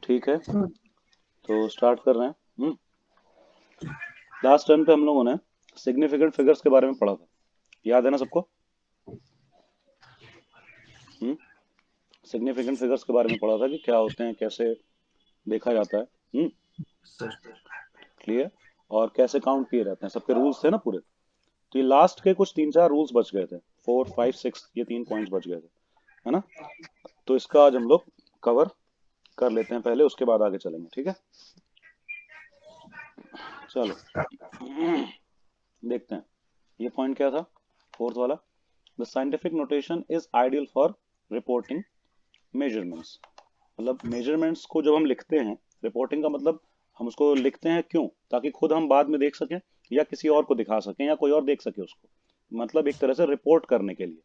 ठीक है, तो स्टार्ट कर रहे हैं। लास्ट टर्न पे हम लोगों ने सिग्निफिकेंट फिगर्स के बारे में पढ़ा था, याद है ना सबको? हम्म सिग्निफिकेंट फिगर्स के बारे में पढ़ा था कि क्या होते हैं, कैसे देखा जाता है। सर। क्लियर? और कैसे काउंट किए जाते हैं, सबके रूल्स थे ना पूरे। तो ये लास्ट के कुछ तीन चार रूल्स बच गए थे, 4, 5, 6, ये 3 पॉइंट्स बच गए थे, है ना? तो इसका आज हम लोग कवर कर लेते हैं पहले, उसके बाद आगे चलेंगे, ठीक है? चलो देखते हैं। ये पॉइंट क्या था, फोर्थ वाला? The scientific notation is ideal for reporting measurements. मतलब मेजरमेंट्स को जब हम लिखते हैं, रिपोर्टिंग का मतलब हम उसको लिखते हैं क्यों? ताकि खुद हम बाद में देख सकें, या किसी और को दिखा सकें, या कोई और देख सके उसको। मतलब एक तरह से रिपोर्ट करने के लिए।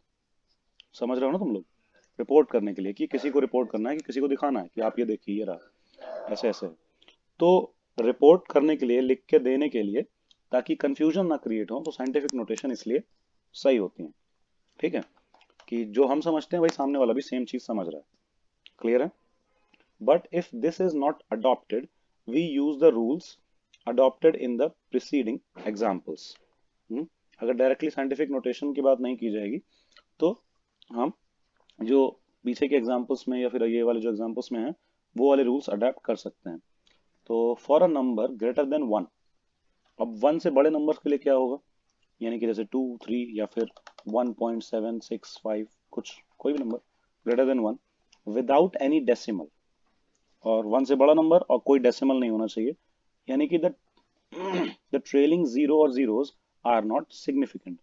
समझ रहे हो ना तुम लोग? रिपोर्ट करने के लिए, कि किसी को रिपोर्ट करना है, कि किसी को दिखाना है कि आप ये देखिए, ये रहा, ऐसे ऐसे। तो रिपोर्ट करने के लिए, लिख के देने के लिए, ताकि कंफ्यूजन ना क्रिएट हो, तो साइंटिफिक नोटेशन इसलिए सही होती है। ठीक है? कि जो हम समझते हैं वही सामने वाला भी सेम चीज समझ रहा है। क्लियर है? But if this is not adopted, we use the rules adopted in the preceding examples. अगर डायरेक्टली साइंटिफिक नोटेशन की बात नहीं की जाएगी, तो हम जो पीछे के एग्जाम्पल्स में, या फिर ये वाले जो एग्जाम्पल्स में है, वो वाले रूल्स अडेप्ट कर सकते हैं। तो for a number greater than 1, अब 1 से बड़े नंबर्स के लिए क्या होगा? यानी कि जैसे 2, 3, या फिर 1.765, कुछ कोई भी number greater than 1 without any decimal. और 1 से बड़ा नंबर और कोई डेसिमल नहीं होना चाहिए। यानी कि द द ट्रेलिंग जीरो और जीरोस आर नॉट सिग्निफिकेंट।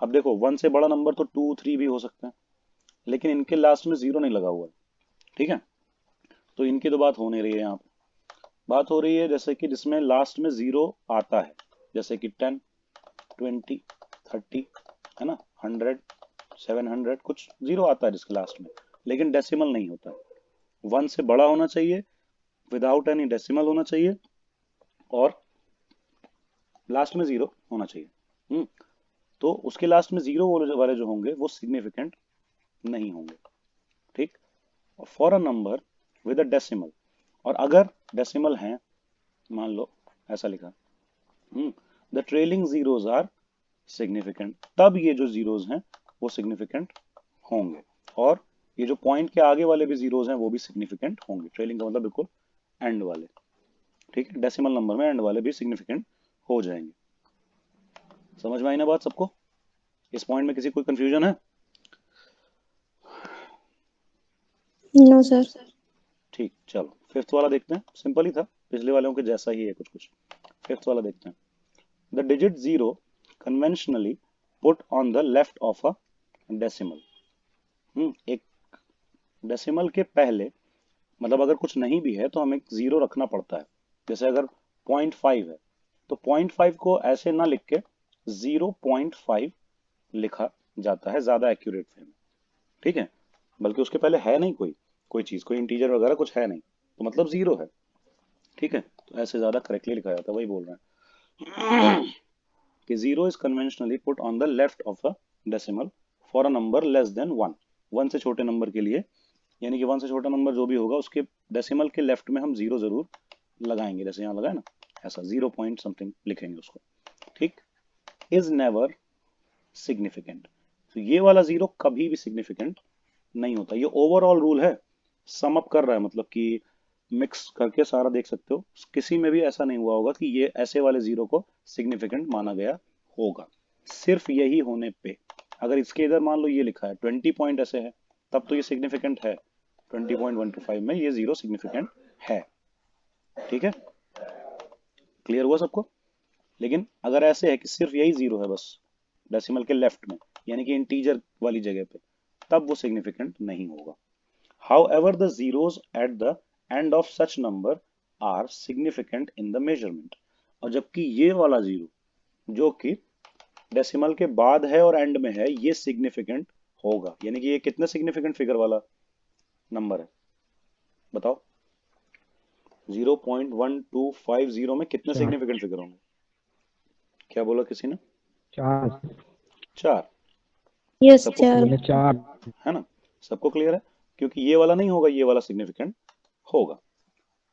अब देखो, 1 से बड़ा नंबर तो 2, 3 भी हो सकते हैं, लेकिन इनके लास्ट में जीरो नहीं लगा हुआ है। ठीक है? तो इनकी तो बात हो नहीं रही है यहाँ पे। बात हो रही है जैसे कि जिसमें लास्ट में जीरो आता है, जैसे कि 10, 20, 30, है ना, 100, 700, कुछ जीरो आता है जिसके लास्ट में, लेकिन डेसिमल नहीं होता है। 1 से बड़ा होना चाहिए, विदाउट एनी डेसिमल होना चाहिए, और लास्ट में जीरो होना चाहिए। हम्म तो उसके लास्ट में जीरो वाले वाले जो होंगे वो सिग्निफिकेंट नहीं होंगे। ठीक? For a number with a decimal, और अगर डेसिमल है, मान लो ऐसा लिखा, the trailing zeros are significant, तब ये जो जीरोज हैं वो सिग्निफिकेंट होंगे। और ये जो पॉइंट के आगे वाले भी जीरोज हैं वो भी सिग्निफिकेंट होंगे। ट्रेलिंग का मतलब बिल्कुल एंड वाले। ठीक है? डेसिमल नंबर में एंड वाले भी सिग्निफिकेंट हो जाएंगे। समझ में आई ना बात सबको? इस पॉइंट में किसी कोई कंफ्यूजन है? No sir. ठीक, चलो फिफ्थ वाला देखते हैं। सिंपल ही था, पिछले वालों के जैसा ही है कुछ कुछ। फिफ्थ वाला देखते हैं। The digit zero conventionally put on the left of a decimal. एक डेसिमल के पहले, मतलब अगर कुछ नहीं भी है तो हमें एक जीरो रखना पड़ता है। जैसे अगर 0.5 है, तो 0.5 को ऐसे ना लिख के 0.5 लिखा जाता है ज्यादा एक्यूरेट वे में। ठीक है? बल्कि उसके पहले है नहीं कोई, कोई चीज, कोई इंटीजर वगैरह कुछ है नहीं, तो मतलब जीरो है। ठीक है? तो ऐसे ज्यादा करेक्टली लिखा जाता है, वही बोल रहे हैं कि zero is conventionally put on the left of a decimal for a number less than 1। 1 से छोटे नंबर के लिए, यानी कि 1 से छोटा नंबर जो भी होगा उसके डेसिमल के लेफ्ट में हम जीरो जरूर लगाएंगे, जैसे यहाँ लगाए ना, ऐसा 0 पॉइंट समथिंग लिखेंगे उसको। ठीक? इज नेवर सिग्निफिकेंट, तो ये वाला जीरो कभी भी सिग्निफिकेंट नहीं होता। ये ओवरऑल रूल है, सम अप कर रहा है, मतलब कि मिक्स करके सारा देख सकते हो। किसी में भी ऐसा नहीं हुआ होगा कि ये ऐसे वाले जीरो को सिग्निफिकेंट माना गया होगा। सिर्फ यही होने पे, अगर इसके इधर मान लो ये लिखा है 20 पॉइंट ऐसे है, तब तो ये सिग्निफिकेंट है। 20.125 में ये जीरो सिग्निफिकेंट है। ठीक है? क्लियर हुआ सबको? लेकिन अगर ऐसे है कि सिर्फ यही जीरो है बस, डेसिमल के लेफ्ट में, यानी कि इंटीजर वाली जगह पे, तब वो सिग्निफिकेंट नहीं होगा। However, the zeros at the end of such number are significant in the measurement। और जबकि ये वाला जीरो जो कि डेसिमल के बाद है और एंड में है, ये सिग्निफिकेंट होगा। यानी कि ये कितने सिग्निफिकेंट फिगर वाला नंबर है, बताओ? 0.1250 में कितने चार। सिग्निफिकेंट फिगर होंगे? क्या बोला किसी ने? चार। 4। यस सबको, चार। बोले चार। है ना? सबको क्लियर है? क्योंकि ये वाला नहीं होगा, ये वाला सिग्निफिकेंट होगा।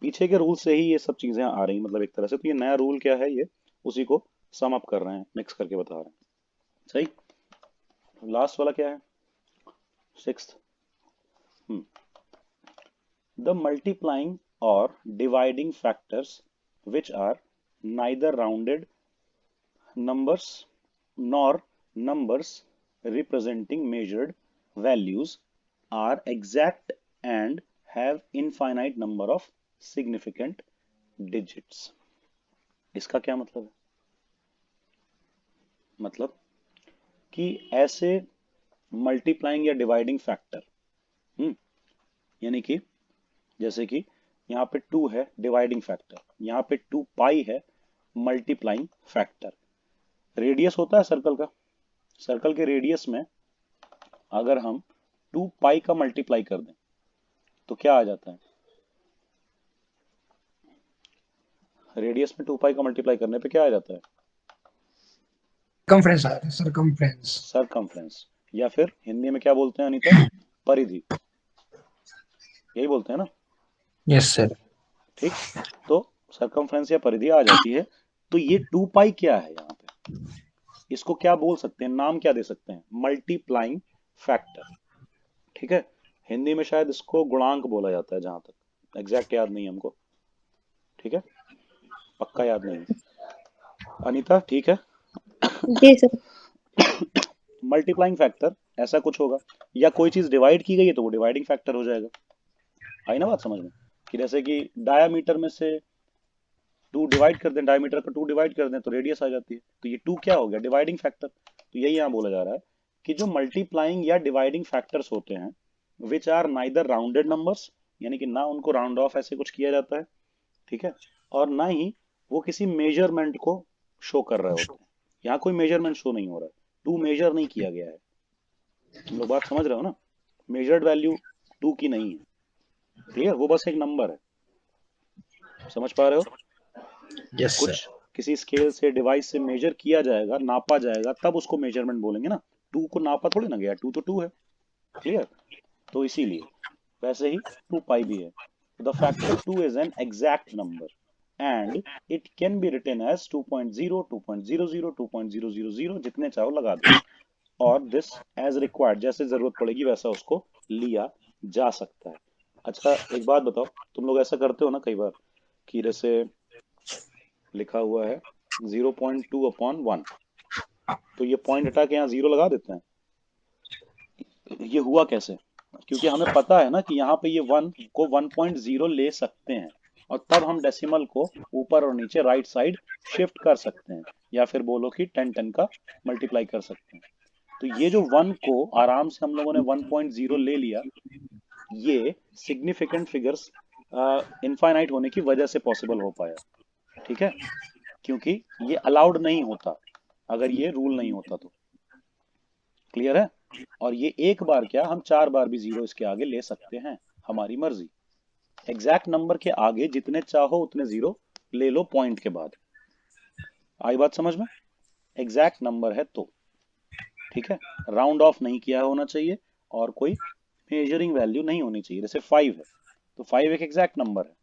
पीछे के रूल से ही ये सब चीजें आ रही, मतलब एक तरह से तो ये नया रूल क्या है, ये उसी को सम अप कर रहे हैं, मिक्स करके बता रहे हैं। सही। लास्ट वाला क्या है, sixth. The multiplying or dividing factors which are neither rounded numbers nor numbers representing measured values are exact and have infinite number of significant digits। इसका क्या मतलब है? मतलब कि ऐसे मल्टीप्लाइंग या डिवाइडिंग फैक्टर, यानी कि जैसे कि यहाँ पे 2 है डिवाइडिंग फैक्टर, यहाँ पे 2 पाई है मल्टीप्लाइंग फैक्टर। रेडियस होता है सर्कल का, सर्कल के रेडियस में अगर हम 2 पाई का मल्टीप्लाई कर दें तो क्या आ जाता है? रेडियस में 2 पाई का मल्टीप्लाई करने पे क्या आ जाता है? सरकमफ्रेंस आता है, सरकमफ्रेंस। सरकमफ्रेंस, या फिर हिंदी में क्या बोलते हैं अनीता? परिधि, यही बोलते हैं ना? Yes sir. ठीक। तो सरकमफ्रेंस या परिधि आ जाती है। तो ये 2 पाई क्या है यहाँ पे? इसको क्या बोल सकते हैं, नाम क्या दे सकते हैं? Multiplying factor. ठीक है। हिंदी में शायद इसको गुणांक बोला जाता है, जहां तक एग्जैक्ट याद नहीं है हमको। ठीक है, पक्का याद नहीं है। अनीता ठीक है। जी सर। मल्टीप्लाइंग फैक्टर ऐसा कुछ होगा, या कोई चीज डिवाइड की गई है तो वो डिवाइडिंग फैक्टर हो जाएगा। आई ना बात समझ में? कि जैसे कि डायामीटर में से 2 डिवाइड कर दें, डायमीटर का 2 डिवाइड कर दें तो रेडियस आ जाती है, तो ये 2 क्या हो गया? Dividing factor. तो यही यहाँ बोला जा रहा है कि जो मल्टीप्लाइंग या डिवाइडिंग फैक्टर्स होते हैं which are neither rounded numbers, यानी कि ना उनको राउंड ऑफ ऐसे कुछ किया जाता है, ठीक है, और ना ही वो किसी मेजरमेंट को शो कर रहे होते हैं। यहाँ कोई मेजरमेंट शो नहीं हो रहा है, 2 मेजर नहीं किया गया है। तुम लोग बात समझ रहे हो ना? मेजर्ड वैल्यू 2 की नहीं है। क्लियर? वो बस एक नंबर है। समझ पा रहे हो? Yes sir. कुछ किसी स्केल से डिवाइस से मेजर किया जाएगा, नापा जाएगा, तब उसको मेजरमेंट बोलेंगे ना। 2 को नापा थोड़ी ना गया, 2 तो 2 है। क्लियर? तो इसीलिए वैसे ही 2 पाई भी है। The factor 2 is an exact number and it can be written as 2.0, 2.00, 2.000, जितने चाहो लगा दो। और दिस एज रिक्वायर्ड, जैसे जरूरत पड़ेगी वैसा उसको लिया जा सकता है। अच्छा एक बात बताओ, तुम लोग ऐसा करते हो ना कई बार कि जैसे लिखा हुआ है 0.2/1, तो ये पॉइंट हटा के यहाँ 0 लगा देते हैं। ये हुआ कैसे? क्योंकि हमें पता है ना कि यहाँ पे ये 1 को 1.0 ले सकते हैं, और तब हम डेसिमल को ऊपर और नीचे राइट साइड शिफ्ट कर सकते हैं, या फिर बोलो कि 10 10 का मल्टीप्लाई कर सकते हैं। तो ये जो 1 को आराम से हम लोगों ने 1.0 ले लिया, ये सिग्निफिकेंट फिगर्स इनफाइनाइट होने की वजह से पॉसिबल हो पाया। ठीक है, क्योंकि ये अलाउड नहीं होता अगर ये रूल नहीं होता तो। क्लियर है? और ये एक बार क्या, हम 4 बार भी जीरो इसके आगे ले सकते हैं, हमारी मर्जी। एग्जैक्ट नंबर के आगे जितने चाहो उतने जीरो ले लो पॉइंट के बाद। आई बात समझ में? एग्जैक्ट नंबर है तो। ठीक है, राउंड ऑफ नहीं किया होना चाहिए, और कोई मेजरिंग वैल्यू नहीं होनी चाहिए। जैसे 5 है तो 5 एक एग्जैक्ट नंबर है।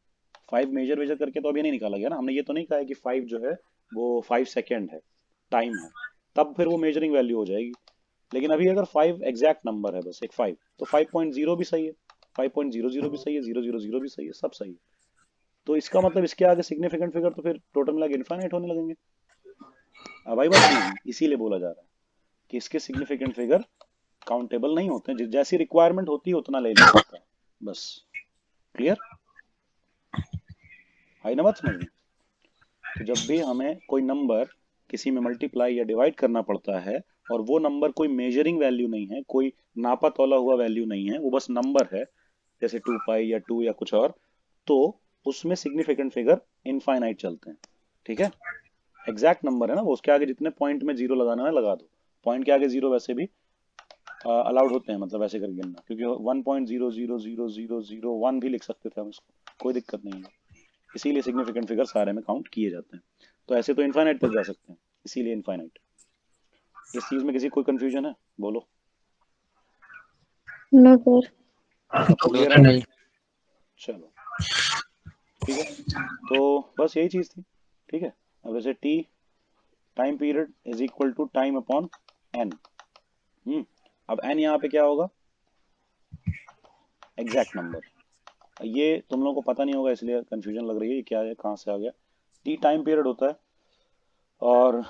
5 मेजर वेजर करके तो अभी नहीं निकाला गया ना, हमने ये तो नहीं कहा है कि 5 जो है वो 5 सेकेंड है, टाइम है, तब फिर वो मेजरिंग वैल्यू हो जाएगी। लेकिन अभी अगर 5 एग्जैक्ट नंबर है, बस एक 5, तो 5.0 भी सही है, 5.00 भी सही है, 000 भी सही है, सब सही है। तो इसका मतलब इसके आगे सिग्निफिकेंट फिगर तो फिर टोटल मिला के इनफाइनाइट होने लगेंगे। अब आई बात समझ में? इसीलिए बोला जा रहा है कि इसके सिग्निफिकेंट फिगर काउंटेबल नहीं होते हैं, जैसी रिक्वायरमेंट होती है उतना ले लिया जाता है बस। क्लियर? आई ना बात समझ में? तो जब भी हमें कोई नंबर किसी में मल्टीप्लाई या डिवाइड करना पड़ता है, और वो नंबर कोई मेजरिंग वैल्यू नहीं है, कोई नापा तोला हुआ वैल्यू नहीं है, वो बस नंबर है, जैसे 2 पाई या 2 या कुछ और, तो उसमें सिग्निफिकेंट फिगर इनफाइनाइट चलते हैं। ठीक है, एग्जैक्ट नंबर है ना वो, उसके आगे जितने पॉइंट में जीरो लगाना है लगा दो। पॉइंट के आगे जीरो वैसे भी अलाउड होते हैं, मतलब ऐसे करके गिनना, क्योंकि 1.0000001 भी लिख सकते थे हम इसको, कोई दिक्कत नहीं है। इसीलिए सिग्निफिकेंट फिगर सारे में काउंट किए जाते हैं। तो ऐसे तो इनफाइनाइट तक जा सकते हैं, इसीलिए इनफाइनाइट। इस चीज में किसी कोई कंफ्यूजन है? बोलो। No sir. सबको क्लियर है ना? नहीं। चलो ठीक है, तो बस यही चीज थी। ठीक है, अब वैसे T time period is equal to time upon N. अब एन यहाँ पे क्या होगा? Exact number. ये तुम लोगों को पता नहीं होगा इसलिए कंफ्यूजन लग रही है, ये क्या है, कहाँ से आ गया। टी टाइम पीरियड होता है और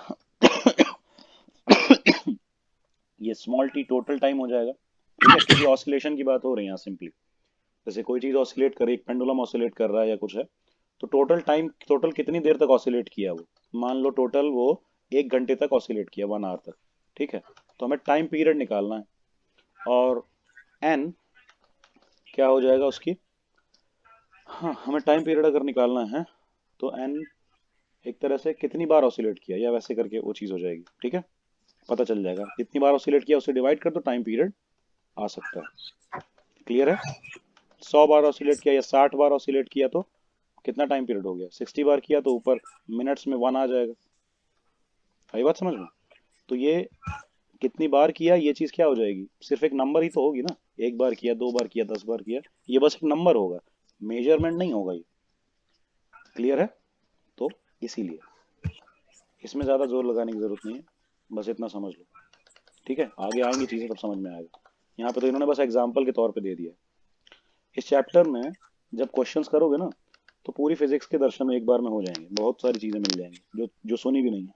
ये स्मॉल टी टोटल टाइम हो जाएगा। ठीक है, किसी ऑसिलेशन की बात हो रही है यहाँ सिंपली। जैसे कोई चीज ऑसिलेट कर रही है, एक पेंडुलम ऑसिलेट कर रहा है या कुछ है, तो टोटल टाइम, टोटल कितनी देर तक ऑसिलेट किया वो, मान लो टोटल वो 1 घंटे तक ऑसिलेट किया, 1 आवर तक। ठीक है, तो हमें टाइम पीरियड निकालना है और एन क्या हो जाएगा उसकी। हाँ, हमें टाइम पीरियड अगर निकालना है तो एन एक तरह से कितनी बार ऑसिलेट किया या वैसे करके वो चीज़ हो जाएगी। ठीक है, पता चल जाएगा कितनी बार ऑसिलेट किया, उसे डिवाइड कर दो, टाइम पीरियड आ सकता है। क्लियर है? 100 बार ऑसिलेट किया या 60 बार ऑसिलेट किया तो कितना टाइम पीरियड हो गया? 60 बार किया तो ऊपर मिनट्स में 1 आ जाएगा। आई बात समझ में? तो ये कितनी बार किया ये चीज़ क्या हो जाएगी, सिर्फ एक नंबर ही तो होगी ना। 1 बार किया, 2 बार किया, 10 बार किया, ये बस एक नंबर होगा, मेजरमेंट नहीं होगा ये। क्लियर है? तो इसीलिए इसमें ज़्यादा जोर लगाने की ज़रूरत नहीं है, बस इतना समझ लो। ठीक है, आगे आएंगी चीज़ें तब समझ में आएगा। यहाँ पे तो इन्होंने बस एग्जाम्पल के तौर पे दे दिया है। इस चैप्टर में जब क्वेश्चंस करोगे ना तो पूरी फिजिक्स के दर्शन एक बार में हो जाएंगे, बहुत सारी चीज़ें मिल जाएंगी जो जो सुनी भी नहीं है।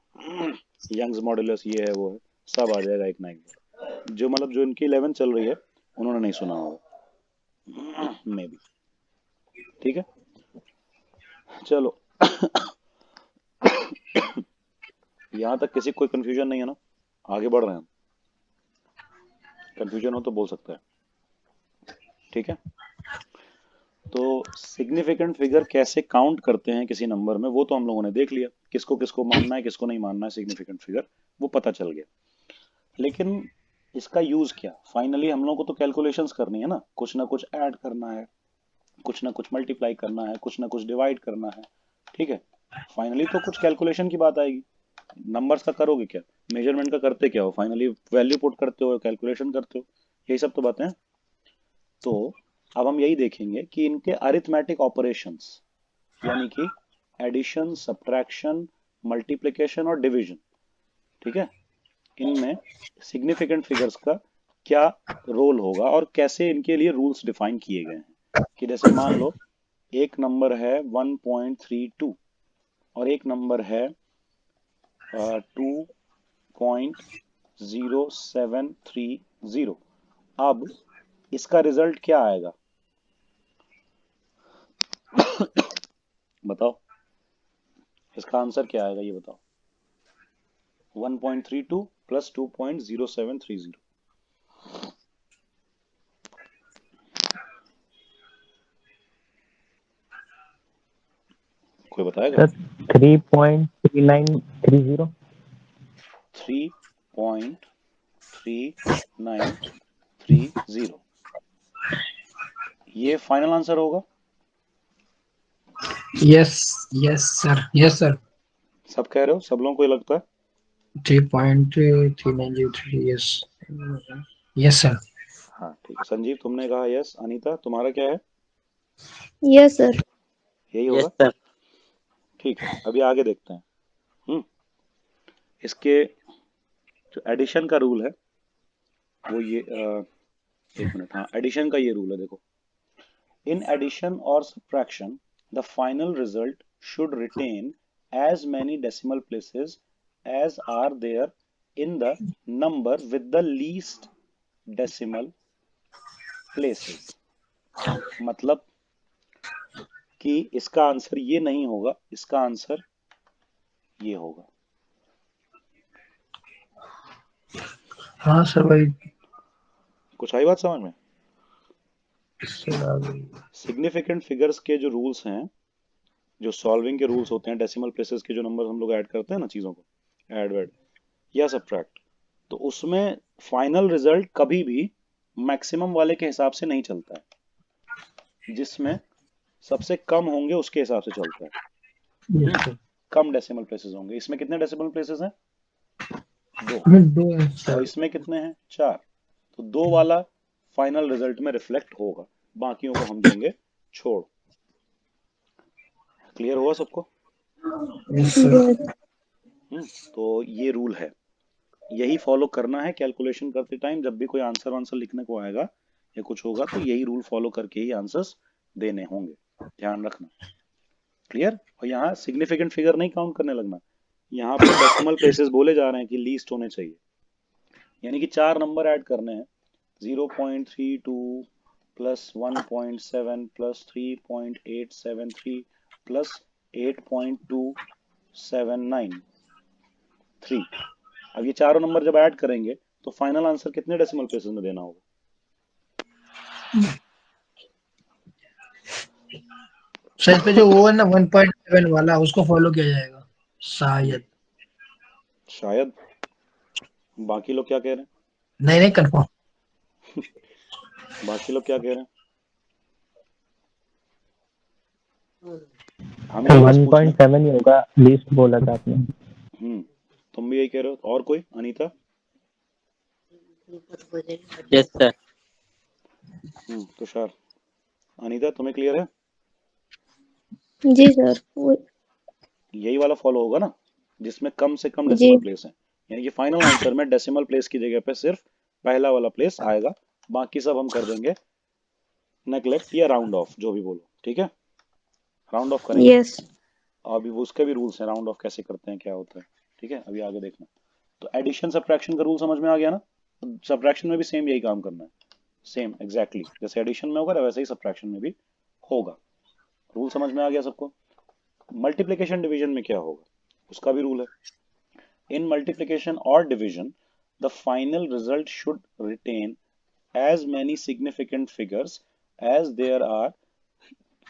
यंग्स मॉडुलस ये है वो है, सब आ जाएगा एक ना एक बार। जो मतलब जो इनकी 11 चल रही है उन्होंने नहीं सुना होगा मे बी। ठीक है, चलो यहाँ तक किसी को कोई कंफ्यूजन नहीं है ना? आगे बढ़ रहे हैं हम, कंफ्यूजन हो तो बोल सकता है। ठीक है, तो सिग्निफिकेंट फिगर कैसे काउंट करते हैं किसी नंबर में वो तो हम लोगों ने देख लिया, किसको किसको मानना है किसको नहीं मानना है सिग्निफिकेंट फिगर, वो पता चल गया। लेकिन इसका यूज क्या, फाइनली हम लोगों को तो कैलकुलेशंस करनी है ना, कुछ ना कुछ ऐड करना है, कुछ ना कुछ मल्टीप्लाई करना है, कुछ ना कुछ डिवाइड करना है। ठीक है, फाइनली तो कुछ कैलकुलेशन की बात आएगी। नंबर्स का करोगे क्या, मेजरमेंट का करते क्या हो, फाइनली वैल्यू पुट करते हो, कैलकुलेशन करते हो, यही सब तो बातें हैं। तो अब हम यही देखेंगे कि इनके अरिथमेटिक ऑपरेशंस, यानी कि एडिशन, सब्ट्रैक्शन, मल्टीप्लिकेशन और डिवीजन, ठीक है, इनमें सिग्निफिकेंट फिगर्स का क्या रोल होगा और कैसे इनके लिए रूल्स डिफाइन किए गए हैं। कि जैसे मान लो एक नंबर है 1.32 और एक नंबर है 2.0730। अब इसका रिजल्ट क्या आएगा बताओ, इसका आंसर क्या आएगा ये बताओ। 1.32 प्लस 2.0730, कोई बताएगा? सर 3.3930। 3.3930, ये फाइनल आंसर होगा? Yes, yes sir, yes sir. सब कह रहे हो, सब लोगों को ये लगता है? 3.3903, यस। Yes sir. हाँ ठीक है, संजीव तुमने कहा यस, अनीता तुम्हारा क्या है? Yes sir. यही यस होगा? सर। ठीक है, अभी आगे देखते हैं। हम्म इसके जो एडिशन का रूल है वो ये एक मिनट, हाँ एडिशन का ये रूल है देखो। इन एडिशन और subtraction the final result should retain as many decimal places as are there in the number with the least decimal places। मतलब कि इसका आंसर ये नहीं होगा, इसका आंसर ये होगा। हाँ सर भाई। कुछ आई बात समझ में? सर आ गई। सिग्निफिकेंट फिगर्स के जो रूल्स हैं, जो सॉल्विंग के रूल्स होते हैं, डेसिमल प्लेसेस के जो नंबर हम लोग ऐड करते हैं ना चीजों को, ऐड वैड या सब्ट्रैक्ट, तो उसमें फाइनल रिजल्ट कभी भी मैक्सिमम वाले के हिसाब से नहीं चलता है, जिसमें सबसे कम होंगे उसके हिसाब से चलता है। Yes sir. कम डेसिमल प्लेसेस होंगे। इसमें कितने डेसिमल प्लेसेस हैं? 2। मैं दो है और सर। इसमें कितने हैं? 4। तो 2 वाला फाइनल रिजल्ट में रिफ्लेक्ट होगा, बाकियों को हम देंगे छोड़। क्लियर हुआ सबको? Yes sir. तो ये रूल है, यही फॉलो करना है कैलकुलेशन करते टाइम। जब भी कोई आंसर वांसर लिखने को आएगा या कुछ होगा तो यही रूल फॉलो करके ही आंसर्स देने होंगे, ध्यान रखना। क्लियर? और यहाँ सिग्निफिकेंट फिगर नहीं काउंट करने लगना, यहाँ पे डेसिमल प्लेसेस बोले जा रहे हैं कि लीस्ट होने चाहिए, यानी कि 4 नंबर ऐड करने हैं, 0.32 प्लस 1.7 प्लस 3.873 प्लस 8.279 अब ये चारों नंबर जब ऐड करेंगे तो फाइनल आंसर कितने डेसिमल प्लेसेस में देना होगा? सर इस पे जो वो है ना 1.7 वाला उसको फॉलो किया जाएगा शायद। शायद। बाकी लोग क्या कह रहे नहीं नहीं कंफर्म। हैं? बाकी लोग क्या कह रहे हैं? हम यही बस पूछ रहे हैं। 1.7 ही होगा, लीस्ट बोला था आपने। तुम भी यही कह रहे हो? और कोई? अनीता? Yes sir. तुषार? अनीता तुम्हें क्लियर है? जी सर। यही वाला फॉलो होगा ना, जिसमें कम से कम जी डेसिमल प्लेस है, यानी कि फाइनल आंसर में डेसिमल प्लेस की जगह पे सिर्फ पहला वाला प्लेस आएगा, बाकी सब हम कर देंगे नेगलेक्ट या राउंड ऑफ, जो भी बोलो, ठीक है? राउंड ऑफ करेंगे। यस। अभी उसके भी रूल्स हैं, राउंड ऑफ कैसे करते हैं, क्या होता है, ठीक है? अभी आगे देखना। तो एडिशन सब्ट्रैक्शन का रूल समझ में आ गया ना? सब्ट्रैक्शन में भी सेम यही काम करना है, सेम एग्जैक्टली जैसे एडिशन में होगा वैसे ही सब्ट्रैक्शन में भी होगा। रूल समझ में आ गया सबको? मल्टीप्लिकेशन डिवीजन में क्या होगा उसका भी रूल है। इन मल्टीप्लिकेशन और division the final result should retain as many significant figures as there are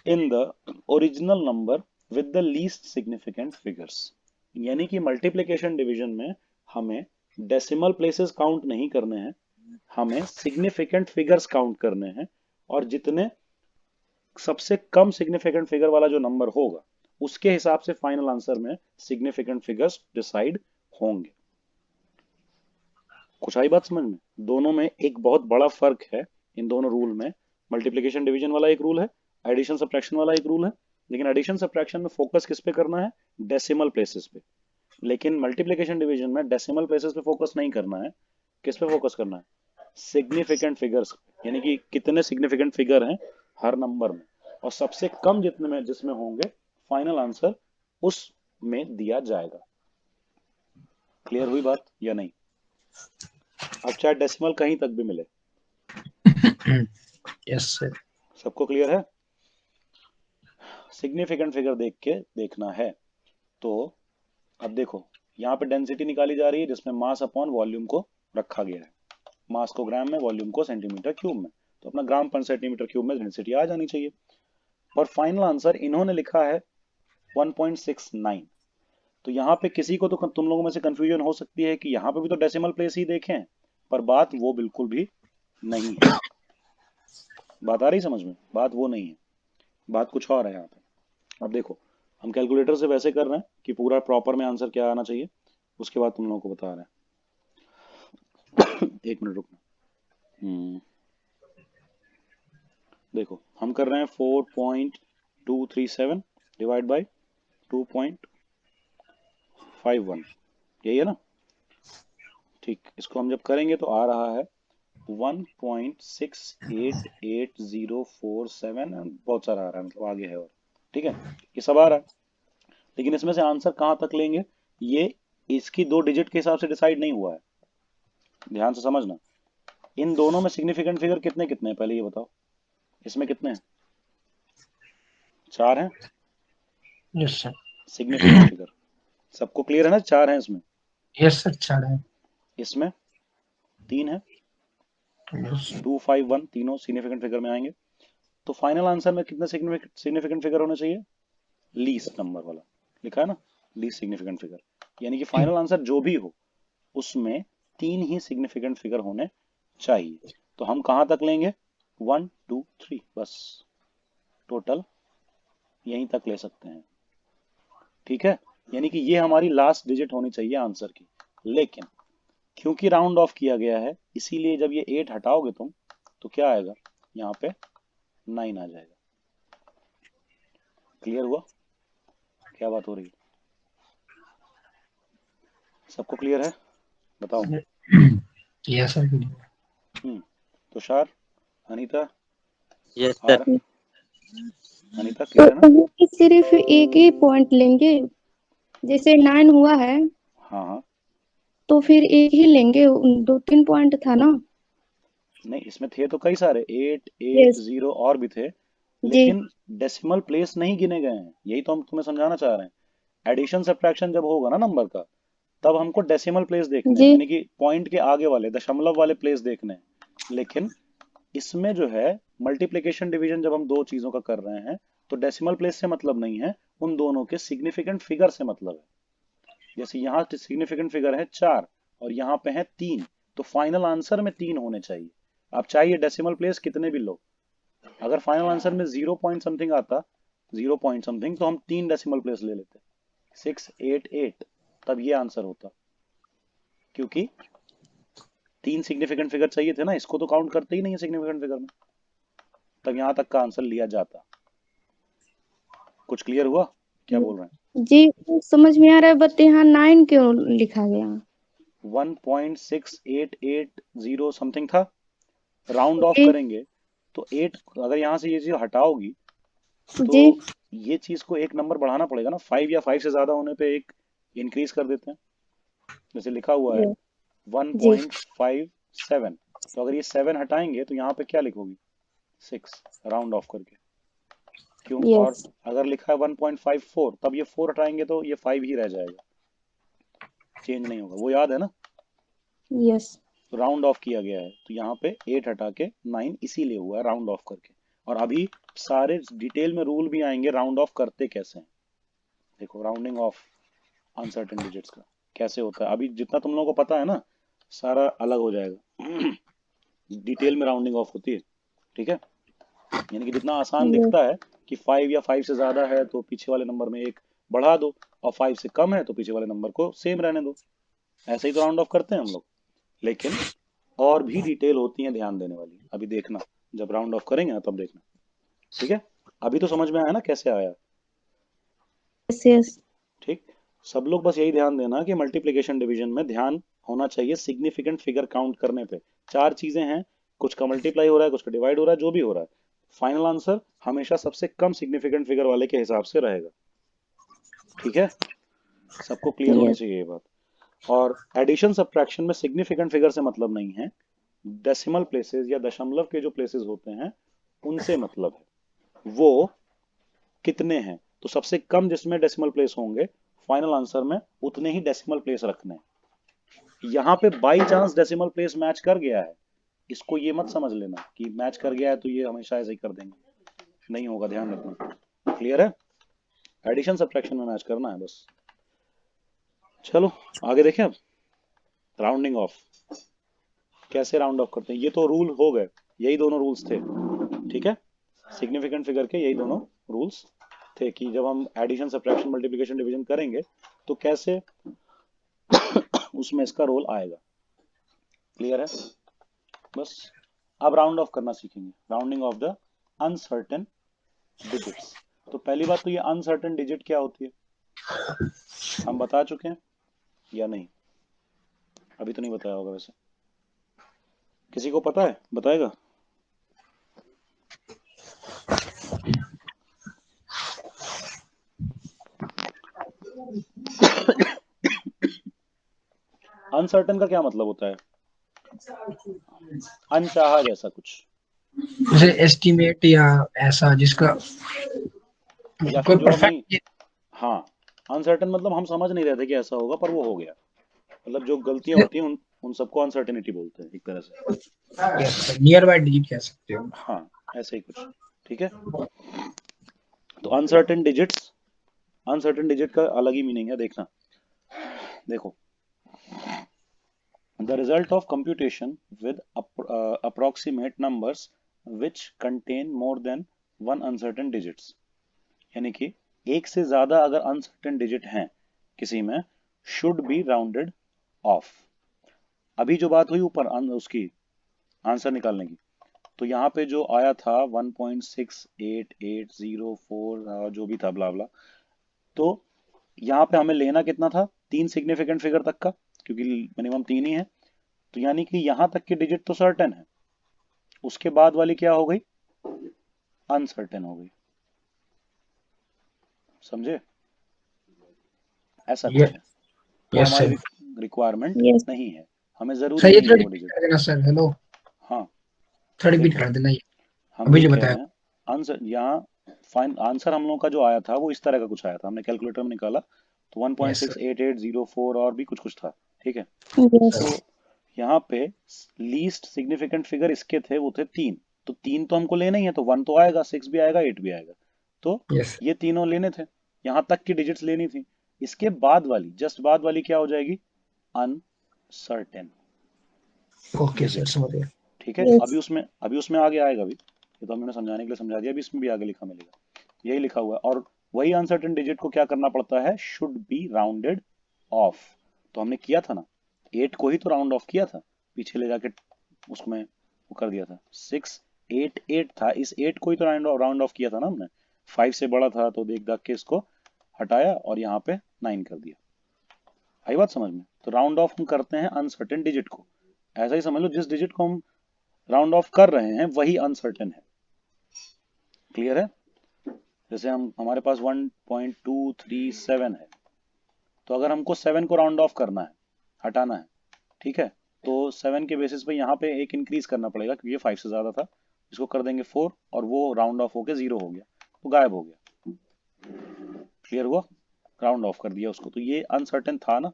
in the original number with the least significant figures। यानी कि मल्टीप्लिकेशन डिवीजन में हमें डेसिमल प्लेसेस काउंट नहीं करने हैं, हमें सिग्निफिकेंट फिगर्स काउंट करने हैं, और जितने सबसे कम सिग्निफिकेंट फिगर वाला जो नंबर होगा उसके हिसाब से फाइनल आंसर में सिग्निफिकेंट फिगर्स डिसाइड होंगे। कुछ आई बात समझ में? दोनों में एक बहुत बड़ा फर्क है इन दोनों रूल में। मल्टीप्लिकेशन डिवीजन वाला एक रूल है, एडिशन सब्ट्रैक्शन वाला एक रूल है, लेकिन एडिशन सब्ट्रैक्शन में फोकस किस पे करना है? डेसिमल प्लेसेस पे। लेकिन मल्टीप्लिकेशन डिवीजन में डेसिमल प्लेसेस पे फोकस नहीं करना है, किस पे फोकस करना है? सिग्निफिकेंट फिगर्स, यानी कि कितने सिग्निफिकेंट फिगर हैं हर नंबर में, और सबसे कम जितने में जिसमें होंगे फाइनल आंसर उस में दिया जाएगा। क्लियर हुई बात या नहीं? अब चाहे डेसिमल कहीं तक भी मिले। Yes sir. सबको क्लियर है? सिग्निफिकेंट फिगर देख के देखना है। तो अब देखो, यहाँ पे डेंसिटी निकाली जा रही है जिसमें मास अपॉन वॉल्यूम को रखा गया है, मास को ग्राम में, वॉल्यूम को सेंटीमीटर क्यूब में, तो अपना ग्राम पर सेंटीमीटर क्यूब में डेंसिटी आ जानी चाहिए। और फाइनल आंसर इन्होंने लिखा है 1.69। तो यहाँ पे किसी को तो तुम लोगों में से कंफ्यूजन हो सकती है कि यहाँ पे भी तो डेसिमल प्लेस ही देखें, पर बात वो बिल्कुल भी नहीं है। बात आ रही समझ में? बात वो नहीं है, बात कुछ और है यहाँ पे। अब देखो, हम कैलकुलेटर से वैसे कर रहे हैं कि पूरा प्रॉपर में आंसर क्या आना चाहिए, उसके बाद तुम लोगों को बता रहे हैं। एक मिनट रुकना। देखो, हम कर रहे हैं 4.237 डिवाइड बाई 2.51, यही है ना? ठीक, इसको हम जब करेंगे तो आ रहा है 1.68847, बहुत सारा आ रहा है, मतलब आगे है और, ठीक है, ये सब आ रहा है। लेकिन इसमें से आंसर कहाँ तक लेंगे ये इसकी 2 डिजिट के हिसाब से डिसाइड नहीं हुआ है, ध्यान से समझना। इन दोनों में सिग्निफिकेंट फिगर कितने कितने हैं पहले ये बताओ? इसमें कितने हैं? 4 हैं यस सर। Significant figure. सबको क्लियर है ना? 4 हैं इसमें। यस सर 4 है। इसमें 3 है, यस 2, 5, 1, तीनों सिग्निफिकेंट फिगर में आएंगे। तो फाइनल आंसर में कितने सिग्निफिकेंट फिगर होने चाहिए? लीस्ट नंबर वाला लिखा है ना, लीस्ट सिग्निफिकेंट फिगर, यानी कि फाइनल आंसर जो भी हो उसमें 3 ही सिग्निफिकेंट फिगर होने चाहिए। तो हम कहां तक लेंगे? 1, 2, 3, बस टोटल यहीं तक ले सकते हैं, ठीक है? यानी कि ये हमारी लास्ट डिजिट होनी चाहिए आंसर की। लेकिन क्योंकि राउंड ऑफ किया गया है, इसीलिए जब ये 8 हटाओगे तुम तो क्या आएगा, यहाँ पे 9 आ जाएगा। क्लियर हुआ क्या बात हो रही है? सबको क्लियर है? बताओ। Yes sir. Tushar, Anita, yes are, sir. Anita तो क्लियर है ना? ये सिर्फ एक ही पॉइंट लेंगे, जैसे 9 हुआ है हाँ हाँ। तो फिर एक ही लेंगे, 2-3 पॉइंट था ना। नहीं, इसमें थे तो कई सारे, 8 8 यस 0 और भी थे, जी लेकिन डेसिमल प्लेस नहीं गिने गए हैं, यही तो हम तुम्हें समझाना चाह रहे हैं। एडिशन सब्ट्रैक्शन जब होगा ना नंबर का, तब हमको डेसिमल प्लेस देखने हैं, जी यानी कि पॉइंट के आगे वाले दशमलव वाले प्लेस देखने हैं। लेकिन इसमें जो है मल्टीप्लिकेशन डिवीजन जब हम दो चीजों का कर रहे हैं, तो डेसिमल प्लेस से मतलब नहीं है, उन दोनों के सिग्निफिकेंट फिगर से मतलब है। जैसे यहाँ सिग्निफिकेंट फिगर है 4 और यहाँ पे है 3, तो फाइनल आंसर में 3 होने चाहिए। आप चाहिए डेसिमल प्लेस कितने भी लो, अगर फाइनल आंसर में 0 पॉइंट समथिंग आता, 0 पॉइंट समथिंग, तो हम 3 डेसिमल प्लेस ले लेते, 6 8 8, तब ये आंसर होता। क्योंकि 3 सिग्निफिकेंट फिगर चाहिए थे ना, इसको तो काउंट करते ही नहीं है सिग्निफिकेंट फिगर में, तब यहां तक का आंसर लिया जाता। कुछ क्लियर हुआ क्या बोल रहे हैं? जी समझ में आ रहा है, बट यहाँ 9 क्यों लिखा गया? 1.6880 समथिंग था, राउंड ऑफ जी करेंगे तो 8, अगर यहां से ये चीज हटाओगी तो जी ये चीज को एक नंबर बढ़ाना पड़ेगा ना, 5 या 5 से ज्यादा होने पे एक इंक्रीज कर देते हैं। जैसे लिखा हुआ है जी 1.57, तो अगर ये 7 हटाएंगे तो यहाँ पे क्या लिखोगी, 6, राउंड ऑफ करके। क्यों? और यस अगर लिखा है 1.54, तब ये 4 हटाएंगे तो ये 5 ही रह जाएगा, चेंज नहीं होगा, वो याद है ना? यस तो राउंड ऑफ किया गया है, तो यहाँ पे 8 हटा के 9 इसीलिए हुआ है राउंड ऑफ करके। और अभी सारे डिटेल में रूल भी आएंगे राउंड ऑफ करते कैसे हैं। देखो राउंडिंग ऑफ अनसर्टेन डिजिट्स का कैसे होता है, अभी जितना तुम लोगों को पता है ना, सारा अलग हो जाएगा। डिटेल में राउंडिंग ऑफ होती है, ठीक है? यानी कि जितना आसान यस दिखता है कि 5 या 5 से ज्यादा है तो पीछे वाले नंबर में एक बढ़ा दो, और 5 से कम है तो पीछे वाले नंबर को सेम रहने दो, ऐसे ही तो राउंड ऑफ करते हैं हम लोग। लेकिन और भी डिटेल होती है ध्यान देने वाली, अभी देखना, जब राउंड ऑफ करेंगे ना तब देखना, ठीक है? अभी तो समझ में आया ना कैसे आया? यस यस ठीक। सब लोग बस यही ध्यान देना कि मल्टीप्लिकेशन डिवीजन में ध्यान होना चाहिए सिग्निफिकेंट फिगर काउंट करने पे। चार चीजें हैं, कुछ का मल्टीप्लाई हो रहा है, कुछ का डिवाइड हो रहा है, जो भी हो रहा है, फाइनल आंसर हमेशा सबसे कम सिग्निफिकेंट फिगर वाले के हिसाब से रहेगा। ठीक है? सबको क्लियर होनी यस चाहिए ये बात। और एडिशन सब्ट्रैक्शन में सिग्निफिकेंट फिगर से मतलब नहीं है, डेसिमल प्लेसेस या दशमलव के जो प्लेसेस होते हैं उनसे मतलब है, वो कितने हैं। तो सबसे कम जिसमें डेसिमल प्लेस होंगे फाइनल आंसर में उतने ही डेसिमल प्लेस रखने हैं। यहाँ पे by chance decimal place match कर गया है, इसको ये मत समझ लेना कि मैच कर गया है तो ये हमेशा ऐसे ही कर देंगे, नहीं होगा, ध्यान रखना। क्लियर है? एडिशन सब्ट्रैक्शन में मैच करना है बस। चलो आगे देखें अब, राउंडिंग ऑफ कैसे राउंड ऑफ करते हैं। ये तो रूल हो गए, यही दोनों रूल्स थे, ठीक है? सिग्निफिकेंट फिगर के यही दोनों रूल्स थे कि जब हम एडिशन सब्ट्रैक्शन मल्टीप्लिकेशन डिवीजन करेंगे तो कैसे उसमें इसका रोल आएगा। क्लियर है? बस अब राउंड ऑफ करना सीखेंगे, rounding off the uncertain digits. तो पहली बात तो ये अनसर्टेन डिजिट क्या होती है हम बता चुके हैं या नहीं? अभी तो नहीं बताया होगा वैसे, किसी को पता है बताएगा? अनसर्टेन का क्या मतलब होता है? अनचाहा जैसा कुछ, जैसे एस्टिमेट या ऐसा जिसका या फिर कोई जो अभी, परफेक्ट। हाँ, अनसर्टेन मतलब हम समझ नहीं रहे थे कि ऐसा होगा पर वो हो गया, मतलब जो गलतियां होती हैं उन सबको अनसर्टेनिटी बोलते हैं एक तरह से। नियर बाय डिजिट कह सकते हो। हाँ, ऐसे ही कुछ, ठीक है? तो अनसर्टेन डिजिट्स, अनसर्टेन डिजिट का अलग ही मीनिंग है, देखना। देखो, the result of computation with approximate numbers which contain more than one uncertain digits, यानी कि एक से ज्यादा अगर अनसर्टेन डिजिट हैं किसी में, शुड बी राउंडेड ऑफ। अभी जो बात हुई ऊपर उसकी आंसर निकालने की, तो यहाँ पे जो आया था 1.6884 जो भी था ब्ला ब्ला, तो यहाँ पे हमें लेना कितना था, 3 सिग्निफिकेंट फिगर तक का, क्योंकि मिनिमम 3 ही है। तो यानी कि यहाँ तक की डिजिट तो सर्टेन है, उसके बाद वाली क्या हो गई, अनसर्टेन हो गई। समझे, ऐसा कुछ यस है। वो यस हमारी सर। Requirement yes. नहीं है, हमें जरूरी सर ये नहीं है थोड़ा वो रिपीट डिजिट। कर देना सर, हेलो। हाँ थोड़ा रिपीट देखो, कर देना ये, हम अभी ये जो कह बताया। रहे हैं, आंसर यहाँ फाइन आंसर हम लोगों का जो आया था वो इस तरह का कुछ आया था, हमने कैलकुलेटर में निकाला, तो यस सर। 1.6884 और भी कुछ कुछ था, ठीक है। यस। तो सर यहाँ पे लीस्ट सिग्निफिकेंट फिगर इसके थे, वो थे 3, तो 3 तो हमको लेना ही है, तो 1 तो आएगा, 6 भी आएगा, 8 भी आएगा, तो यस। ये तीनों लेने थे, यहाँ तक की डिजिट्स लेनी थी। इसके बाद वाली, जस्ट बाद वाली क्या हो जाएगी, अनसर्टेन ओके सर, डिजिट, समझ गया। ठीक है। यस। अभी उसमें आगे आएगा भी, ये तो हमने समझाने के लिए समझा दिया, अभी इसमें भी आगे लिखा मिलेगा, यही लिखा हुआ है। और वही अनसर्टेन डिजिट को क्या करना पड़ता है, शुड बी राउंडेड ऑफ। तो हमने किया था ना, 8 को ही तो राउंड ऑफ किया था, पीछे ले जाके उसमें वो कर दिया था, 688 था, इस 8 को ही तो राउंड ऑफ किया था ना हमने, 5 से बड़ा था तो देख दाख के इसको हटाया और यहाँ पे 9 कर दिया। आई बात समझ में, तो राउंड ऑफ हम करते हैं अनसर्टेन डिजिट को, ऐसा ही समझ लो जिस डिजिट को हम राउंड ऑफ कर रहे हैं वही अनसर्टेन है। क्लियर है, जैसे हमारे पास 1.237 है, तो अगर हमको 7 को राउंड ऑफ करना है, हटाना है, ठीक है, तो 7 के बेसिस पे यहाँ पे एक इंक्रीज करना पड़ेगा, क्योंकि ये 5 से ज्यादा था, इसको कर देंगे 4 और वो राउंड ऑफ होके 0 हो गया, तो गायब हो गया। क्लियर हुआ, राउंड ऑफ कर दिया उसको, तो ये अनसर्टेन था ना,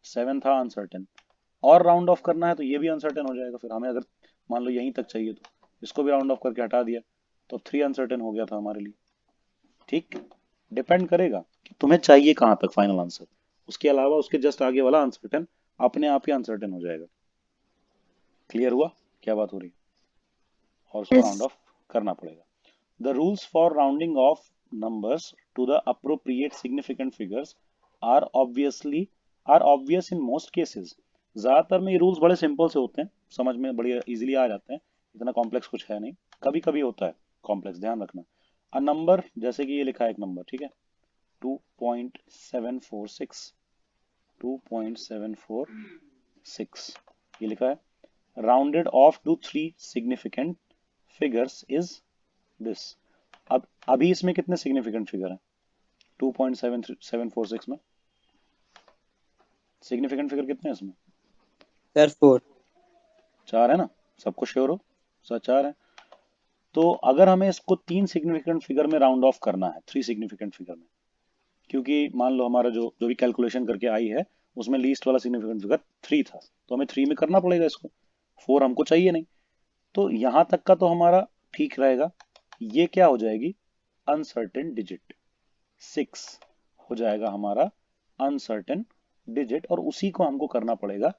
7 था अनसर्टेन, और राउंड ऑफ करना है तो ये भी अनसर्टेन हो जाएगा। फिर हमें अगर मान लो यहीं तक चाहिए तो इसको भी राउंड ऑफ करके हटा दिया, तो 3 अनसर्टेन हो गया था हमारे लिए। ठीक, डिपेंड करेगा कि तुम्हें चाहिए कहां तक फाइनल आंसर, उसके अलावा उसके जस्ट आगे वाला अनसर्टेन अपने आप ही अनसर्टेन हो जाएगा। क्लियर हुआ क्या बात हो रही है, और उसको राउंड यस। ऑफ करना पड़ेगा। The rules for rounding off numbers to the appropriate significant figures are obvious in most cases। ज्यादातर में ये रूल्स बड़े सिंपल से होते हैं, समझ में बड़ी इजीली आ जाते हैं, इतना कॉम्प्लेक्स कुछ है नहीं, कभी कभी होता है कॉम्प्लेक्स, ध्यान रखना। अ नंबर, जैसे कि ये लिखा है एक नंबर, ठीक है, 2.746, 2.746 ये लिखा है, rounded off to 3 significant figures is this. अब अभी इसमें कितने सिग्निफिकेंट फिगर हैं, 2.746 में सिग्निफिकेंट फिगर कितने हैं इसमें, सर 4। 4 है ना, सबको श्योर हो, सर 4 है। तो अगर हमें इसको 3 सिग्निफिकेंट फिगर में राउंड ऑफ करना है, 3 सिग्निफिकेंट फिगर में, क्योंकि मान लो हमारा जो जो भी कैलकुलेशन करके आई है उसमें लीस्ट वाला सिग्निफिकेंट फिगर 3 था, तो हमें 3 में करना पड़ेगा इसको, 4 हमको चाहिए नहीं, तो यहां तक का तो हमारा ठीक रहेगा। ये क्या हो जाएगी, अनसर्टेन डिजिट, 6 हो जाएगा हमारा अनसर्टेन डिजिट, और उसी को हमको करना पड़ेगा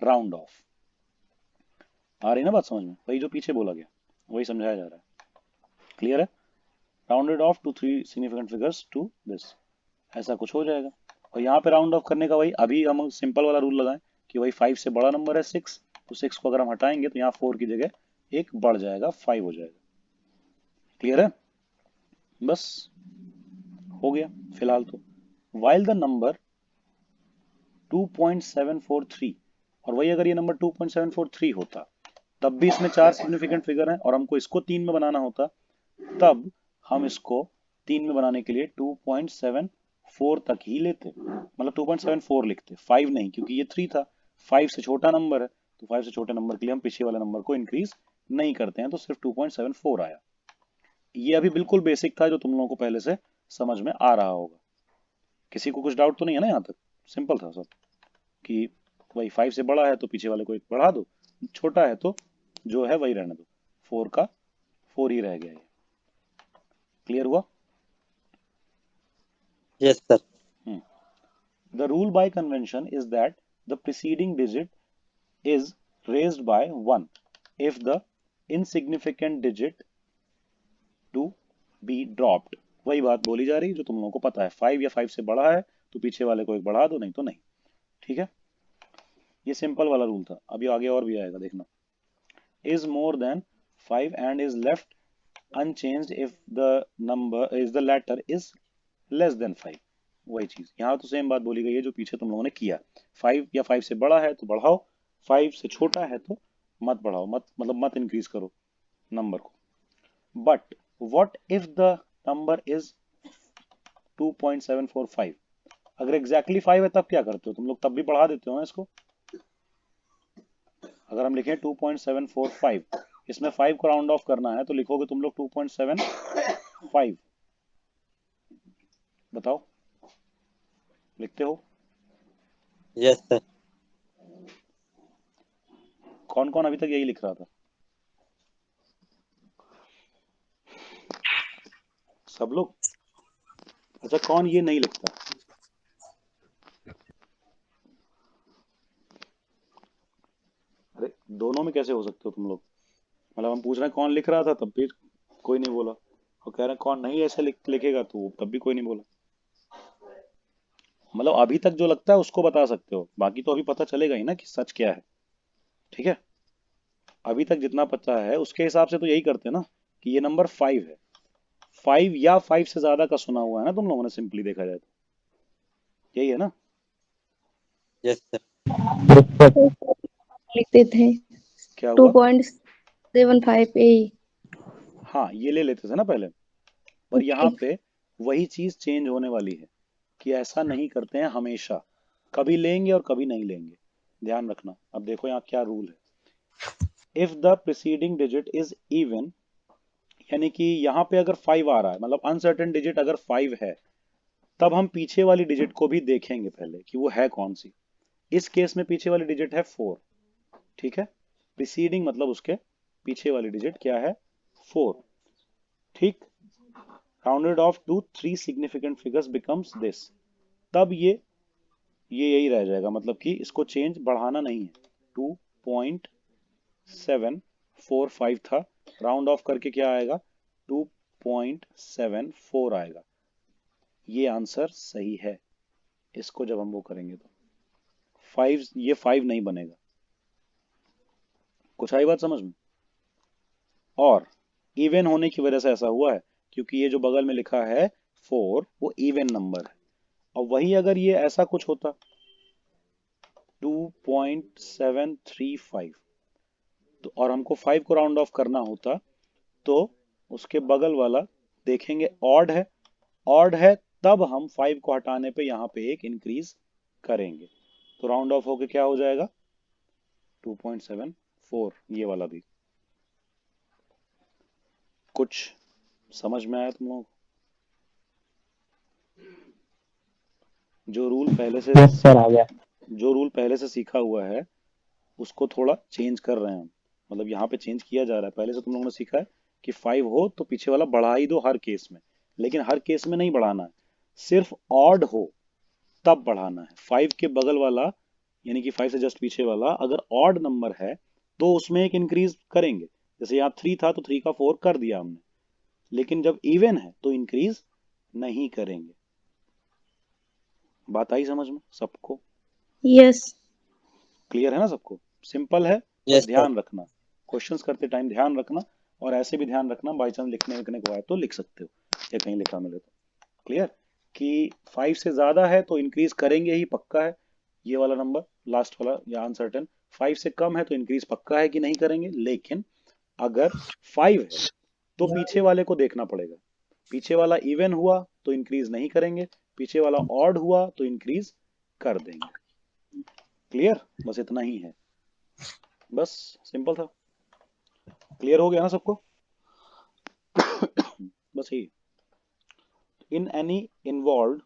राउंड ऑफ। आ रही ना बात समझ में, वही जो पीछे बोला गया वही समझाया जा रहा है। क्लियर है, rounded off to 3 significant figures to this, ऐसा कुछ हो जाएगा। और यहाँ पे राउंड ऑफ करने का वही अभी हम सिंपल वाला रूल लगाएं कि वही 5 से बड़ा नंबर है 6, तो 6 को अगर हम हटाएंगे तो यहाँ 4 की जगह एक बढ़ जाएगा, 5 हो जाएगा। क्लियर है, बस हो गया फिलहाल तो। वाइल द नंबर 2.743, और वही अगर ये नंबर 2.743 होता तब भी इसमें 4 सिग्निफिकेंट फिगर हैं और हमको इसको 3 में बनाना होता, तब हम इसको 3 में बनाने के लिए 2.74 तक ही लेते, मतलब 2.74 लिखते, 5 नहीं, क्योंकि ये 3 था, 5 से छोटा नंबर है, तो 5 से छोटे नंबर के लिए हम पीछे वाले नंबर को इंक्रीज नहीं करते हैं, तो सिर्फ 2.74 आया। ये अभी बिल्कुल बेसिक था जो तुम लोगों को पहले से समझ में आ रहा होगा, किसी को कुछ डाउट तो नहीं है ना, यहाँ तक सिंपल था सब, कि वही 5 से बड़ा है तो पीछे वाले को एक बढ़ा दो, छोटा है तो जो है वही रहने दो, 4 का 4 ही रह गया ये। क्लियर हुआ, yes sir. the rule by convention is that the preceding digit is raised by 1 if the insignificant digit to be dropped। वही बात बोली जा रही जो तुम लोगों को पता है, 5 या 5 से बड़ा है तो पीछे वाले को एक बढ़ा दो, नहीं तो नहीं। ठीक है, ये सिंपल वाला रूल था, अभी आगे और भी आएगा देखना। Is more than 5 and is left unchanged if the latter is less than 5। वही चीज यहाँ तो सेम बात बोली गई है जो पीछे तुम लोगों ने किया। 5 या 5 से बड़ा है तो बढ़ाओ, 5 से छोटा है तो मत बढ़ाओ, मत इंक्रीज करो नंबर को। But what if the number is 2.745? अगर एग्जैक्टली 5 है तब क्या करते हो तुम लोग? तब भी बढ़ा देते हो ना इसको। अगर हम लिखें 2.745, इसमें 5 को राउंड ऑफ करना है तो लिखोगे तुम लोग 2.75। बताओ, लिखते हो? Yes sir. कौन कौन अभी तक यही लिख रहा था? सब लोग? अच्छा, कौन ये नहीं लिखता? अरे दोनों में कैसे हो सकते हो तुम लोग? मतलब हम पूछ रहे हैं कौन लिख रहा था, तब भी कोई नहीं बोला, और कह रहे हैं कौन नहीं ऐसे लिखेगा, तो तब भी कोई नहीं बोला। मतलब अभी तक जो लगता है उसको बता सकते हो, बाकी तो अभी पता चलेगा ही ना कि सच क्या है। ठीक है, अभी तक जितना पता है उसके हिसाब से तो यही करते हैं ना कि ये नंबर 5 है। 5 या 5 से ज्यादा का सुना हुआ है ना तुम लोगों ने, सिंपली देखा जाए तो यही है ना। Yes sir. लिखते थे क्या हुआ? 2.75 ए। हाँ, ये ले लेते थे ना पहले, पर यहाँ पे वही चीज चेंज होने वाली है कि ऐसा नहीं करते हैं हमेशा, कभी लेंगे और कभी नहीं लेंगे। ध्यान रखना। अब देखो यहाँ क्या रूल है। If the preceding digit is even, यानी कि यहाँ पे अगर 5 आ रहा है, मतलब अनसर्टेन डिजिट अगर 5 है, तब हम पीछे वाली डिजिट को भी देखेंगे पहले कि वो है कौन सी। इस केस में पीछे वाली डिजिट है 4। ठीक है, प्रीसीडिंग मतलब उसके पीछे वाली डिजिट क्या है? 4। ठीक, rounded off to 3 significant figures becomes this. तब ये यही रह जाएगा, मतलब कि इसको चेंज बढ़ाना नहीं है। 2.745 था, राउंड ऑफ करके क्या आएगा? 2.74 आएगा। ये आंसर सही है। इसको जब हम वो करेंगे तो 5, ये 5 नहीं बनेगा। कुछ आई बात समझ में? और इवन होने की वजह से ऐसा हुआ है क्योंकि ये जो बगल में लिखा है 4 वो इवन नंबर है, और वही अगर ये ऐसा कुछ होता 2.735 तो, और हमको 5 को राउंड ऑफ करना होता, तो उसके बगल वाला देखेंगे ऑड है, ऑड है तब हम 5 को हटाने पे यहाँ पे एक इंक्रीज करेंगे, तो राउंड ऑफ होके क्या हो जाएगा? 2.74। ये वाला भी कुछ समझ में आया तुम लोगों को? जो रूल पहले से यस सर, आ गया। जो रूल पहले से सीखा हुआ है उसको थोड़ा चेंज कर रहे हैं हम, मतलब यहाँ पे चेंज किया जा रहा है। पहले से तुम लोगों ने सीखा है कि 5 हो तो पीछे वाला बढ़ा ही दो हर केस में, लेकिन हर केस में नहीं बढ़ाना है, सिर्फ ऑड हो तब बढ़ाना है। 5 के बगल वाला, यानी कि 5 से जस्ट पीछे वाला अगर ऑड नंबर है तो उसमें एक इंक्रीज करेंगे। जैसे यहाँ 3 था तो 3 का 4 कर दिया हमने, लेकिन जब इवन है तो इंक्रीज नहीं करेंगे। बात आई समझ में सबको? यस। क्लियर है ना सबको? सिंपल है, बस यस सर। ध्यान रखना, क्वेश्चंस करते टाइम ध्यान रखना, और ऐसे भी ध्यान रखना बाई चांस लिखने लिखने के बाद तो लिख सकते हो या कहीं लिखा मिले तो। क्लियर कि 5 से ज्यादा है तो इंक्रीज करेंगे ही, पक्का है ये वाला नंबर लास्ट वाला या अनसर्टेन। 5 से कम है तो इंक्रीज पक्का है कि नहीं करेंगे, लेकिन अगर 5 है तो पीछे वाले को देखना पड़ेगा। पीछे वाला इवन हुआ तो इंक्रीज नहीं करेंगे, पीछे वाला ऑड हुआ तो इंक्रीज कर देंगे। क्लियर? बस इतना ही है, बस सिंपल था। क्लियर हो गया ना सबको? बस यही। In any involve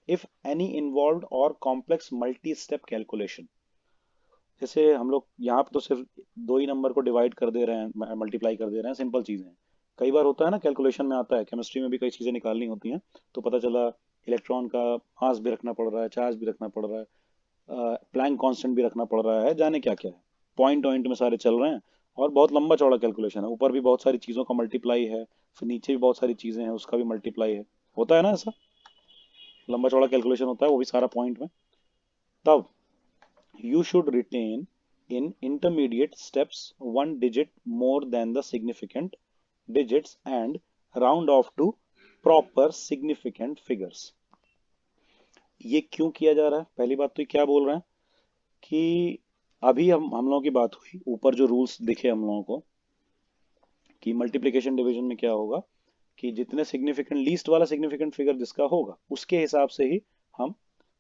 if any involve और कॉम्प्लेक्स मल्टी स्टेप कैलकुलेशन, जैसे हम लोग यहाँ पे तो सिर्फ 2 ही नंबर को डिवाइड कर दे रहे हैं, मल्टीप्लाई कर दे रहे हैं, सिंपल चीजें हैं। कई बार होता है ना, कैलकुलेशन में आता है, केमिस्ट्री में भी कई चीजें निकालनी होती हैं, तो पता चला इलेक्ट्रॉन का मास भी रखना पड़ रहा है, चार्ज भी रखना पड़ रहा है, प्लैंक कांस्टेंट भी रखना पड़ रहा है, जाने क्या क्या है, पॉइंट पॉइंट में सारे चल रहे हैं, और बहुत लंबा चौड़ा कैलकुलेशन है। ऊपर भी बहुत सारी चीज़ों का मल्टीप्लाई है, फिर नीचे भी बहुत सारी चीज़ें हैं उसका भी मल्टीप्लाई है, होता है ना ऐसा, लंबा चौड़ा कैलकुलेशन होता है वो भी सारा पॉइंट में। तब you should retain in intermediate steps one digit more than the significant digits and round off to proper significant figures। ये क्यों किया जा रहा है? पहली बात तो ये क्या बोल रहे हैं कि अभी हम लोगों की बात हुई, ऊपर जो रूल्स दिखे हम लोगों को कि मल्टीप्लिकेशन डिवीजन में क्या होगा कि जितने सिग्निफिकेंट लीस्ट वाला सिग्निफिकेंट फिगर जिसका होगा उसके हिसाब से ही हम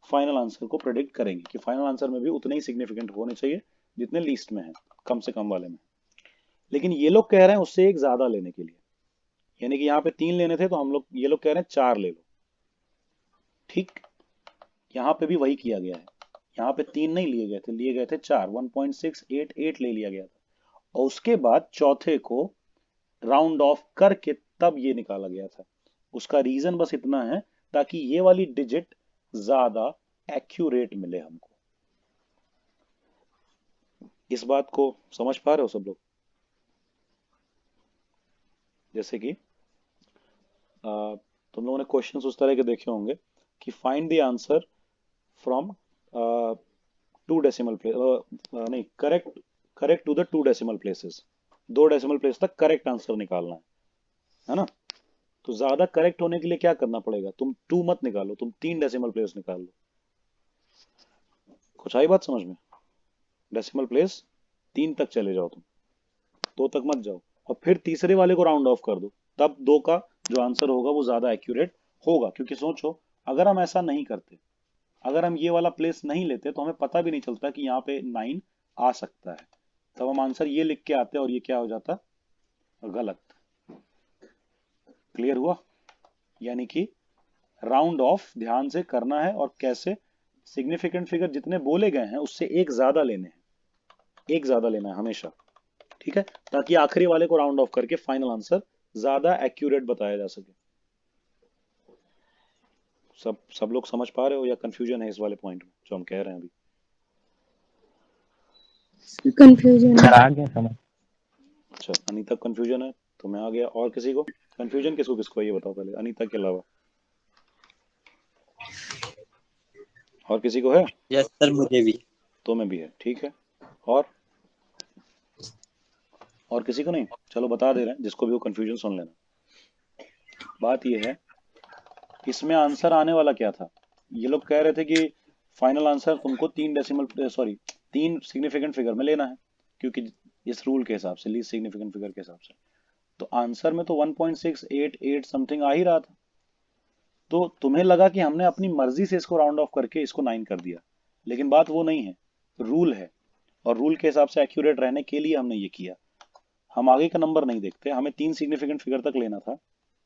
फाइनल आंसर को प्रेडिक्ट करेंगे कि फाइनल आंसर में भी उतने ही सिग्निफिकेंट होने चाहिए जितने लीस्ट में है, कम से कम वाले में। लेकिन ये लोग कह रहे हैं उससे एक ज्यादा लेने के लिए, यानी कि यहाँ पे 3 लेने थे तो हम लोग ये लोग कह रहे हैं 4 ले लो। ठीक, यहाँ पे भी वही किया गया है, यहाँ पे 3 नहीं लिए गए थे, लिए गए थे 4, 1.688 ले लिया गया था और उसके बाद चौथे को राउंड ऑफ करके तब ये निकाला गया था। उसका रीजन बस इतना है ताकि ये वाली डिजिट ज्यादा एक्यूरेट मिले हमको। इस बात को समझ पा रहे हो सब लोग? जैसे कि तुम लोगों ने क्वेश्चंस उस तरह के देखे होंगे कि find the answer from 2 decimal place, नहीं, correct to the 2 decimal places, 2 decimal place तक करेक्ट आंसर निकालना है ना? तो ज्यादा करेक्ट होने के लिए क्या करना पड़ेगा? तुम 2 मत निकालो, तुम 3 डेसिमल प्लेस निकाल लो। कुछ आई बात समझ में? डेसिमल प्लेस 3 तक चले जाओ, तुम 2 तक मत जाओ और फिर तीसरे वाले को राउंड ऑफ कर दो, तब 2 का जो आंसर होगा वो ज्यादा एक्यूरेट होगा। क्योंकि सोचो, अगर हम ऐसा नहीं करते, अगर हम ये वाला प्लेस नहीं लेते तो हमें पता भी नहीं चलता कि यहाँ पे 9 आ सकता है, तब हम आंसर ये लिख के आते और ये क्या हो जाता? गलत। क्लियर हुआ? यानी कि राउंड ऑफ ध्यान से करना है और कैसे, सिग्निफिकेंट फिगर जितने बोले गए हैं उससे एक ज्यादा लेने हैं, एक ज्यादा लेना है हमेशा, ठीक है, ताकि आखिरी वाले को राउंड ऑफ करके फाइनल आंसर ज्यादा एक्यूरेट बताया जा सके। सब लोग समझ पा रहे हो या कंफ्यूजन है इस वाले पॉइंट में जो हम कह रहे हैं अभी? कंफ्यूजन सर है। आ गया समझ। अच्छा, अनीता कंफ्यूजन है, तो मैं आ गया। और किसी को कंफ्यूजन? किसको किसको है ये बताओ पहले, अनीता के अलावा और किसी को है? यस सर, मुझे भी। तो मैं भी है, ठीक है। और किसी को नहीं? चलो बता दे रहे हैं, जिसको भी वो कंफ्यूजन सुन लेना। बात ये है, इसमें आंसर आने वाला क्या था? ये लोग कह रहे थे कि फाइनल आंसर तुमको 3 सिग्निफिकेंट फिगर में लेना है, क्योंकि इस रूल के हिसाब से, लीस्ट सिग्निफिकेंट फिगर के हिसाब से। तो आंसर में तो 1.688 समथिंग आ ही रहा था, तो तुम्हें लगा कि हमने अपनी मर्जी से इसको राउंड ऑफ करके इसको 9 कर दिया, लेकिन बात वो नहीं है, रूल है और रूल के हिसाब से एक्यूरेट रहने के लिए हमने ये किया। हम आगे का नंबर नहीं देखते, हमें 3 सिग्निफिकेंट फिगर तक लेना था,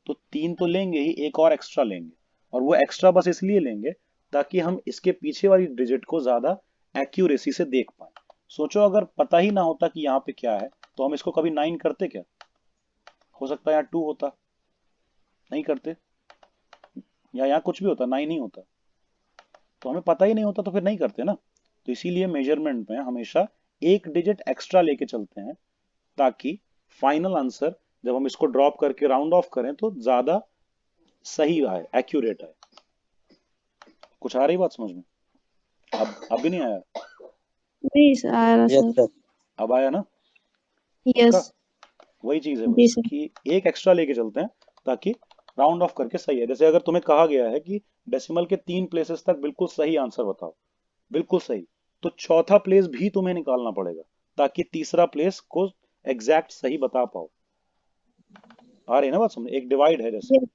तो 3 तो लेंगे ही, एक और एक्स्ट्रा लेंगे, और वो एक्स्ट्रा बस इसलिए लेंगे ताकि हम इसके पीछे वाली डिजिट को ज्यादा एक्यूरेसी से देख पाए। सोचो, अगर पता ही ना होता कि यहाँ पे क्या है तो हम इसको कभी 9 करते क्या? हो सकता है यहाँ 2 होता, नहीं करते, या यहाँ कुछ भी होता, 9 नहीं होता। तो हमें पता ही नहीं होता तो फिर नहीं करते ना। तो इसीलिए मेजरमेंट में हमेशा एक डिजिट एक्स्ट्रा लेके चलते हैं, ताकि फाइनल आंसर जब हम इसको ड्रॉप करके राउंड ऑफ करें तो ज्यादा सही आए, एक्यूरेट आए। कुछ आ रही बात समझ में? अब भी नहीं आया? नहीं आ रहा यस सर। सर। अब आया ना? यस। पक्का? वही चीज है जी बस सर। कि एक एक्स्ट्रा लेके चलते हैं ताकि राउंड ऑफ करके सही है। जैसे अगर तुम्हें कहा गया है कि डेसिमल के 3 प्लेसेस तक बिल्कुल सही आंसर बताओ, बिल्कुल सही, तो चौथा प्लेस भी तुम्हें निकालना पड़ेगा ताकि तीसरा प्लेस को एग्जैक्ट सही बता पाओ। आ रही है ना बात समझ? एक डिवाइड है, जैसे यस।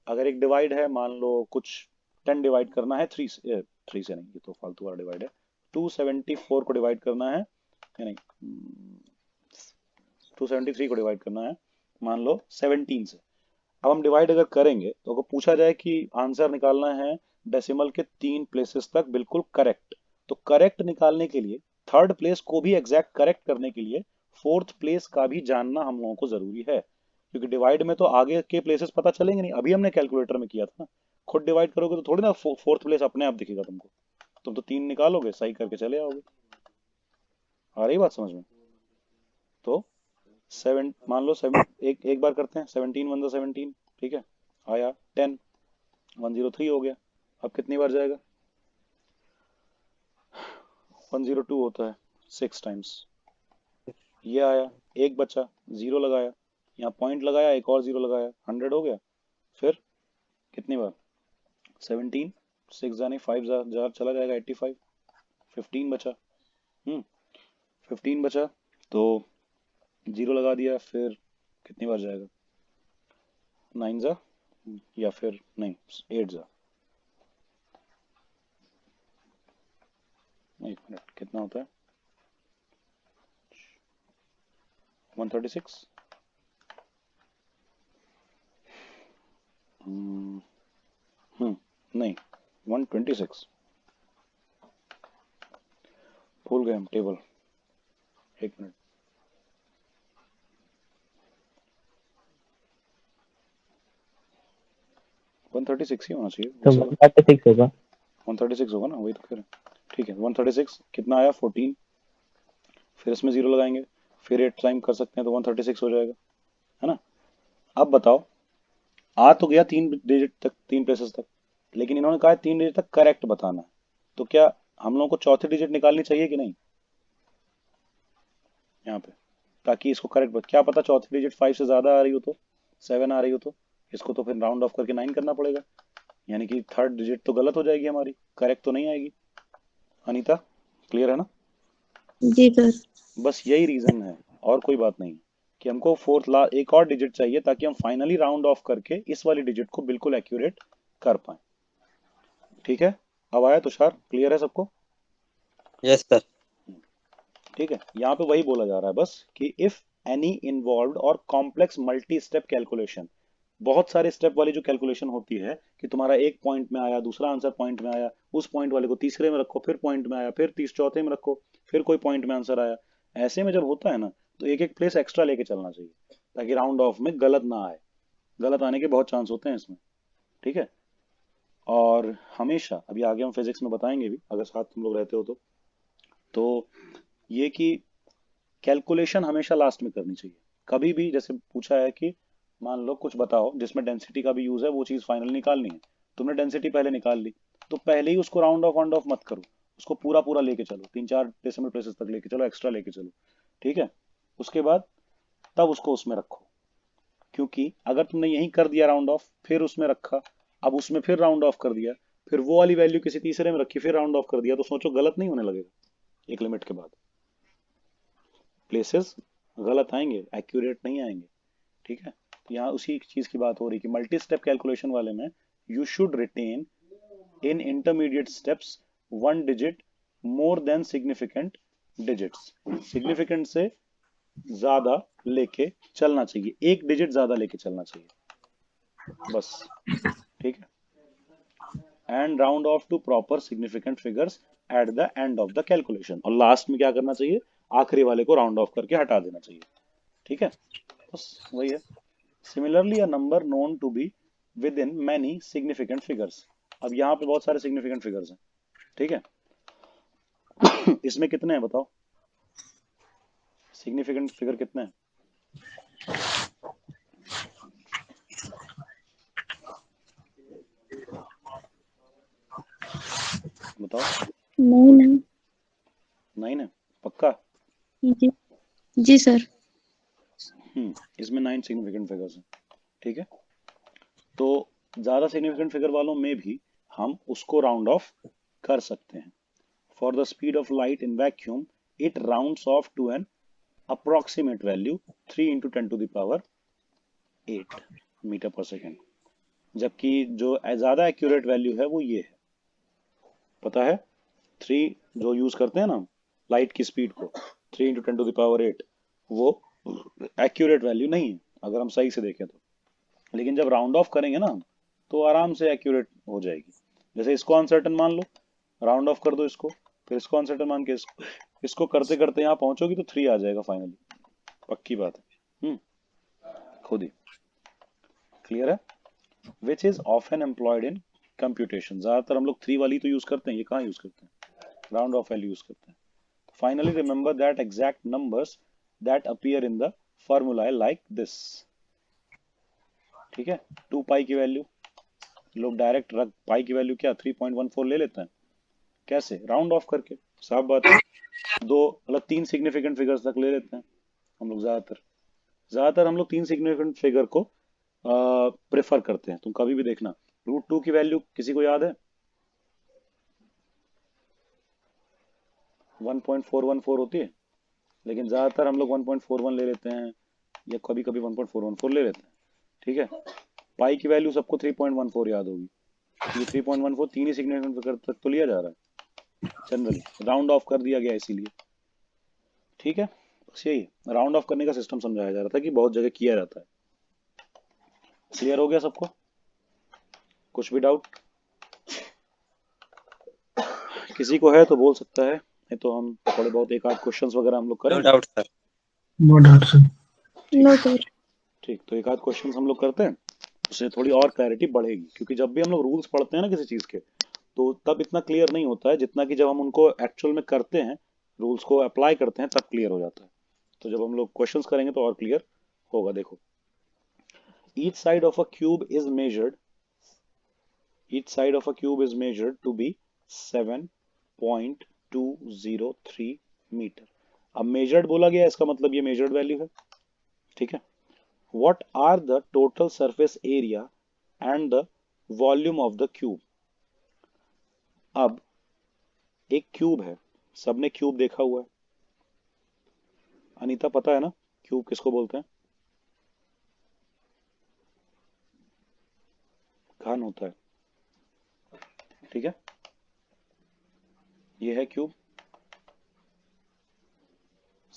अगर एक डिवाइड है, मान लो कुछ 10 डिवाइड करना है 3 से, 3 से नहीं, ये तो फालतू वाला डिवाइड है। 274 को डिवाइड करना है, या नहीं, 273 को डिवाइड करना है मान लो 17 से। अब हम डिवाइड अगर करेंगे तो अगर पूछा जाए कि आंसर निकालना है डेसिमल के 3 प्लेसेस तक बिल्कुल करेक्ट, तो करेक्ट निकालने के लिए, थर्ड प्लेस को भी एग्जैक्ट करेक्ट करने के लिए फोर्थ प्लेस का भी जानना हम लोगों को जरूरी है। क्योंकि डिवाइड में तो आगे के प्लेसेस पता चलेंगे नहीं, अभी हमने कैलकुलेटर में किया था ना। खुद डिवाइड करोगे तो थोड़ी ना फोर्थ प्लेस अपने आप दिखेगा तुमको, तुम तो 3 निकालोगे, सही करके चले आओगे। आ रही बात समझ में? तो 7, मान लो 7, एक बार करते हैं, 17 वन 17, ठीक है, आया 10, 103 हो गया। अब कितनी बार जाएगा? 102 होता है, 6 टाइम्स। ये आया, एक बचा, 0 लगाया, यहाँ पॉइंट लगाया, एक और 0 लगाया, 100 हो गया। फिर कितनी बार, 17, 6 जाने 5 जा चला जाएगा 85, 15 बचा। 15 बचा तो 0 लगा दिया, फिर कितनी बार जाएगा, 9 जा, या फिर नहीं 8 जा। एक मिनट, कितना होता है, 136। नहीं 126, भूल गए हम टेबल, एक मिनट। 136 ही होना चाहिए तो वैसे तो। 136 होगा। 136 होगा ना, वही तो कह रहे हैं। ठीक है 136, कितना आया 14, फिर इसमें 0 लगाएंगे, फिर 8 टाइम कर सकते हैं तो 136 हो जाएगा, है ना। अब बताओ, आ तो गया 3 डिजिट तक, 3 प्लेसेस तक, लेकिन इन्होंने कहा है 3 डिजिट तक करेक्ट बताना है। तो क्या हम लोगों को चौथी डिजिट निकालनी चाहिए कि नहीं यहाँ पे, ताकि इसको करेक्ट, क्या पता चौथी डिजिट 5 से ज्यादा आ रही हो तो, 7 आ रही हो तो इसको तो फिर राउंड ऑफ करके 9 करना पड़ेगा, यानी कि थर्ड डिजिट तो गलत हो जाएगी हमारी, करेक्ट तो नहीं आएगी। अनीता, क्लियर है ना। जी सर। बस यही रीजन है और कोई बात नहीं, कि हमको एक और डिजिट चाहिए ताकि हम फाइनली राउंड ऑफ करके इस वाली डिजिट को बिल्कुल एक्यूरेट कर पाए। ठीक है, अब आया तुषार, क्लियर है सबको। Yes sir. ठीक है, यहाँ पे वही बोला जा रहा है बस कि इफ एनी इन्वॉल्व्ड और कॉम्प्लेक्स मल्टी स्टेप कैलकुलेशन, बहुत सारे स्टेप वाली जो कैलकुलेशन होती है कि तुम्हारा एक पॉइंट में आया, दूसरा आंसर पॉइंट में आया, उस पॉइंट वाले को तीसरे में रखो, फिर पॉइंट में आया, फिर चौथे में रखो, फिर कोई पॉइंट में आंसर आया, ऐसे में जब होता है ना तो एक एक प्लेस एक्स्ट्रा लेके चलना चाहिए ताकि राउंड ऑफ में गलत ना आए, गलत आने के बहुत चांस होते हैं इसमें। ठीक है, और हमेशा, अभी आगे हम फिजिक्स में बताएंगे भी अगर साथ तुम लोग रहते हो तो ये कि कैलकुलेशन हमेशा लास्ट में करनी चाहिए। कभी भी जैसे पूछा है कि मान लो कुछ बताओ जिसमें डेंसिटी का भी यूज है, वो चीज फाइनल निकालनी है, तुमने डेंसिटी पहले निकाल ली, तो पहले ही उसको राउंड ऑफ मत करो, उसको पूरा पूरा लेके चलो, 3-4 डेसिमल प्लेसेस तक लेके चलो, एक्स्ट्रा लेके चलो। ठीक है, उसके बाद तब उसको उसमें रखो, क्योंकि अगर तुमने यहीं कर दिया राउंड ऑफ फिर उसमें रखा, अब उसमें फिर राउंड ऑफ कर दिया, फिर वो वाली वैल्यू किसी तीसरे में रखी, फिर राउंड ऑफ कर दिया, तो सोचो गलत नहीं होने लगेगा एक लिमिट के बाद, प्लेसेस गलत आएंगे, एक्यूरेट नहीं आएंगे। ठीक है, तो यहाँ उसी चीज की बात हो रही कि मल्टी स्टेप कैलकुलेशन वाले में you should retain in intermediate steps 1 digit more than significant digits, significant से ज्यादा लेके चलना चाहिए, एक डिजिट ज्यादा लेके चलना चाहिए बस। ठीक है, and round off to proper significant figures at the end of the calculation, और लास्ट में क्या करना चाहिए, आखिरी वाले को राउंड ऑफ करके हटा देना चाहिए। ठीक है, बस वही है। Similarly a number known to be with in many significant figures, अब यहाँ पे बहुत सारे सिग्निफिकेंट फिगर्स हैं। ठीक है, इसमें कितने हैं बताओ, सिग्निफिकेंट फिगर कितने हैं, बताओ। नहीं नहीं। 9 है पक्का। जी। जी सर। इसमें 9 सिग्निफिकेंट फिगर्स हैं। ठीक है, तो ज्यादा सिग्निफिकेंट फिगर वालों में भी हम उसको राउंड ऑफ कर सकते हैं। For the speed of light in vacuum it rounds off to an approximate value 3 into 10 to the power 8 metre per second, जबकि जो ज्यादा एक्यूरेट वैल्यू है वो ये है, पता है, 3 जो यूज करते हैं ना लाइट की स्पीड को, 3 इंटू 10 टू द पावर 8, वो एक्यूरेट वैल्यू नहीं है अगर हम सही से देखें तो, लेकिन जब राउंड ऑफ करेंगे ना हम तो आराम से एक्यूरेट हो जाएगी। जैसे इसको अनसर्टन मान लो, राउंड ऑफ कर दो इसको, फिर इसको अनसर्टन मान के इसको करते करते यहाँ पहुंचोगी तो 3 आ जाएगा फाइनली, पक्की बात है। खुद ही क्लियर है, which is often employed in computation, ज्यादातर हम लोग 3 वाली तो यूज करते हैं, ये कहाँ यूज करते हैं, राउंड ऑफ वैल्यू यूज करते हैं। Finally remember that exact numbers that appear in the formula like this. ठीक है, 2 पाई की वैल्यू लोग डायरेक्ट रख, पाई की वैल्यू क्या 3.14 ले लेते हैं, कैसे, राउंड ऑफ करके, साफ बात है। दो मतलब 3 सिग्निफिकेंट फिगर्स तक ले लेते हैं हम लोग। ज्यादातर हम लोग 3 सिग्निफिकेंट फिगर को प्रेफर करते हैं। तुम कभी भी देखना, √2 की वैल्यू किसी को याद है? 1.414 होती है, लेकिन ज्यादातर हम लोग 1.41 ले लेते हैं, या कभी कभी 1.414 ले लेते हैं। ठीक है, पाई की वैल्यू सबको 3.14 याद होगी। ये 3.14 तीन ही सिग्निफिकेंट फिगर तक तो लिया जा रहा है जनरली, राउंड ऑफ कर दिया गया इसीलिए। ठीक है, बस यही राउंड ऑफ करने का सिस्टम समझाया जा रहा था कि बहुत जगह किया जाता है। क्लियर हो गया सबको? कुछ भी डाउट किसी को है तो बोल सकता है, नहीं तो हम थोड़े बहुत एक आध क्वेश्चंस वगैरह हम लोग नो करेंगे। Doubt sir. No doubt sir. No sir. ठीक, तो एक आध क्वेश्चंस हम लोग करते हैं, उससे थोड़ी और क्लैरिटी बढ़ेगी। क्योंकि जब भी हम लोग रूल्स पढ़ते हैं ना किसी चीज के, तो तब इतना क्लियर नहीं होता है जितना कि जब हम उनको एक्चुअल में करते हैं, रूल्स को अप्लाई करते हैं, तब क्लियर हो जाता है। तो जब हम लोग क्वेश्चंस करेंगे तो और क्लियर होगा। देखो, each side of a cube is measured each side of a cube is measured to be 7.203 metre. अब measured बोला गया, इसका मतलब ये measured वैल्यू है। ठीक है, what are the total surface area and the volume of the cube? अब एक क्यूब है, सबने क्यूब देखा हुआ है। अनीता पता है ना क्यूब किसको बोलते हैं? घन होता है। ठीक है, ये है क्यूब,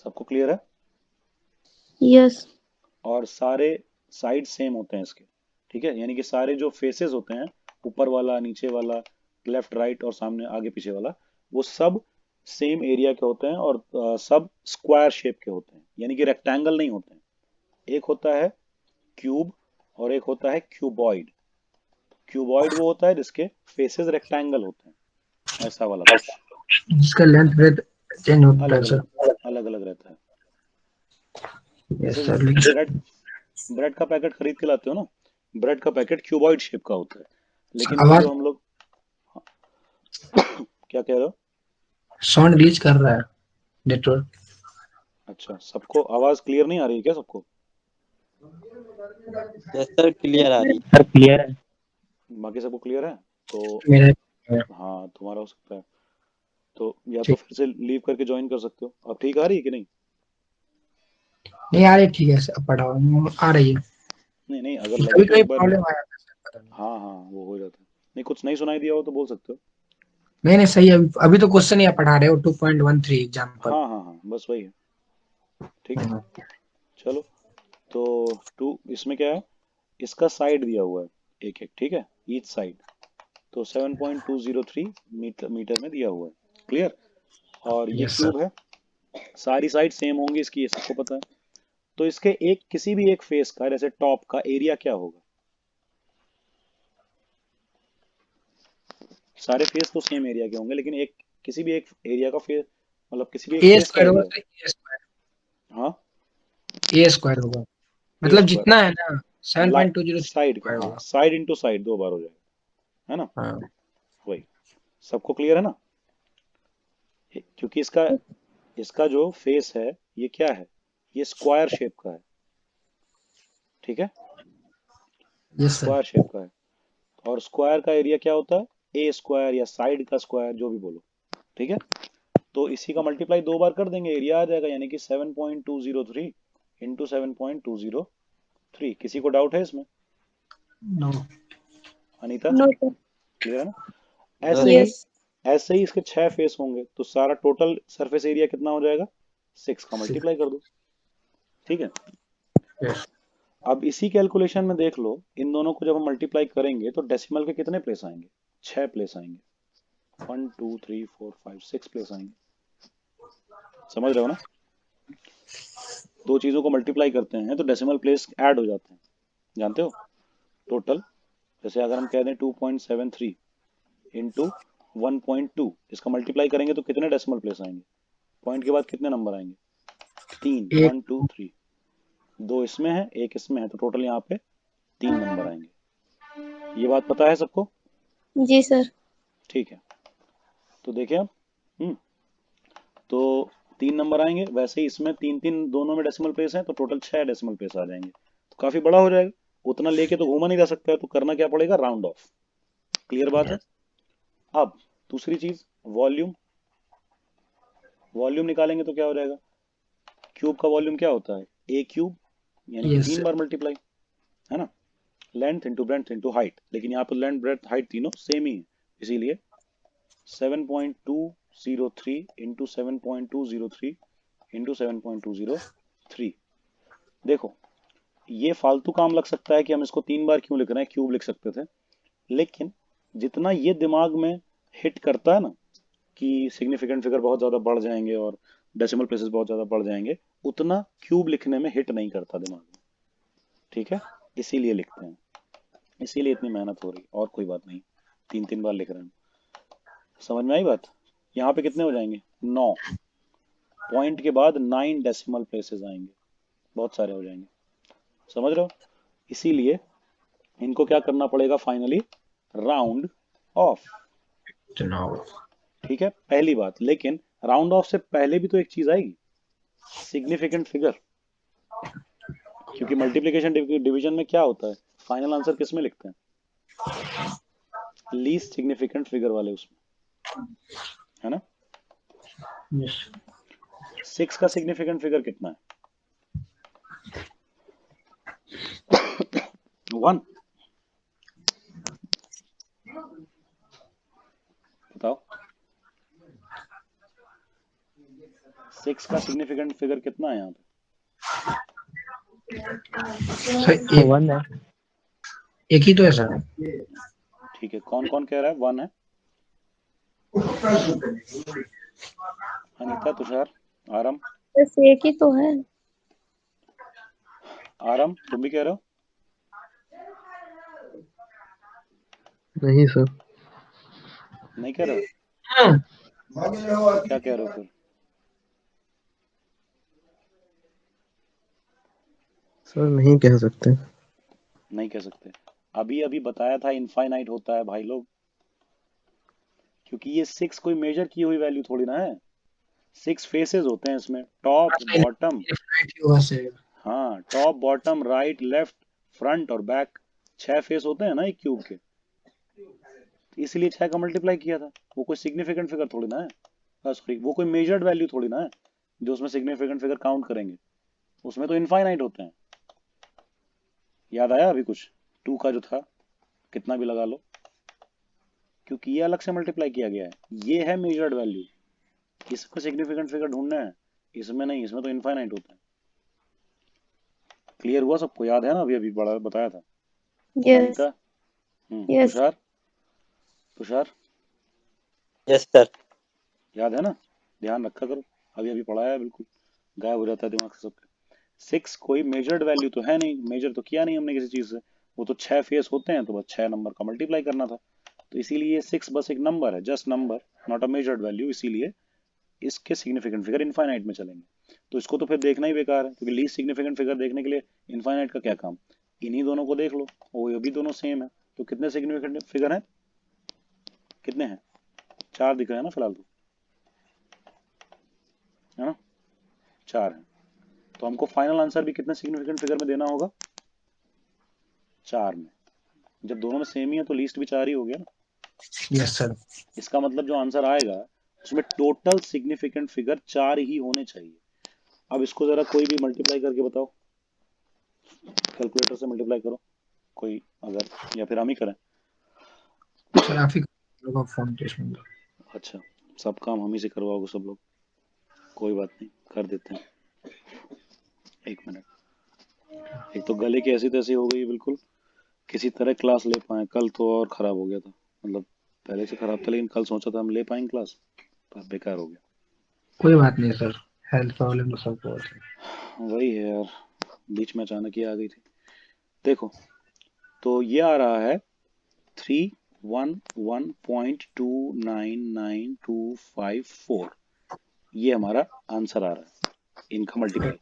सबको क्लियर है? यस। और सारे साइड सेम होते हैं इसके। ठीक है, यानी कि सारे जो फेसेस होते हैं, ऊपर वाला, नीचे वाला, लेफ्ट राइट और सामने आगे पीछे वाला, वो सब सेम एरिया के होते हैं और सब स्क्वायर शेप के होते हैं, यानी कि रेक्टेंगल नहीं होते हैं। एक होता है क्यूब और एक होता है क्यूबॉइड। क्यूबॉइड वो होता है जिसके फेसेस रेक्टेंगल होते हैं, ऐसा वाला कुछ, जिसका लेंथ ब्रेथ चेंज होता है अलग सर। अलग अलग रहता है। यस जैसे सर, लेकिन ब्रेड ब्रेड का पैकेट खरीद के लाते हो ना, ब्रेड का पैकेट क्यूबॉइड शेप का होता है। लेकिन वो आवाज जो हम लोग क्या कह रहे हो? साउंड ग्लिच कर रहा है नेटवर्क। अच्छा, सबको आवाज क्लियर नहीं आ रही है क्या सबको? यस सर, क्लियर आ रही है। सर क्लियर है। बाकी सबको क्लियर है तो? मेरा हाँ, तुम्हारा हो सकता है, तो या तो ठीक फिर से लीव करके ज्वाइन कर सकते हो। अब ठीक आ रही है कि नहीं? नहीं आ रही, ठीक है सर, पढ़ाओ आ रही है। नहीं नहीं, अगर लगे कभी तो कभी एक बार। प्रॉब्लम आ जाता है सर, पता नहीं। हाँ हाँ, वो हो जाता है। नहीं, कुछ नहीं सुनाई दिया हो तो बोल सकते हो। नहीं नहीं सही है, अभी तो क्वेश्चन ही आप पढ़ा रहे हो 2.13 एग्जाम्पल। हाँ हाँ हाँ, बस वही है। ठीक है, चलो। तो टू इसमें क्या है, इसका साइड दिया हुआ है एक एक। ठीक है, ईच साइड, तो 7.203 मीटर में दिया हुआ है। क्लियर? और ये यस सर। क्यूब है, सारी साइड सेम होंगी इसकी, ये सबको पता है। तो इसके एक किसी भी एक फेस का, जैसे टॉप का एरिया क्या होगा? सारे फेस तो सेम एरिया के होंगे, लेकिन एक किसी भी एक एरिया का फेस, मतलब किसी भी एक ए फेस का स्क्वायर होगा एरिया। सर, हाँ, ए स्क्वायर होगा, ए मतलब स्क्वायर, जितना है ना 7.203 साइड का, स्क्वायर हाँ, होगा। साइड इंटू साइड दो बार हो जाएगा, है ना? हाँ वही, सबको क्लियर है ना? क्योंकि इसका इसका जो फेस है, ये क्या है, ये स्क्वायर शेप का है। ठीक है, यस सर। स्क्वायर शेप का है। और स्क्वायर का एरिया क्या होता है? ए स्क्वायर या साइड का स्क्वायर, जो भी बोलो। ठीक है, तो इसी का मल्टीप्लाई दो बार कर देंगे, एरिया आ जाएगा, यानी कि 7.203 इंटू 7.203। किसी को डाउट है इसमें? No. Anita, no sir. Clear है ना? नो ऐसे सर। ही यस। ऐसे ही इसके 6 फेस होंगे, तो सारा टोटल सरफेस एरिया कितना हो जाएगा? 6 का मल्टीप्लाई कर दो। ठीक है, यस। अब इसी कैलकुलेशन में देख लो, इन दोनों को जब हम मल्टीप्लाई करेंगे तो डेसिमल के कितने प्लेस आएंगे? 6 प्लेस आएंगे। 1 2 3 4 5 6 प्लेस आएंगे। समझ रहे हो ना? दो चीजों को मल्टीप्लाई करते हैं तो डेसिमल प्लेस ऐड हो जाते हैं, जानते हो? टोटल, जैसे अगर हम कह दें 2.73 इंटू 1.2, इसका मल्टीप्लाई करेंगे तो कितने डेसिमल प्लेस आएंगे? पॉइंट के बाद कितने नंबर आएंगे? 3, एक 1 2 3। दो इसमें है, एक इसमें है, तो टोटल यहाँ पे 3 नंबर आएंगे। ये बात पता है सबको? जी सर। ठीक है, तो देखें अब। हम्म तो 3 नंबर आएंगे। वैसे ही इसमें 3 3 दोनों में डेसिमल प्लेस है, तो टोटल 6 डेसिमल प्लेस आ जाएंगे, तो काफी बड़ा हो जाएगा। उतना लेके तो घूमा नहीं जा सकता है, तो करना क्या पड़ेगा, राउंड ऑफ। क्लियर बात है। अब दूसरी चीज, वॉल्यूम। वॉल्यूम निकालेंगे तो क्या हो जाएगा, क्यूब का वॉल्यूम क्या होता है, ए क्यूब, यानी कि यस 3 सर। बार मल्टीप्लाई, है ना। Length into breadth into height, लेकिन यहाँ पर लेंथ ब्रेड्थ हाइट तीनों सेम ही है, इसीलिए 7.203 इंटू 7.203 इंटू 7.203। देखो, ये फालतू काम लग सकता है कि हम इसको 3 बार क्यों लिख रहे हैं, क्यूब लिख सकते थे। लेकिन जितना ये दिमाग में हिट करता है ना कि सिग्निफिकेंट फिगर बहुत ज्यादा बढ़ जाएंगे और डेसिमल प्लेसेस बहुत ज्यादा बढ़ जाएंगे, उतना क्यूब लिखने में हिट नहीं करता दिमाग में। ठीक है, इसीलिए लिखते हैं, इसीलिए इतनी मेहनत हो रही, और कोई बात नहीं। 3 3 बार लिख रहे हैं। समझ में आई बात। यहाँ पे कितने हो जाएंगे, 9। पॉइंट के बाद 9 डेसिमल प्लेसेस आएंगे, बहुत सारे हो जाएंगे। समझ रहे हो। इसीलिए इनको क्या करना पड़ेगा, फाइनली राउंड ऑफ। चुनाव। ठीक है, पहली बात। लेकिन राउंड ऑफ से पहले भी तो एक चीज आएगी, सिग्निफिकेंट फिगर। क्योंकि मल्टीप्लिकेशन डिवीजन में क्या होता है, फाइनल आंसर किस में लिखते हैं, लीस्ट सिग्निफिकेंट फिगर वाले उसमें, है ना। यस 6 का सिग्निफिकेंट फिगर कितना है, 1। बताओ, 6 का सिग्निफिकेंट फिगर कितना है यहाँ पे, सर। एक 1 है। एक ही तो है सर। ठीक है, कौन कौन कह रहा है 1 है, अनीता, तुषार, आरम। बस एक ही तो है। आरम तुम भी कह रहे हो, नहीं सर। नहीं कह रहे हो, तो क्या कह रहे हो फिर। सर नहीं कह सकते। नहीं कह सकते। अभी अभी बताया था इनफाइनाइट होता है भाई लोग, क्योंकि ये 6 कोई मेजर की हुई वैल्यू थोड़ी ना है। 6 फेसेस होते हैं इसमें, टॉप बॉटम। होगा सर। हाँ, top bottom right left front और बैक, 6 फेस होते हैं ना एक क्यूब के। इसलिए 6 का मल्टीप्लाई किया था। वो कोई सिग्निफिकेंट फिगर थोड़ी ना है, सॉरी, वो कोई मेजर्ड वैल्यू थोड़ी ना है जो उसमें सिग्निफिकेंट फिगर काउंट करेंगे। उसमें तो इनफाइनाइट होते हैं। याद आया अभी कुछ, 2 का जो था, कितना भी लगा लो, क्योंकि ये अलग से मल्टीप्लाई किया गया है, ये है मेजर्ड वैल्यू। इसमें सिग्निफिकेंट फिगर ढूंढना है, इसमें नहीं, इसमें तो इनफाइनाइट होता है। क्लियर हुआ सबको, याद है ना, अभी अभी बड़ा बताया था। Yes. Anita, yes. Tushar, Tushar, yes sir. याद है ना, ध्यान रखा करो, अभी अभी पढ़ाया है, बिल्कुल गायब हो जाता है दिमाग से सबके। 6 कोई मेजर्ड वैल्यू तो है नहीं, मेजर तो किया नहीं हमने किसी चीज से। वो तो 6 फेस होते हैं, तो बस 6 नंबर का मल्टीप्लाई करना था। तो इसीलिए 6 बस एक नंबर है, just number, not a measured value. इसीलिए इसके सिग्निफिकेंट फिगर इनफाइनाइट में चलेंगे। तो इसको तो फिर देखना ही बेकार है, क्योंकि लीस्ट सिग्निफिकेंट फिगर देखने के लिए इनफाइनाइट का क्या काम। इन्हीं दोनों को देख लो, वो ये भी दोनों सेम है। तो कितने सिग्निफिकेंट फिगर हैं, कितने हैं, 4 दिख रहे हैं ना फिलहाल तो, है ना, 4 हैं। तो हमको फाइनल आंसर भी कितने सिग्निफिकेंट फिगर में देना होगा, 4 में। जब दोनों में सेम ही है तो लीस्ट भी 4 ही हो गया ना। Yes sir. इसका मतलब जो आंसर आएगा उसमें टोटल सिग्निफिकेंट फिगर 4 ही होने चाहिए। अब इसको जरा कोई भी मल्टीप्लाई करके बताओ, कैलकुलेटर से मल्टीप्लाई करो कोई, अगर, या फिर हम ही करें। सर आप ही लोग फोन पे इसमें। अच्छा, सब काम हम ही से करवाओगे सब लोग, कोई बात नहीं, कर देते हैं। एक मिनट, एक तो गले की ऐसी तैसी हो गई बिल्कुल, किसी तरह क्लास ले पाए। कल तो और खराब हो गया था, मतलब पहले से खराब था, लेकिन कल सोचा था हम ले पाएंगे क्लास, पर बेकार हो गया। कोई बात नहीं सर, हेल्थ प्रॉब्लम तो सबको होती है। वही है यार, बीच में अचानक ही आ गई थी। देखो, तो ये आ रहा है 311.299254, ये हमारा आंसर आ रहा है, इनका मल्टीप्लाई।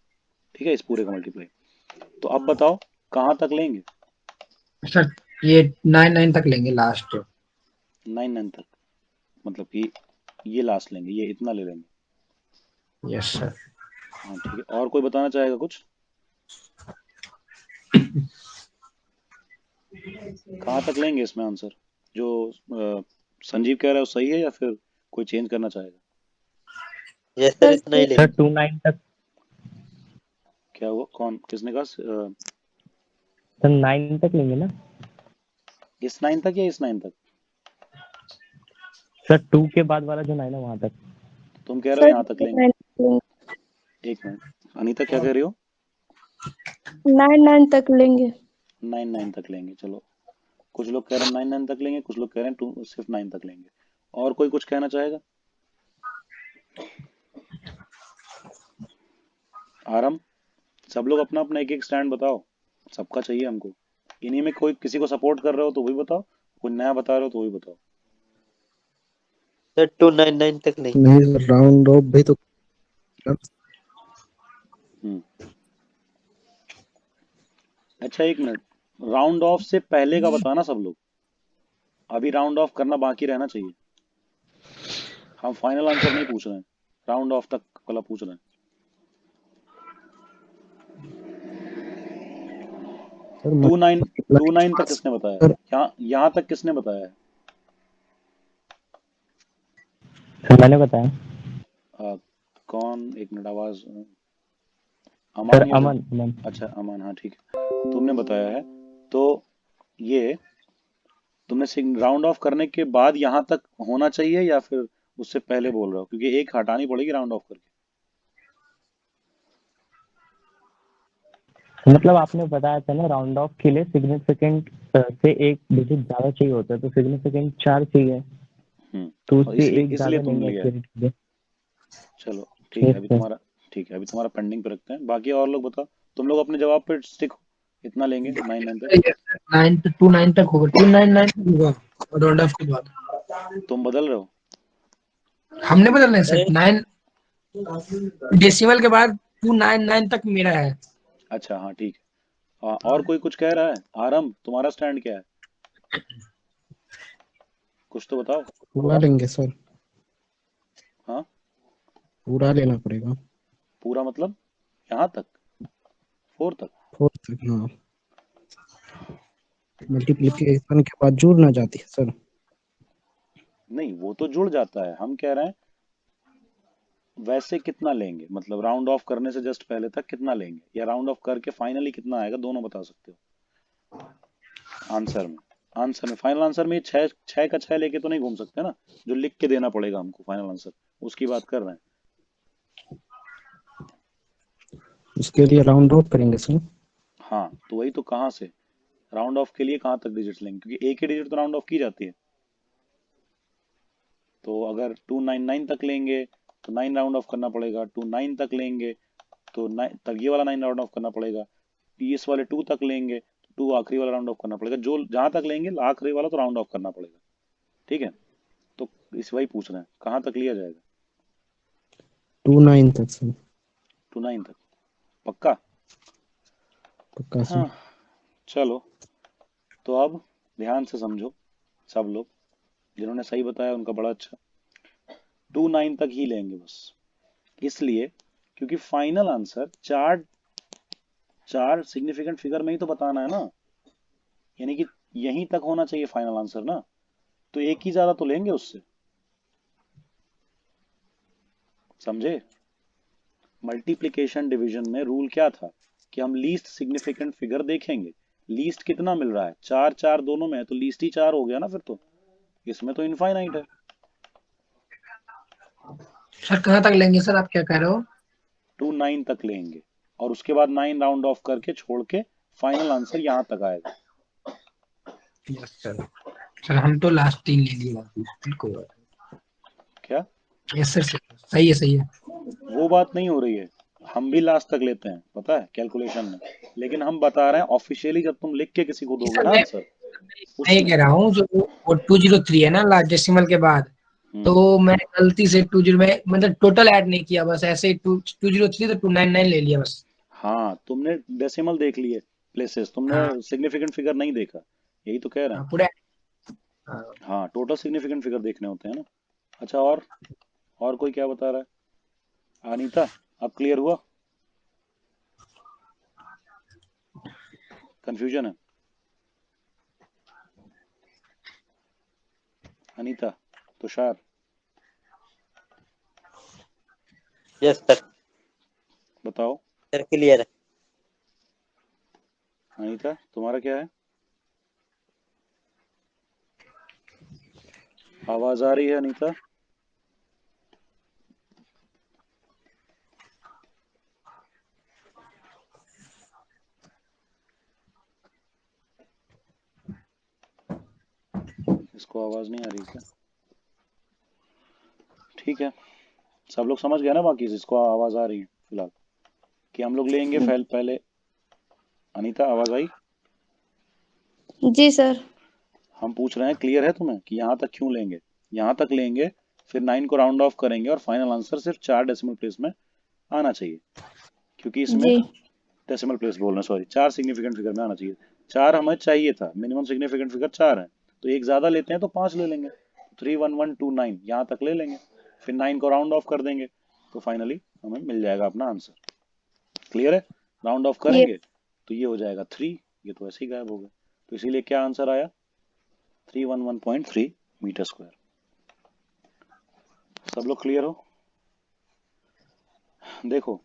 ठीक है, इस पूरे का मल्टीप्लाई। तो अब बताओ कहाँ तक लेंगे, सर ये 9 तक लेंगे लास्ट। 9 9 तक, मतलब कि ये लास्ट लेंगे, ये इतना ले लेंगे। Yes sir. हाँ ठीक है, और कोई बताना चाहेगा कुछ? कहाँ तक लेंगे इसमें आंसर? जो संजीव कह रहा है वो सही है या फिर कोई चेंज करना चाहेगा? यस सर, सर इतना ही सर लेंगे। 2 9 तक। क्या हुआ, कौन किसने कहा? सर 9 तक लेंगे ना? इस 9 तक या इस 9 तक? सर 2 के बाद वाला जो 9 है वहां तक। तुम कह रहे हो सर यहाँ तक लेंगे? 1 मिनट, अनीता क्या कह रही हो? 9 तक लेंगे। 9 तक लेंगे, चलो। कुछ लोग कह रहे हैं 9 तक लेंगे, कुछ लोग कह रहे हैं टू सिर्फ 9 तक लेंगे। और कोई कुछ कहना चाहेगा? आराम, सब लोग अपना अपना एक एक स्टैंड बताओ, सबका चाहिए हमको। इन्हीं में कोई किसी को सपोर्ट कर रहे हो तो वही बताओ, कोई नया बता रहे हो तो वही बताओ। सर 299 तक लेंगे। नहीं सर, राउंड ऑफ भी तो। हम्म। अच्छा, 1 मिनट, राउंड ऑफ से पहले का बताना सब लोग, अभी राउंड ऑफ करना बाकी रहना चाहिए। हम फाइनल आंसर नहीं पूछ रहे हैं, राउंड ऑफ तक वाला पूछ रहे हैं। सर 2 9 तक किसने बताया? सर यहाँ यहाँ तक किसने बताया है? सर मैंने बताया। आ, कौन? 1 मिनट, आवाज। सर अमान या फिर? अमन अमन। अच्छा अमान, हाँ ठीक है, तुमने बताया है। तो ये तुमने राउंड ऑफ करने के बाद यहाँ तक होना चाहिए या फिर उससे पहले बोल रहे हो? क्योंकि एक हटानी पड़ेगी राउंड ऑफ करके। मतलब आपने बताया था ना राउंड ऑफ के लिए सिग्निफिकेंट से एक डिजिट ज्यादा चाहिए होता है, तो सिग्निफिकेंट 4 चाहिए, तो और उससे इसलिए एक इसलिए ज्यादा तुमने लेंगे लिया है। एक्यूरेट के लिए। चलो ठीक है, यस अभी सर। तुम्हारा, ठीक है अभी तुम्हारा पेंडिंग पे रखते हैं, बाकी और लोग बताओ। तुम लोग अपने जवाब पे स्टिक हो, इतना लेंगे 9 तक। यस सर, 9 तक होगा, 299 तक होगा राउंड ऑफ के बाद। तुम बदल रहे हो? हमने बदलना है सर, नहीं 9 डेसिमल के बाद 299 तक मेरा है। अच्छा हाँ ठीक है। और कोई कुछ कह रहा है? आरम, तुम्हारा स्टैंड क्या है? कुछ तो बताओ। पूरा लेंगे सर, हाँ, पूरा लेना पड़ेगा। पूरा मतलब यहाँ तक, 4 तक? फोर्थ तक हाँ, मल्टीप्लिकेशन के बाद जुड़ ना जाती है सर। नहीं, वो तो जुड़ जाता है, हम कह रहे हैं वैसे कितना लेंगे, मतलब राउंड ऑफ करने से जस्ट पहले तक कितना लेंगे, या राउंड ऑफ करके फाइनली कितना आएगा, दोनों बता सकते हो आंसर में। आंसर में, फाइनल आंसर में, छह छह का छह लेके तो नहीं घूम सकते ना, जो लिख के देना पड़ेगा हमको फाइनल आंसर, उसकी बात कर रहे हैं। उसके लिए राउंड ऑफ करेंगे सर। हाँ तो वही तो, कहाँ से राउंड ऑफ के लिए कहाँ तक डिजिट्स लेंगे, क्योंकि एक ही डिजिट तो राउंड ऑफ की जाती है। तो अगर 299 तक लेंगे तो 9 राउंड ऑफ करना पड़ेगा, 29 तक लेंगे तो 9 तक, ये वाला 9 राउंड ऑफ करना पड़ेगा। इस वाले 2 तक लेंगे तो 2 आखिरी वाला राउंड ऑफ करना पड़ेगा, जो जहां तक लेंगे आखिरी वाला तो राउंड ऑफ करना पड़ेगा। ठीक है, तो इस वही पूछ रहे हैं कहाँ तक लिया जाएगा? 29 तक सर। 29 तक पक्का? पक्का सर। हाँ चलो, तो अब ध्यान से समझो सब लोग, जिन्होंने सही बताया उनका बड़ा अच्छा। 29 तक ही लेंगे बस, इसलिए क्योंकि फाइनल आंसर चार, चार सिग्निफिकेंट फिगर में ही तो बताना है ना, यानी कि यहीं तक होना चाहिए फाइनल आंसर ना, तो एक ही ज्यादा तो लेंगे उससे, समझे? मल्टीप्लिकेशन डिवीजन में रूल क्या था कि हम लीस्ट सिग्निफिकेंट फिगर देखेंगे, लीस्ट कितना मिल रहा है, चार चार दोनों में है, तो लीस्ट ही चार हो गया ना फिर तो, इसमें तो इनफाइनाइट है। सर कहाँ तक लेंगे सर, आप क्या कह रहे हो? 2 9 तक लेंगे और उसके बाद 9 राउंड ऑफ करके छोड़ के फाइनल आंसर यहाँ तक आएगा। Yes sir. सर हम तो लास्ट 3 ले लिए बिल्कुल। क्या? यस सर, सही है सही है। वो बात नहीं हो रही है, हम भी लास्ट तक लेते हैं पता है कैलकुलेशन में, लेकिन हम बता रहे हैं ऑफिशियली जब तुम लिख के किसी को दोगे सर ना आंसर, मैं ये उसमें। कह रहा हूँ जो वो 203 है ना लास्ट डेसिमल के बाद, हम्म। तो मैंने गलती से 20 में मतलब टोटल ऐड नहीं किया, बस ऐसे ही 203 तो 299 ले लिया बस। हाँ तुमने डेसिमल देख लिए प्लेसेस, तुमने हाँ सिग्निफिकेंट फिगर नहीं देखा, यही तो कह रहे हैं। हाँ पूरा। हाँ। हाँ टोटल सिग्निफिकेंट फिगर देखने होते हैं ना। अच्छा और कोई क्या बता रहा है? अनीता अब क्लियर हुआ? कंफ्यूजन है? Anita, Tushar, yes sir. बताओ। सर क्लियर है। अनीता तुम्हारा क्या है? आवाज आ रही है अनीता? इसको आवाज नहीं आ रही क्या? ठीक है, सब लोग समझ गए ना? बाकी जिसको आवाज आ रही है फिलहाल, कि हम लोग लेंगे पहले। अनीता आवाज आई? जी सर। हम पूछ रहे हैं, क्लियर है तुम्हें कि यहाँ तक क्यों लेंगे? यहाँ तक लेंगे, फिर 9 को राउंड ऑफ करेंगे और फाइनल आंसर सिर्फ 4 डेसिमल प्लेस में आना चाहिए, क्योंकि इसमें जी डेसिमल प्लेस बोल रहे हैं, सॉरी, 4 सिग्निफिकेंट फिगर में आना चाहिए। 4 हमें चाहिए था, मिनिमम सिग्निफिकेंट फिगर 4 है, तो एक ज्यादा लेते हैं तो 5 ले लेंगे, 31129 यहाँ तक ले लेंगे, फिर 9 को राउंड ऑफ कर देंगे, तो फाइनली हमें मिल जाएगा अपना आंसर। क्लियर है? राउंड ऑफ ये करेंगे तो ये हो जाएगा 3, ये तो ऐसे ही गायब हो गया, तो इसीलिए क्या आंसर आया? 311.3 मीटर स्क्वायर। सब लोग क्लियर हो? देखो,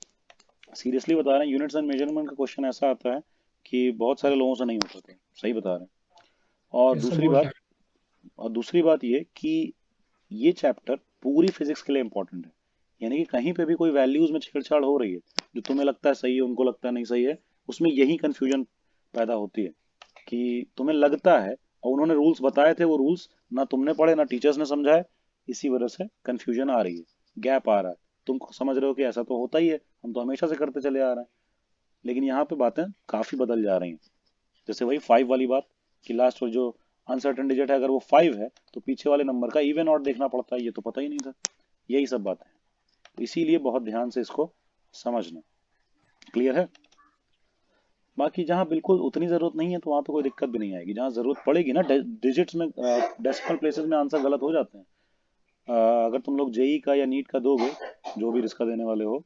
सीरियसली बता रहे हैं, यूनिट्स एंड मेजरमेंट का क्वेश्चन ऐसा आता है कि बहुत सारे लोगों से नहीं हो पाते, सही बता रहे हैं। और ऐसा दूसरी बहुत बात, ये कि ये चैप्टर पूरी फिजिक्स के लिए इंपॉर्टेंट है, यानी कि कहीं पे भी कोई वैल्यूज में छेड़छाड़ हो रही है, जो तुम्हें लगता है सही है उनको लगता है नहीं सही है, उसमें यही कंफ्यूजन पैदा होती है कि तुम्हें लगता है और उन्होंने रूल्स बताए थे, वो रूल्स ना तुमने पढ़े ना टीचर्स ने समझाए, इसी वजह से कंफ्यूजन आ रही है, गैप आ रहा है। तुम समझ रहे हो कि ऐसा तो होता ही है, हम तो हमेशा से करते चले आ रहे हैं, लेकिन यहाँ पे बातें काफी बदल जा रही हैं। जैसे वही 5 वाली बात, कि लास्ट जो अनसर्टेन डिजिट है अगर वो 5 है तो पीछे वाले नंबर का इवन ऑड देखना पड़ता है, ये तो पता ही नहीं था। यही सब बातें हैं, तो इसीलिए बहुत ध्यान से इसको समझना। क्लियर है? बाकी जहाँ बिल्कुल उतनी जरूरत नहीं है तो वहां तो कोई दिक्कत भी नहीं आएगी, जहाँ जरूरत पड़ेगी ना, डिजिट्स में, डेसिमल प्लेसेस में आंसर गलत हो जाते हैं। अगर तुम लोग जेई का या नीट का दोगे, जो भी रिस्क देने वाले हो,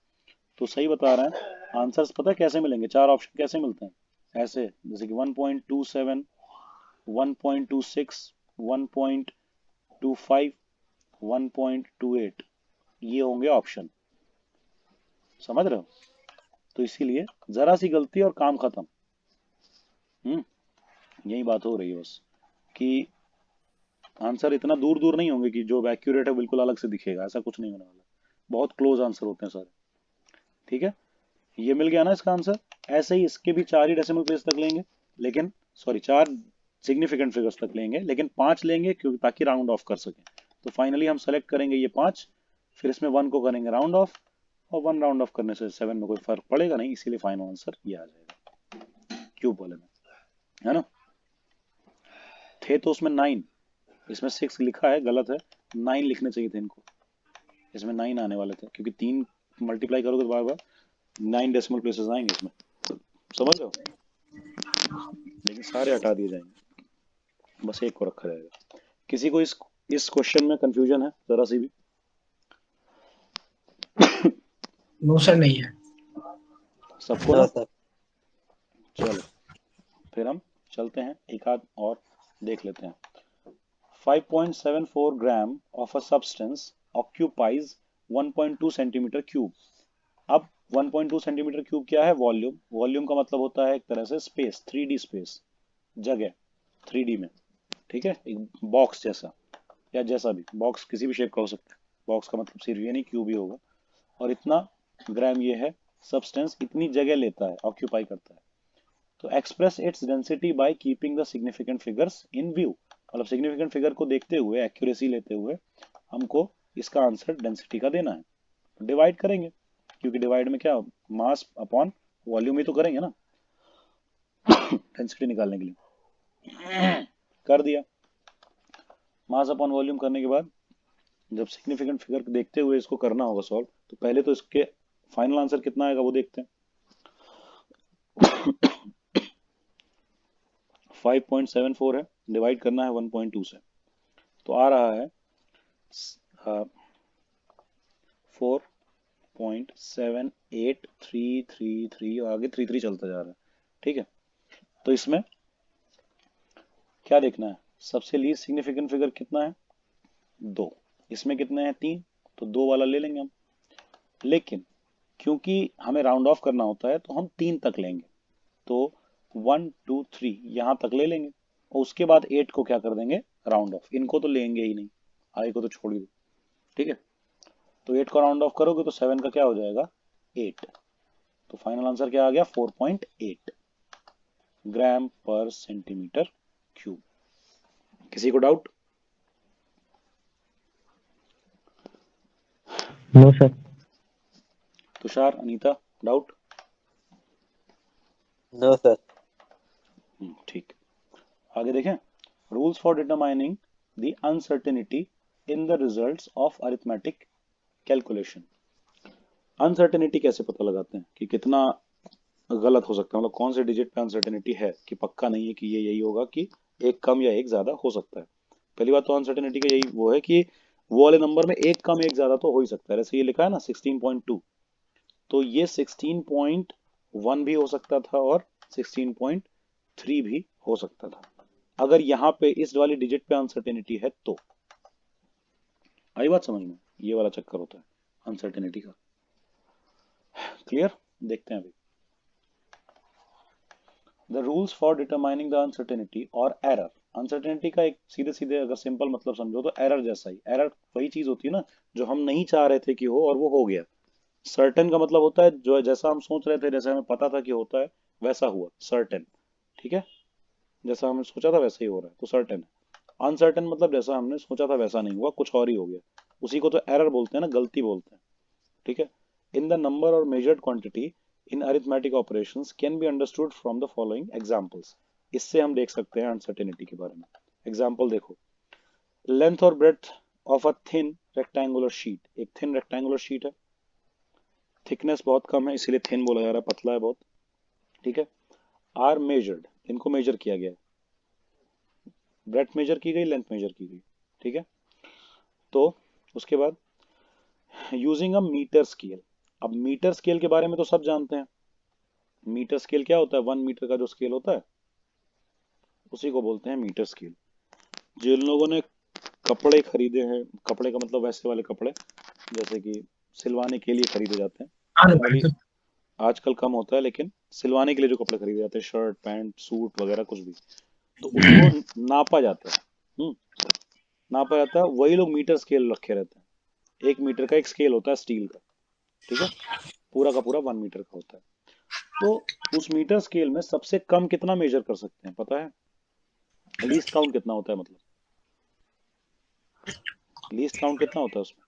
तो सही बता रहे हैं, आंसर्स पता है कैसे मिलेंगे? 4 ऑप्शन कैसे मिलते हैं? ऐसे, जैसे कि 1.27, 1.26, 1.25, 1.28, ये होंगे ऑप्शन। समझ रहे हो? तो इसीलिए जरा सी गलती और काम खत्म। यही बात हो रही है बस, कि आंसर इतना दूर दूर नहीं होंगे कि जो एक्यूरेट है बिल्कुल अलग से दिखेगा, ऐसा कुछ नहीं होने वाला, बहुत क्लोज आंसर होते हैं सारे। ठीक है, ये मिल गया ना इसका आंसर? ऐसे ही इसके भी 4 ही डेसिमल प्लेस तक लेंगे, लेकिन सॉरी 4 सिग्निफिकेंट फिगर्स तक लेंगे, लेकिन 5 लेंगे क्योंकि ताकि राउंड ऑफ कर सकें। तो फाइनली हम सेलेक्ट करेंगे ये 5, फिर इसमें 1 को करेंगे राउंड ऑफ, और 1 राउंड ऑफ करने से 7 में कोई फर्क पड़ेगा नहीं, इसीलिए फाइनल आंसर ये आ जाएगा क्यूब वाले में, है ना? थे तो उसमें 9, इसमें 6 लिखा है, गलत है, 9 लिखने चाहिए थे इनको, इसमें 9 आने वाले थे, क्योंकि 3 मल्टीप्लाई करोगे तो बार बार 9 डेसिमल प्लेसेस आएंगे इसमें, समझ रहे हो? लेकिन सारे हटा दिए जाएंगे, बस एक को रखा जाएगा। किसी को इस क्वेश्चन में कंफ्यूजन है जरा सी भी? नो सर नहीं है। सबको नो ना? सर। चलो फिर हम चलते हैं, एक आध और देख लेते हैं। 5.74 gram of a substance occupies 1.2 centimetre cube. अब 1.2 सेंटीमीटर क्यूब क्या है? वॉल्यूम। वॉल्यूम का मतलब होता है एक तरह से स्पेस, 3D स्पेस, जगह 3D में, ठीक है, एक बॉक्स जैसा, या जैसा भी बॉक्स किसी भी शेप का हो सकता है, बॉक्स का मतलब सिर्फ ये नहीं क्यूब ही होगा। और इतना ग्राम ये है, सब्सटेंस इतनी जगह लेता है, ऑक्यूपाई करता है। तो express its density by keeping the significant figures in view, मतलब सिग्निफिकेंट फिगर को देखते हुए, एक्यूरेसी लेते हुए हमको इसका आंसर डेंसिटी का देना है। डिवाइड करेंगे, क्योंकि डिवाइड में क्या, मास अपॉन वॉल्यूम ही तो करेंगे ना डेंसिटी निकालने के लिए। कर दिया, मास अपॉन वॉल्यूम करने के बाद जब सिग्निफिकेंट फिगर देखते हुए इसको करना होगा सॉल्व, तो पहले तो इसके फाइनल आंसर कितना आएगा वो देखते हैं। 5.74 है, डिवाइड करना है 1.2 से, तो आ रहा है 0.7833 और आगे 33 चलता जा रहा है। ठीक है, तो इसमें क्या देखना है, सबसे लीस्ट सिग्निफिकेंट फिगर कितना है, 2। इसमें कितने हैं, 3, तो 2 वाला ले लेंगे हम। लेकिन क्योंकि हमें राउंड ऑफ करना होता है तो हम 3 तक लेंगे, तो 1 2 3 यहां तक ले लेंगे और उसके बाद 8 को क्या कर देंगे, राउंड ऑफ। इनको तो लेंगे ही नहीं, आई को तो छोड़ ही दो। ठीक है, तो 8 को राउंड ऑफ करोगे तो 7 का क्या हो जाएगा, 8। तो फाइनल आंसर क्या आ गया, 4.8 ग्राम पर सेंटीमीटर क्यूब। किसी को doubt? No sir. Tushar, Anita, doubt? No sir. ठीक, आगे देखें। Rules for determining the uncertainty in the results of arithmetic calculation. Uncertainty कैसे पता लगाते हैं कि कितना गलत हो सकता है, मतलब कौन से डिजिट पे अनसर्टेनिटी है कि पक्का नहीं है कि ये यही होगा, कि एक कम या एक ज्यादा हो सकता है। पहली बात तो अनसर्टेनिटी का यही वो है कि वो वाले नंबर में एक कम एक ज्यादा तो हो ही सकता है। जैसे ये लिखा है ना 16.2, तो ये 16.1 भी हो सकता था और 16.3 भी हो सकता था, अगर यहाँ पे इस वाली डिजिट पे अनसर्टेनिटी है तो। आई बात समझ में? ये वाला चक्कर होता है अनसर्टेनिटी का। क्लियर? देखते हैं अभी। The rules for determining the uncertainty और एरर। अनसर्टेनिटी का एक सीधे सीधे अगर सिंपल मतलब समझो तो एरर जैसा ही। एरर वही चीज होती है ना जो हम नहीं चाह रहे थे कि हो और वो हो गया। सर्टेन का मतलब होता है जो जैसा हम सोच रहे थे, जैसा हमें पता था कि होता है वैसा हुआ, सर्टेन। ठीक है, जैसा हमने सोचा था वैसा ही हो रहा है, तो सर्टेन है। अनसर्टेन मतलब जैसा हमने सोचा था वैसा नहीं हुआ, कुछ और ही हो गया, उसी को तो एरर बोलते हैं ना, गलती बोलते हैं। ठीक है, इन द नंबर और measured quantity in arithmetic operations can be understood from the following examples. इससे हम देख सकते हैं अनसर्टेनिटी के बारे में। एग्जांपल देखो, लेंथ और breadth of a thin rectangular sheet. एक थिन रेक्टेंगुलर शीट है, थिकनेस बहुत कम है इसीलिए थिन बोला जा रहा है, पतला है बहुत। ठीक है, आर मेजर्ड, इनको मेजर किया गया है, ब्रेड्थ मेजर की गई, लेंथ मेजर की गई। ठीक है, तो उसके बाद यूजिंग अ मीटर स्केल। अब मीटर स्केल के बारे में तो सब जानते हैं। मीटर स्केल क्या होता है, 1 मीटर का जो स्केल होता है उसी को बोलते हैं मीटर स्केल। जिन लोगों ने कपड़े खरीदे हैं, कपड़े का मतलब वैसे वाले कपड़े जैसे कि सिलवाने के लिए खरीदे जाते हैं, हाँ नॉर्मली भाई, आजकल कम होता है, लेकिन सिलवाने के लिए जो कपड़े खरीदे जाते हैं, शर्ट पैंट सूट वगैरह कुछ भी, तो उसको नापा जाता है। नापा जाता है, वही लोग मीटर स्केल रखे रहते हैं। 1 मीटर का एक स्केल होता है स्टील का। ठीक है, पूरा का पूरा 1 मीटर का होता है। तो उस मीटर स्केल में सबसे कम कितना मेजर कर सकते हैं पता है? लीस्ट काउंट कितना होता है, मतलब लीस्ट काउंट कितना होता है उसमें?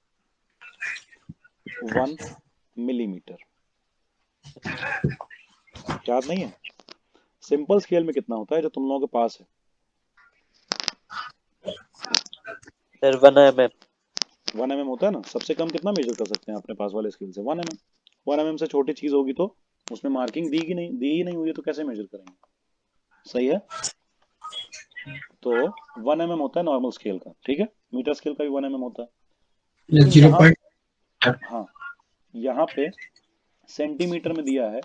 1 मिलीमीटर। याद नहीं है? सिंपल स्केल में कितना होता है जो तुम लोगों के पास है? Sir 1 mm। 1 mm होता है ना, सबसे कम कितना मेजर कर सकते हैं अपने पास वाले स्केल से? 1 mm। 1 mm से छोटी चीज होगी तो उसमें मार्किंग दी ही नहीं हुई है, तो कैसे मेजर करेंगे? सही है, तो 1 mm होता है नॉर्मल स्केल का। ठीक है, मीटर स्केल का भी 1 mm होता है। ये लेकिन जीरो यहाँ, पॉइंट हाँ, यहाँ पे सेंटीमीटर में दिया है,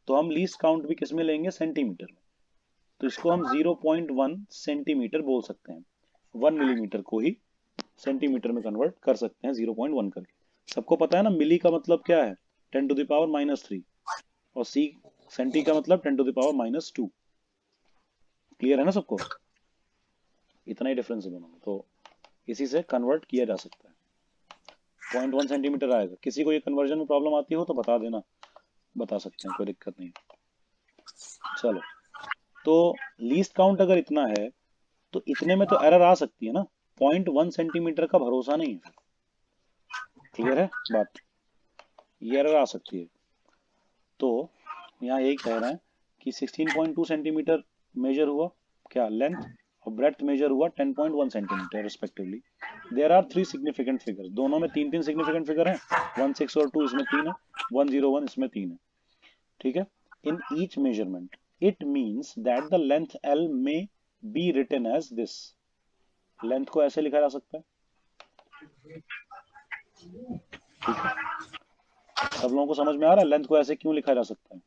तो हम लीस्ट काउंट भी किस में लेंगे, सेंटीमीटर में। तो इसको हम 0.1 सेंटीमीटर बोल सकते हैं। 1 मिलीमीटर को ही सेंटीमीटर में कन्वर्ट कर सकते हैं 0.1 करके। सबको पता है ना मिली का मतलब क्या है, 10⁻³ और सी सेंटी का मतलब 10⁻²। क्लियर है ना सबको? इतना ही डिफरेंस है दोनों में, तो इसी से कन्वर्ट किया जा सकता है। 0.1 सेंटीमीटर आएगा। किसी को ये कन्वर्जन में प्रॉब्लम आती हो तो बता देना, बता सकते हैं, कोई दिक्कत नहीं। चलो, तो लीस्ट काउंट अगर इतना है तो इतने में तो एरर आ सकती है ना, 0.1 सेंटीमीटर का भरोसा नहीं है। क्लियर है बात? ये एरर आ सकती है। तो यहाँ यही कह रहे हैं कि 16.2 सेंटीमीटर मेजर हुआ क्या, लेंथ, और ब्रेड्थ मेजर हुआ 10.1 centimetre respectively. There are 3 significant figures. दोनों में 3 सिग्निफिकेंट फिगर हैं, 1 6 और 2 इसमें 3 है, 101 इसमें 3 है। ठीक है, in each measurement it means that the length L may be written as this. Length को ऐसे लिखा जा सकता है। ठीक है, सब लोगों को समझ में आ रहा है लेंथ को ऐसे क्यों लिखा जा सकता है?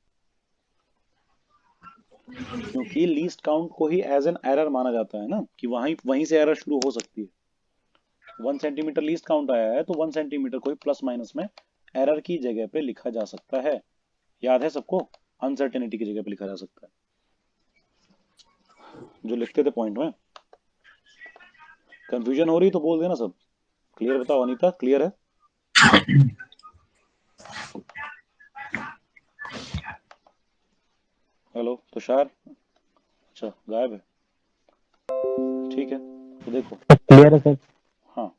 क्योंकि लीस्ट काउंट को ही एज एन एरर माना जाता है ना, कि वहीं वहीं से एरर शुरू हो सकती है। 1 सेंटीमीटर लीस्ट काउंट आया है तो 1 सेंटीमीटर को ही प्लस माइनस में एरर की जगह पे लिखा जा सकता है। याद है सबको? अनसर्टेनिटी की जगह पे लिखा जा सकता है, जो लिखते थे पॉइंट में। कंफ्यूजन हो रही तो बोल देना सब। क्लियर बताओ अनीता, क्लियर है? हेलो तुषार, अच्छा गायब है, ठीक है। तो देखो, क्लियर है सर। हाँ,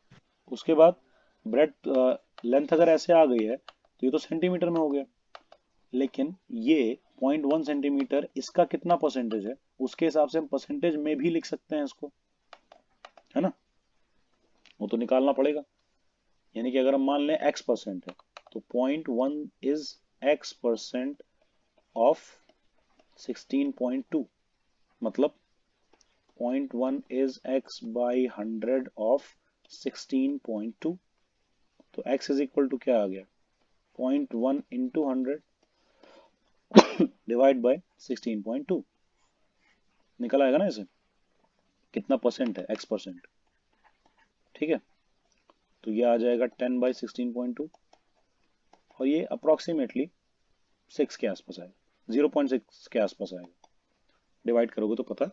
उसके बाद ब्रेड लेंथ अगर ऐसे आ गई है तो ये तो सेंटीमीटर में हो गया, लेकिन ये 0.1 सेंटीमीटर इसका कितना परसेंटेज है उसके हिसाब से हम परसेंटेज में भी लिख सकते हैं इसको, है ना? वो तो निकालना पड़ेगा। यानी कि अगर हम मान लें x% है तो 0.1 इज x% ऑफ 16.2, मतलब 0.1 इज x बाई 100 ऑफ 16.2। तो x इज इक्वल टू क्या आ गया? 0.1 इंटू 100 डिवाइड बाय 16.2। निकल आएगा ना इसे? कितना परसेंट है? x%, ठीक है। तो ये आ जाएगा 10 बाई 16.2 और ये अप्रोक्सीमेटली 6 के आसपास आएगा, 0.6 के आसपास आएगा। डिवाइड करोगे तो पता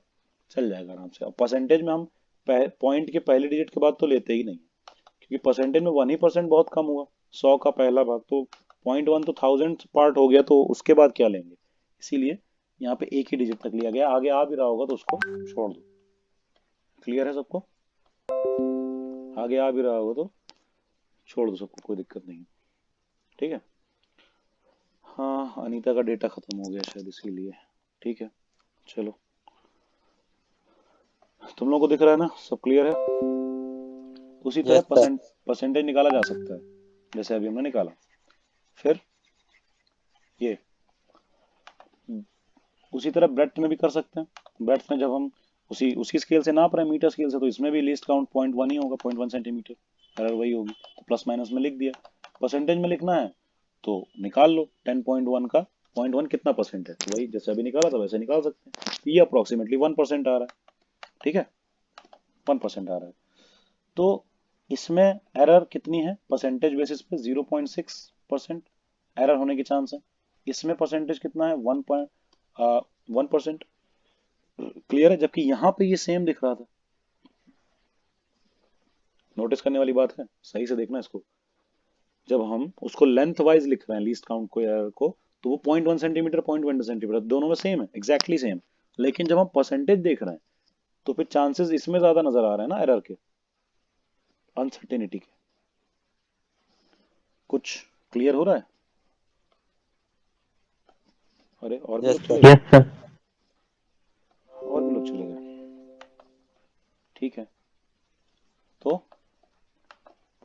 चल जाएगा आराम से। और परसेंटेज में हम पॉइंट के पहले डिजिट के बाद तो लेते ही नहीं, क्योंकि परसेंटेज में 1% बहुत कम हुआ, 100 का पहला भाग, तो 0.1 तो 1000 पार्ट हो गया, तो उसके बाद क्या लेंगे? इसीलिए यहाँ पे एक ही डिजिट तक लिया गया। आगे आ भी रहा होगा तो उसको छोड़ दो। क्लियर है सबको? आगे आ भी रहा होगा तो छोड़ दो सबको, कोई दिक्कत नहीं, ठीक है। हाँ, अनीता का डेटा खत्म हो गया शायद इसीलिए, ठीक है। चलो, तुम लोगों को दिख रहा है ना? सब क्लियर है? उसी तरह यस सर। परसेंटेज निकाला जा सकता है, जैसे अभी हमने निकाला। फिर ये उसी तरह ब्रेड्थ में भी कर सकते हैं। ब्रेड्थ में जब हम उसी उसी स्केल से नाप रहे हैं, मीटर स्केल से, तो इसमें भी लीस्ट काउंट 0.1 ही होगा, 0.1 सेंटीमीटर, एरर वही होगी। तो प्लस माइनस में लिख दिया। परसेंटेज में लिखना है तो निकाल लो 10.1 का 0.1 कितना परसेंट है, तो वही जैसे अभी निकाला था वैसे निकाल सकते हैं। ये अप्रोक्सीमेटली 1% आ रहा है, ठीक है, 1% आ रहा है। तो इसमें एरर कितनी है? परसेंटेज बेसिस पे 0.6% एरर होने की चांस है। इसमें परसेंटेज कितना है? 1%। क्लियर है? जबकि यहाँ पे ये सेम दिख रहा था। नोटिस करने वाली बात है, सही से देखना इसको। जब हम उसको लेंथ वाइज लिख रहे हैं लीस्ट काउंट को, एरर को, तो वो 0.1 सेंटीमीटर 0.1 सेंटीमीटर दोनों में सेम है, एग्जैक्टली सेम। लेकिन जब हम परसेंटेज देख रहे हैं तो फिर चांसेस इसमें ज्यादा नजर आ रहे हैं ना एरर के, अनसर्टेनिटी के। कुछ क्लियर हो रहा है? अरे और भी यस लोग सर। चले गए, यस सर। और भी लोग चले गए, ठीक है। तो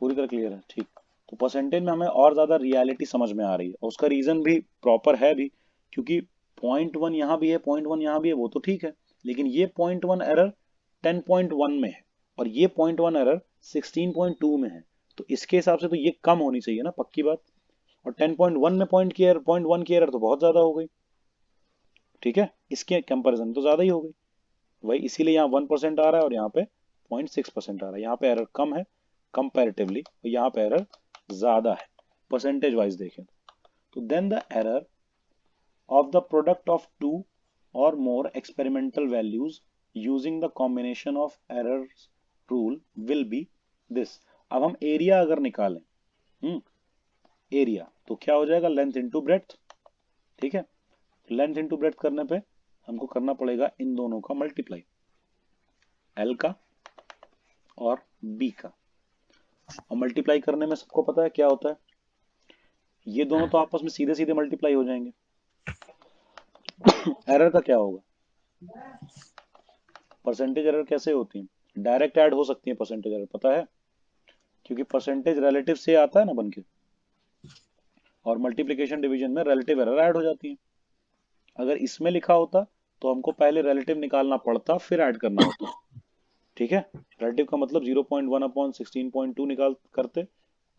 पूरी तरह क्लियर है, ठीक। तो परसेंटेज में हमें और ज्यादा रियलिटी समझ में आ रही है, और उसका रीजन भी प्रॉपर है भी, क्योंकि 0.1 यहाँ भी है, 0.1 यहाँ भी है, वो तो ठीक है। लेकिन ये 0.1 एरर 10.1 में है और ये 0.1 एरर 16.2 में है, तो इसके हिसाब से तो ये कम होनी चाहिए ना, पक्की बात। और 10.1 में 0.1 की एरर तो बहुत ज्यादा हो गई, ठीक है, इसके कंपैरिजन तो ज्यादा ही हो गई। वही इसीलिए यहाँ 1% आ रहा है और यहाँ पे 0.6% आ रहा है। यहाँ पे एरर कम है कंपैरेटिवली, और यहाँ पे एरर ज्यादा है परसेंटेज वाइज देखें तो। Then the error of the product of two or more experimental values using the combination of errors rule will be this। अब हम एरिया अगर निकालें, एरिया तो क्या हो जाएगा? लेंथ इंटू ब्रेड्थ, ठीक है। लेंथ इंटू ब्रेड्थ करने पे हमको करना पड़ेगा इन दोनों का मल्टीप्लाई, एल का और बी का। और मल्टीप्लाई करने में सबको पता है क्या होता है, ये दोनों तो आपस में सीधे सीधे मल्टीप्लाई हो जाएंगे। एरर का क्या होगा? परसेंटेज एरर कैसे होती है? डायरेक्ट ऐड हो सकती है परसेंटेज एरर, पता है? क्योंकि परसेंटेज रिलेटिव से आता है ना बनके, और मल्टीप्लिकेशन डिवीजन में रिलेटिव एरर ऐड हो जाती है। अगर इसमें लिखा होता तो हमको पहले रिलेटिव निकालना पड़ता फिर ऐड करना होता, ठीक है। रिलेटिव का मतलब 0.1 अपॉन 16.2 निकाल करते,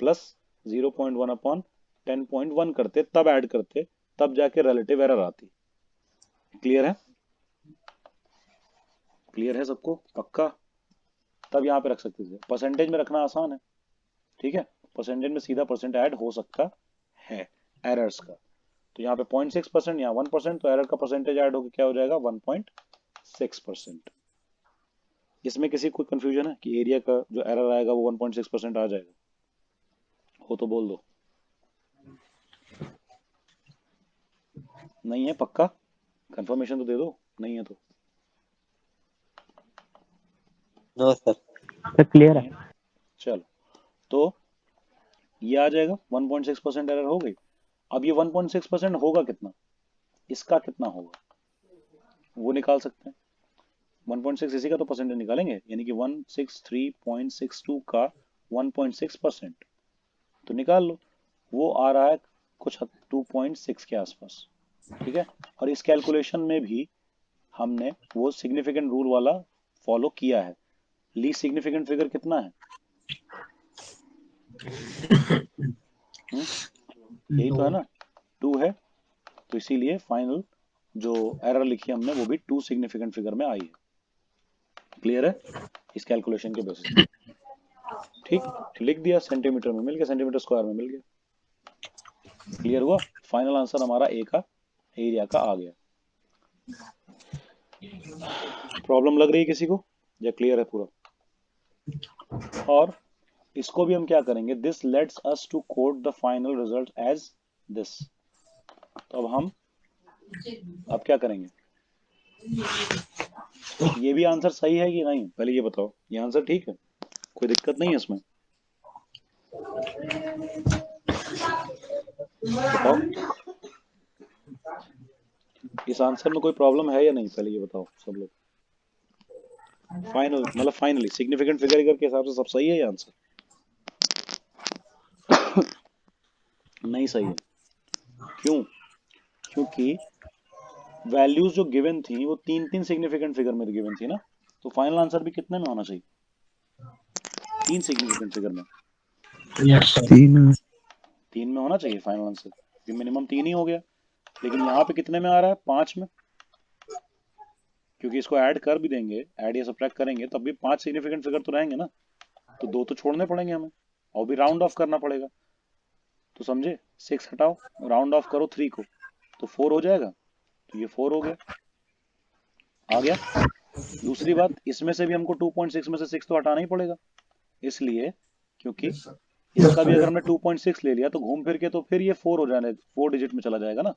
प्लस 0.1 अपॉन 10.1 करते, तब ऐड करते, तब जाके रिलेटिव एरर आती। क्लियर है? क्लियर है सबको? पक्का? तब यहाँ पे रख सकते थे। परसेंटेज में रखना आसान है, ठीक है, परसेंटेज में सीधा परसेंट ऐड हो सकता है एरर्स का। तो यहाँ पे 0.6%, यहाँ 1%, तो एरर का परसेंटेज ऐड होकर क्या हो जाएगा 1.6%। इसमें किसी को कंफ्यूजन है कि एरिया का जो एरर आएगा वो 1.6% आ जाएगा? हो तो बोल दो। नहीं है? पक्का? कंफर्मेशन तो दे दो, नहीं है तो। No sir. सर क्लियर है। चलो, तो ये आ जाएगा 1.6% एरर हो गई। अब ये 1.6% होगा कितना, इसका कितना होगा वो निकाल सकते हैं। 1.6 इसी का तो परसेंटेज निकालेंगे, यानी कि 163.62 का 1.6%, तो निकाल लो। वो आ रहा है कुछ 2.6 के आसपास, ठीक है। और इस कैलकुलेशन में भी हमने वो सिग्निफिकेंट रूल वाला फॉलो किया है। लीस्ट सिग्निफिकेंट फिगर कितना है? यही तो है ना, 2 है। तो इसीलिए फाइनल जो एरर लिखी हमने वो भी 2 सिग्निफिकेंट फिगर में आई है। क्लियर है? इस कैलकुलेशन के बेसिस पे, ठीक। तो लिख दिया, सेंटीमीटर में मिल गया, सेंटीमीटर स्क्वायर में मिल गया। क्लियर हुआ? फाइनल आंसर हमारा ए का एरिया का आ गया। प्रॉब्लम लग रही है किसी को या क्लियर है पूरा? और इसको भी हम क्या करेंगे, this lets us to quote the final result as this. तो अब क्या करेंगे, ये भी आंसर सही है कि नहीं पहले ये बताओ। ये आंसर ठीक है, कोई दिक्कत नहीं है इसमें? बताओ, इस आंसर में कोई प्रॉब्लम है या नहीं, पहले ये बताओ सब लोग। फाइनल मतलब फाइनली सिग्निफिकेंट फिगर के हिसाब से सब सही है ये आंसर? नहीं सही है। क्यों? क्योंकि वैल्यूज जो गिवन थी वो 3 सिग्निफिकेंट फिगर में गिवन थी ना, तो फाइनल आंसर भी कितने में होना चाहिए? 3 सिग्निफिकेंट फिगर में। Yes sir. 3 में होना चाहिए फाइनल आंसर, ये मिनिमम 3 ही हो गया। लेकिन यहाँ पे कितने में आ रहा है? 5 में, क्योंकि इसको ऐड कर भी देंगे, ऐड या सब्ट्रैक्ट करेंगे तब भी 5 सिग्निफिकेंट फिगर तो रहेंगे ना, तो 2 तो छोड़ने पड़ेंगे हमें, और भी राउंड ऑफ करना पड़ेगा। तो समझे, 6 हटाओ, राउंड ऑफ करो 3 को, तो 4 हो जाएगा। तो ये 4 हो गया, आ गया। दूसरी बात, इसमें से भी हमको 2.6 में से 6 तो हटाना ही पड़ेगा, इसलिए क्योंकि इसका भी अगर हमने 2.6 ले लिया तो घूम फिर के तो फिर ये 4 हो जाने, 4 डिजिट में चला जाएगा ना।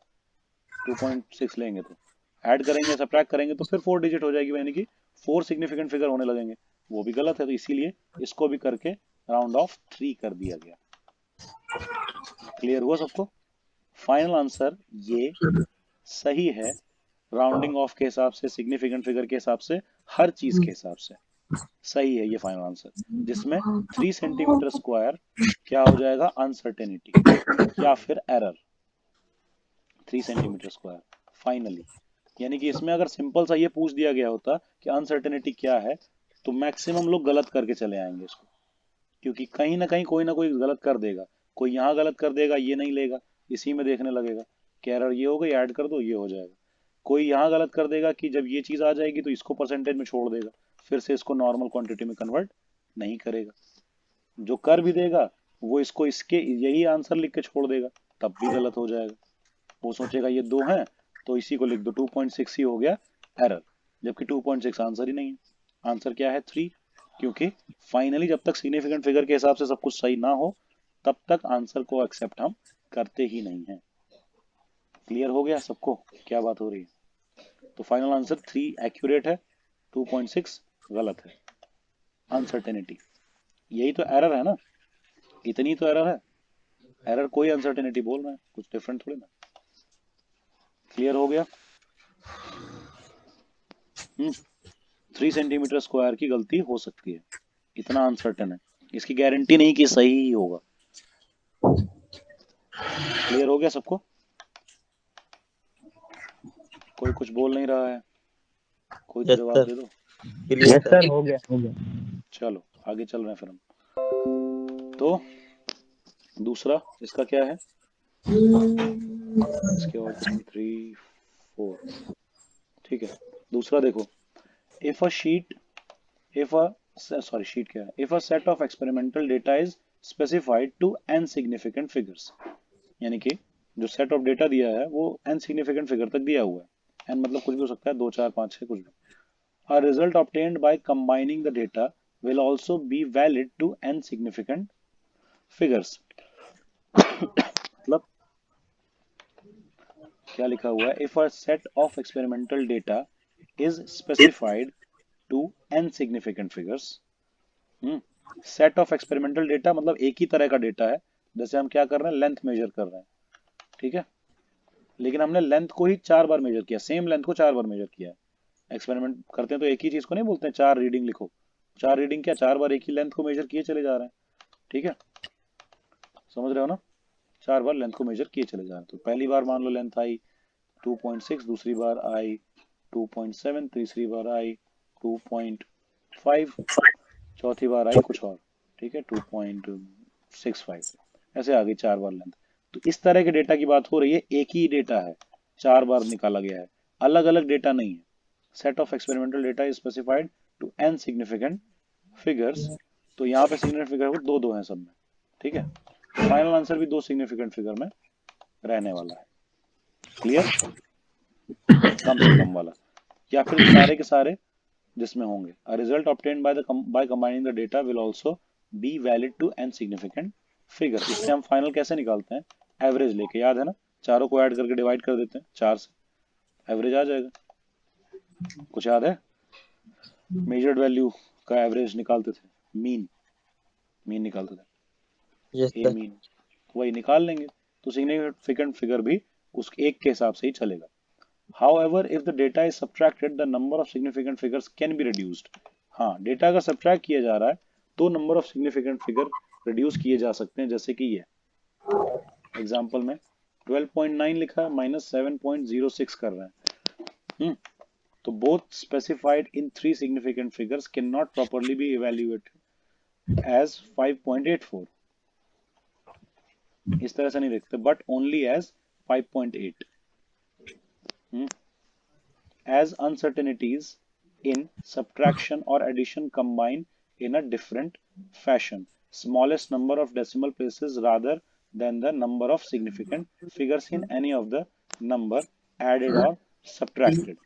2.6 लेंगे तो ऐड करेंगे, सब्ट्रैक्ट करेंगे तो फिर 4 डिजिट हो जाएगी, यानी कि 4 सिग्निफिकेंट फिगर होने लगेंगे, वो भी गलत है। तो इसीलिए इसको भी करके राउंड ऑफ 3 कर दिया गया। क्लियर हुआ सबको? फाइनल आंसर ये सही है, राउंडिंग ऑफ के हिसाब से, सिग्निफिकेंट फिगर के हिसाब से, हर चीज के हिसाब से सही है ये फाइनल आंसर, जिसमें 3 सेंटीमीटर स्क्वायर क्या हो जाएगा, अनसर्टेनिटी या फिर एरर। 3 सेंटीमीटर स्क्वायर फाइनली, यानी कि इसमें अगर सिंपल सा ये पूछ दिया गया होता कि अनसर्टेनिटी क्या है, तो मैक्सिमम लोग गलत करके चले आएंगे इसको, क्योंकि कहीं ना कहीं कोई ना कोई गलत कर देगा। कोई यहाँ गलत कर देगा, ये नहीं लेगा, इसी में देखने लगेगा कि एरर ये हो गई, ऐड कर दो, ये हो जाएगा। कोई यहाँ गलत कर देगा कि जब ये चीज आ जाएगी तो इसको परसेंटेज में छोड़ देगा, फिर से इसको नॉर्मल क्वांटिटी में कन्वर्ट नहीं करेगा। जो कर भी देगा वो इसको इसके यही आंसर लिख के छोड़ देगा, तब भी गलत हो जाएगा। वो सोचेगा ये 2 हैं तो इसी को लिख दो, 2.6 ही हो गया एरर, जबकि 2.6 आंसर ही नहीं है। आंसर क्या है? 3, क्योंकि फाइनली जब तक सिग्निफिकेंट फिगर के हिसाब से सब कुछ सही ना हो तब तक आंसर को एक्सेप्ट हम करते ही नहीं हैं। क्लियर हो गया सबको क्या बात हो रही है? तो फाइनल आंसर 3 एक्यूरेट है, 2.6 गलत है। अनसर्टेनिटी, यही तो एरर है ना, इतनी तो एरर है। एरर कोई अनसर्टेनिटी बोल रहा है, कुछ डिफरेंट थोड़ी ना। क्लियर हो गया? 3 सेंटीमीटर स्क्वायर की गलती हो सकती है, इतना अनसर्टेन है, इसकी गारंटी नहीं कि सही ही होगा। क्लियर हो गया सबको? कोई कुछ बोल नहीं रहा है, कोई तो यस जवाब सर। दे दो। यस सर, हो गया हो गया। चलो आगे चल रहे हैं फिर हम। तो दूसरा इसका क्या है, इसके और कितनी 3 4 ठीक है। दूसरा देखो, if a sheet if a sorry sheet क्या है, if a set of experimental data is specified to n significant figures, यानी कि जो सेट ऑफ डेटा दिया है वो n significant figure तक दिया हुआ है। n मतलब कुछ भी हो सकता है, 2 4 5 6 कुछ भी। a result obtained by combining the data will also be valid to n significant figures। मतलब क्या लिखा हुआ है, if a set of experimental data is specified to n significant figures। Set of experimental data मतलब एक ही तरह का data है, जैसे हम क्या कर रहे हैं, लेंथ मेजर कर रहे हैं, ठीक है, लेकिन हमने लेंथ को ही 4 बार मेजर किया, सेम लेंथ को 4 बार मेजर किया है। एक्सपेरिमेंट करते हैं तो एक ही चीज को नहीं बोलते हैं 4 रीडिंग लिखो, 4 रीडिंग क्या, 4 बार एक ही लेंथ को मेजर किए चले जा रहे हैं, ठीक है, समझ रहे हो ना, 4 बार लेंथ को मेजर किए चले जा रहे हैं। तो पहली बार मान लो लेंथ आई 2.6, दूसरी बार आई 2.7, तीसरी बार आई 2.5, चौथी बार आई कुछ और, ठीक है 2.65, ऐसे आ गई 4 बार लेंथ। तो इस तरह के डेटा की बात हो रही है, एक ही डेटा है, 4 बार निकाला गया है, अलग अलग डेटा नहीं है। Set of experimental data is specified to n significant figures, तो यहाँ पे सिग्निफिकेंट फिगर दो दो हैं सब में, ठीक है, तो फाइनल आंसर भी 2 सिग्निफिकेंट फिगर में रहने वाला है। क्लियर, कम से कम वाला, या फिर सारे के सारे जिसमें होंगे। A result obtained by combining the data will also be valid to n significant figure। इससे हम फाइनल कैसे निकालते हैं, एवरेज लेके, याद है ना, चारों को ऐड करके डिवाइड कर देते हैं 4 से, एवरेज आ जाएगा। कुछ याद है, मेजर्ड वैल्यू का एवरेज निकालते थे, मीन निकालते थे, यस ए सर। मीन, वही निकाल लेंगे, तो सिग्निफिकेंट फिगर भी उस एक के हिसाब से ही चलेगा। However, if the data is subtracted, the number of significant figures can be reduced। हाँ, डेटा का सब्ट्रैक्ट किया जा रहा है तो number of significant figure reduce किए जा सकते हैं, जैसे कि ये एग्जांपल में 12.9 लिखा है माइनस 7.06 कर रहा है। तो both specified in 3 significant figures cannot properly be evaluated as 5.84, इस तरह से नहीं लिखते, but only as 5.8, as uncertainties in subtraction or addition combine in a different fashion, smallest number of decimal places rather than the number of significant figures in any of the number added or subtracted।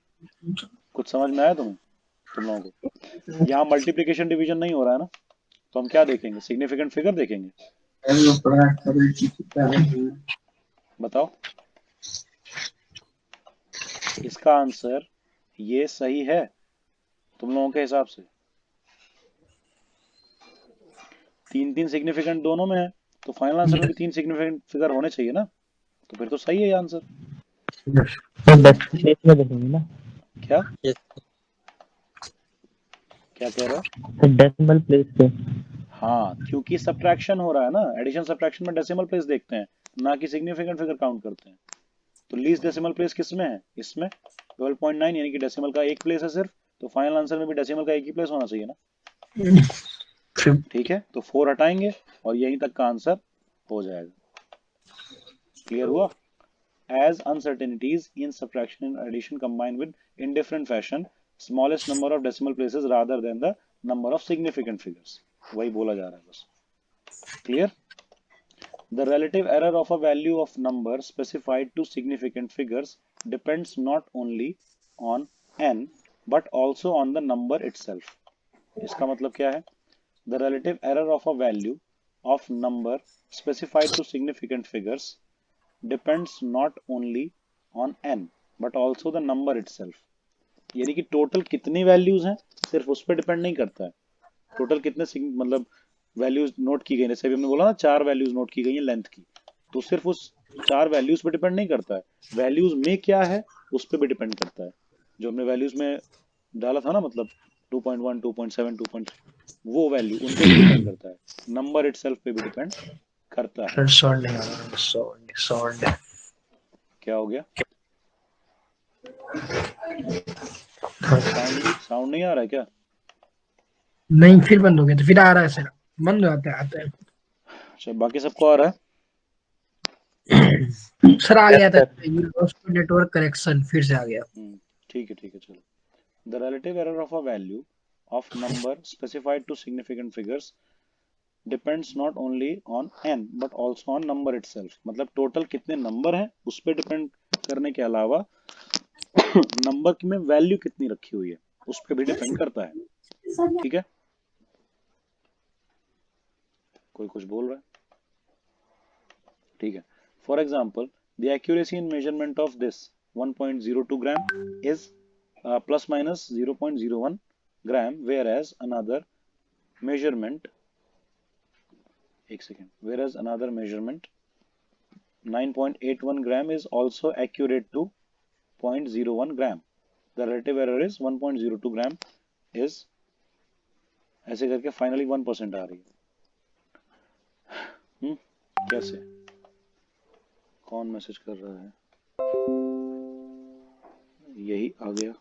कुछ समझ में आया तुम्हें, तुम लोगों को? यहाँ multiplication division नहीं हो रहा है ना, तो हम क्या देखेंगे, सिग्निफिकेंट फिगर देखेंगे। बताओ, इसका आंसर ये सही है तुम लोगों के हिसाब से? 3 सिग्निफिकेंट दोनों में है, तो फाइनल आंसर में भी 3 सिग्निफिकेंट फिगर होने चाहिए ना, तो फिर तो सही है ये आंसर। तो डेसिमल प्लेस में देखेंगे ना, क्या यस क्या कह रहे हो? तो डेसिमल प्लेस पे। हाँ, क्योंकि सब्ट्रैक्शन हो रहा है ना, एडिशन सब्ट्रैक्शन में डेसिमल प्लेस देखते हैं, ना कि सिग्निफिकेंट फिगर काउंट करते हैं। तो लीस्ट डेसिमल प्लेस किस में है, इसमें 12.9, यानी कि डेसिमल का एक प्लेस है सिर्फ, तो फाइनल आंसर में भी डेसिमल का एक ही प्लेस होना चाहिए ना, ठीक है, तो 4 हटाएंगे और यहीं तक का आंसर हो जाएगा। क्लियर हुआ? As uncertainties in subtraction and addition combine with in different fashion, smallest number of decimal places rather than the number of significant figures, वही बोला जा रहा है बस। Clear? The relative error of a value of number specified to significant figures depends not only on n but also on the number itself। इसका मतलब क्या है? The relative error of a value of number specified to significant figures depends not only on n but also the number itself। यानी कि total कितनी values हैं सिर्फ उस पर डिपेंड नहीं करता है, टोटल कितने मतलब वैल्यूज नोट की गई, जैसे अभी हमने बोला ना 4 वैल्यूज नोट की गई हैं लेंथ की, तो सिर्फ उस 4 वैल्यूज पे डिपेंड नहीं करता है, वैल्यूज में क्या है उस पर भी डिपेंड करता है। जो हमने वैल्यूज में डाला था ना, मतलब 2.1 2.7 2. वो वैल्यू उन पे भी डिपेंड करता है, नंबर इटसेल्फ पे भी डिपेंड करता है। सॉल्व नहीं आ रहा, सॉल्व क्या हो गया, साउंड नहीं आ रहा है क्या? नहीं, फिर बंद हो गया, तो फिर आ रहा है सर, बंद हो जाता है, आता है। अच्छा, बाकी सबको आ रहा है? सर आ गया यस था, sir. You lost network connection, फिर से आ गया। ठीक है चलो। The relative error of a value of number specified to significant figures depends not only on n but also on number itself। मतलब टोटल कितने नंबर हैं उस पर डिपेंड करने के अलावा नंबर में वैल्यू कितनी रखी हुई है उस पर भी डिपेंड करता है। ठीक है, कोई कुछ बोल रहा है? ठीक है, for example the accuracy in measurement of this 1.02 gram is plus minus 0.01 gram, whereas another measurement, एक second, whereas another measurement 9.81 gram is also accurate to 0.01 gram। The relative error is 1.02 gram is, ऐसे करके finally 1% आ रही है। कैसे, कौन message कर रहा है? यही आ गया।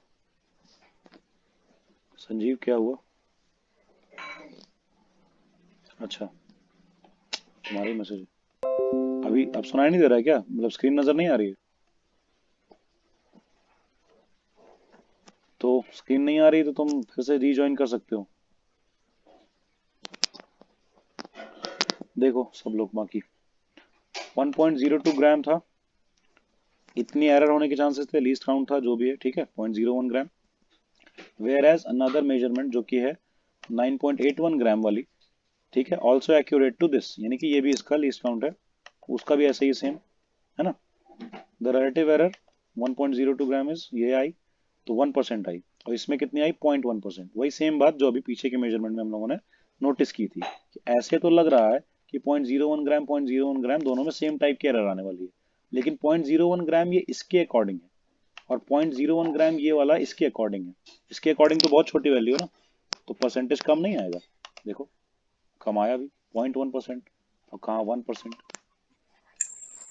संजीव क्या हुआ? अच्छा, तुम्हारी मैसेज अभी अब सुनाई नहीं दे रहा है क्या? मतलब स्क्रीन नजर नहीं आ रही है? तो स्क्रीन नहीं आ रही तो तुम फिर से रीजॉइन कर सकते हो। देखो सब लोग, बाकी 1.02 ग्राम था, इतनी एरर होने के चांसेस थे, लीस्ट काउंट था जो भी है, ठीक है, 0.01 ग्राम। वेयर एज अनदर मेजरमेंट जो कि है 9.81 ग्राम वाली, ठीक है, ऑल्सो एक्यूरेट टू दिस, यानी कि ये भी इसका लीस्ट काउंट है, उसका भी ऐसे ही सेम है ना। The relative error 1.02 gram is, ये आई तो 1% आई, और इसमें कितनी आई? 0.1%। वही सेम बात जो अभी पीछे के मेजरमेंट में हम लोगों ने नोटिस की थी कि ऐसे तो लग रहा है कि 0.01 ग्राम दोनों में सेम टाइप की एरर आने वाली है, लेकिन 0.01 ग्राम ये इसके अकॉर्डिंग है और 0.01 ग्राम ये वाला इसके अकॉर्डिंग है। इसके अकॉर्डिंग तो बहुत छोटी वैल्यू है ना, तो परसेंटेज कम नहीं आएगा। देखो कम आया भी 0.1%, और कहाँ 1%।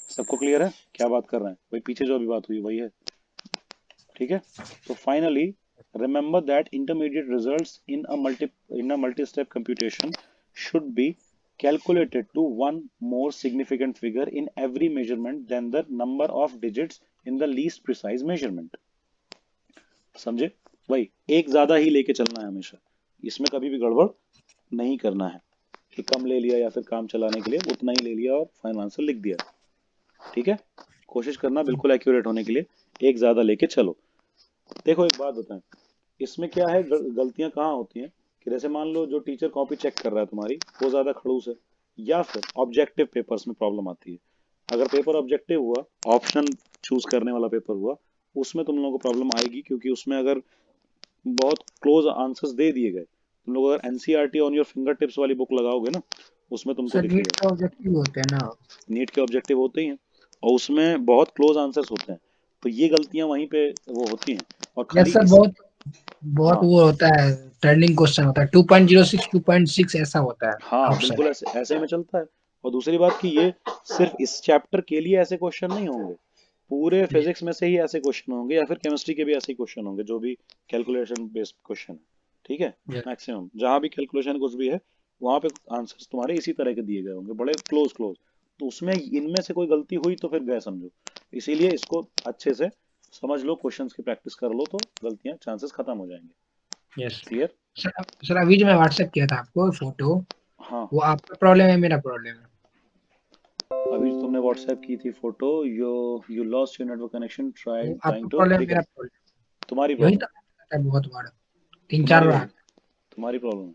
सबको क्लियर है क्या बात कर रहे हैं? वही पीछे जो अभी बात हुई वही है, ठीक है। तो finally remember that intermediate results in a multi step computation should be calculated to one more significant figure in every measurement than the number of digits in the least precise measurement। समझे? वही एक ज्यादा ही लेके चलना है हमेशा, इसमें कभी भी गड़बड़ नहीं करना है कि कम ले लिया या फिर काम चलाने के लिए उतना ही ले लिया और फाइनल आंसर लिख दिया। ठीक है, कोशिश करना बिल्कुल एक्यूरेट होने के लिए एक ज्यादा लेके चलो। देखो एक बात बताएं, इसमें क्या है, गलतियां कहाँ होती हैं कि जैसे मान लो जो टीचर कॉपी चेक कर रहा है तुम्हारी वो ज्यादा खड़ूस है, या फिर ऑब्जेक्टिव पेपर्स में प्रॉब्लम आती है। अगर पेपर ऑब्जेक्टिव हुआ, ऑप्शन चूज करने वाला पेपर हुआ, उसमें तुम लोगों को प्रॉब्लम आएगी, क्योंकि उसमें अगर बहुत क्लोज आंसर्स दे दिए गए, तुम लोग अगर NCERT on your finger tips वाली बुक लगाओगे ना, उसमें तुमको सर नीट दिखेगा। के ऑब्जेक्टिव होते हैं ना। नीट के ऑब्जेक्टिव होते ही हैं और उसमें बहुत क्लोज आंसर्स होते हैं, तो ये गलतियां वहीं पे वो होती हैं। और खाली यस सर, इस, बहुत बहुत हाँ वो होता है, ट्रेंडिंग क्वेश्चन होता है 2.06 2.6 ऐसा होता है हाँ ऑप्शन। बिल्कुल ऐसे ऐसे में चलता है। और दूसरी बात कि ये सिर्फ इस चैप्टर के लिए ऐसे क्वेश्चन नहीं होंगे, पूरे फिजिक्स में से ही ऐसे क्वेश्चन होंगे, या फिर केमिस्ट्री के भी ऐसे क्वेश्चन होंगे जो भी कैलकुलेशन बेस्ड क्वेश्चन है। ठीक है, मैक्सिमम जहां भी कैलकुलेशन कुछ भी है वहां पे आंसर्स तुम्हारे इसी तरह के दिए गए होंगे, बड़े क्लोज क्लोज। तो उसमें इनमें से कोई गलती हुई तो फिर गए समझो। इसीलिए इसको अच्छे से समझ लो, क्वेश्चंस की प्रैक्टिस कर लो, तो गलतियां चांसेस खत्म हो जाएंगे। Yes clear? सर। सर अभी जो मैं व्हाट्सएप किया था आपको फोटो, हाँ, वो आपका प्रॉब्लम है मेरा प्रॉब्लम है? अभी जो तुमने व्हाट्सएप की थी photo, you lost your network connection, वो ट्राइंग आपका टू प्रॉब्लम है मेरा रिकनेक्ट। प्रॉब्लम? तुम्हारी यही प्रॉब्लम, तो आता है बहुत बार, 3-4 तुम्हारी बार प्रॉब्लम, आता तुम्हारी प्रॉब्लम है।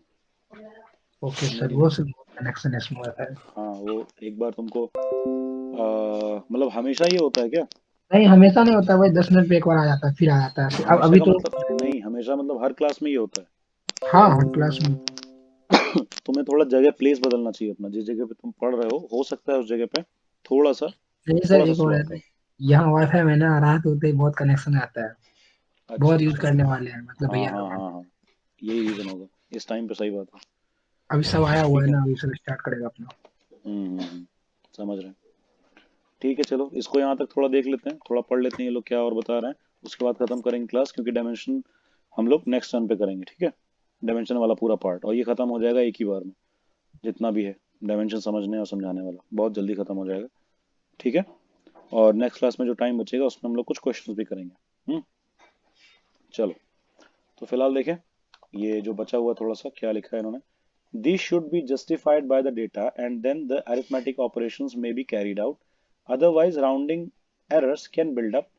ओके सर, मेरी वो सर कनेक्शन है स्मूथ है। हाँ वो एक बार तुमको मतलब हमेशा ये होता है क्या? नहीं हमेशा नहीं होता, वही 10 मिनट पे एक बार आ जाता है, फिर आ जाता है, फिर अब हमेशा अभी का तो। मतलब नहीं, हमेशा मतलब हर क्लास में ये होता है। हाँ हर क्लास में। तुम्हें थोड़ा जगह प्लेस बदलना चाहिए अपना, जिस जगह पे तुम पढ़ रहे हो सकता है उस जगह पे थोड़ा सा नहीं सर, थोड़ा सा एक और स्लो है आता ना, हो। यहाँ वाईफाई में ना रात होते ही बहुत कनेक्शन आता है, अच्छा बहुत यूज अच्छा, करने वाले हैं मतलब हाँ भैया हाँ लोग। हाँ हाँ, यही रीजन होगा इस टाइम पे, सही बात है। अभी सब आया हुआ ठीक है है, ना, अभी सब स्टार्ट करेगा अपना। समझ रहे हैं। ठीक है चलो, इसको यहाँ तक थोड़ा देख लेते हैं, थोड़ा पढ़ लेते हैं ये लोग क्या और बता रहे हैं, उसके बाद खत्म करेंगे क्लास, क्योंकि डायमेंशन हम लोग नेक्स्ट टर्न पे करेंगे। ठीक है, डायमेंशन वाला पूरा पार्ट, और ये खत्म हो जाएगा एक ही बार में, जितना भी है डायमेंशन समझने और समझाने वाला बहुत जल्दी खत्म हो जाएगा। ठीक है, और नेक्स्ट क्लास में जो टाइम बचेगा उसमें हम लोग कुछ क्वेश्चंस भी करेंगे। चलो, तो फिलहाल देखें ये जो बचा हुआ थोड़ा सा क्या लिखा है इन्होंने। These should be justified by the data and then the arithmetic operations may be carried out. Otherwise, rounding errors can build up.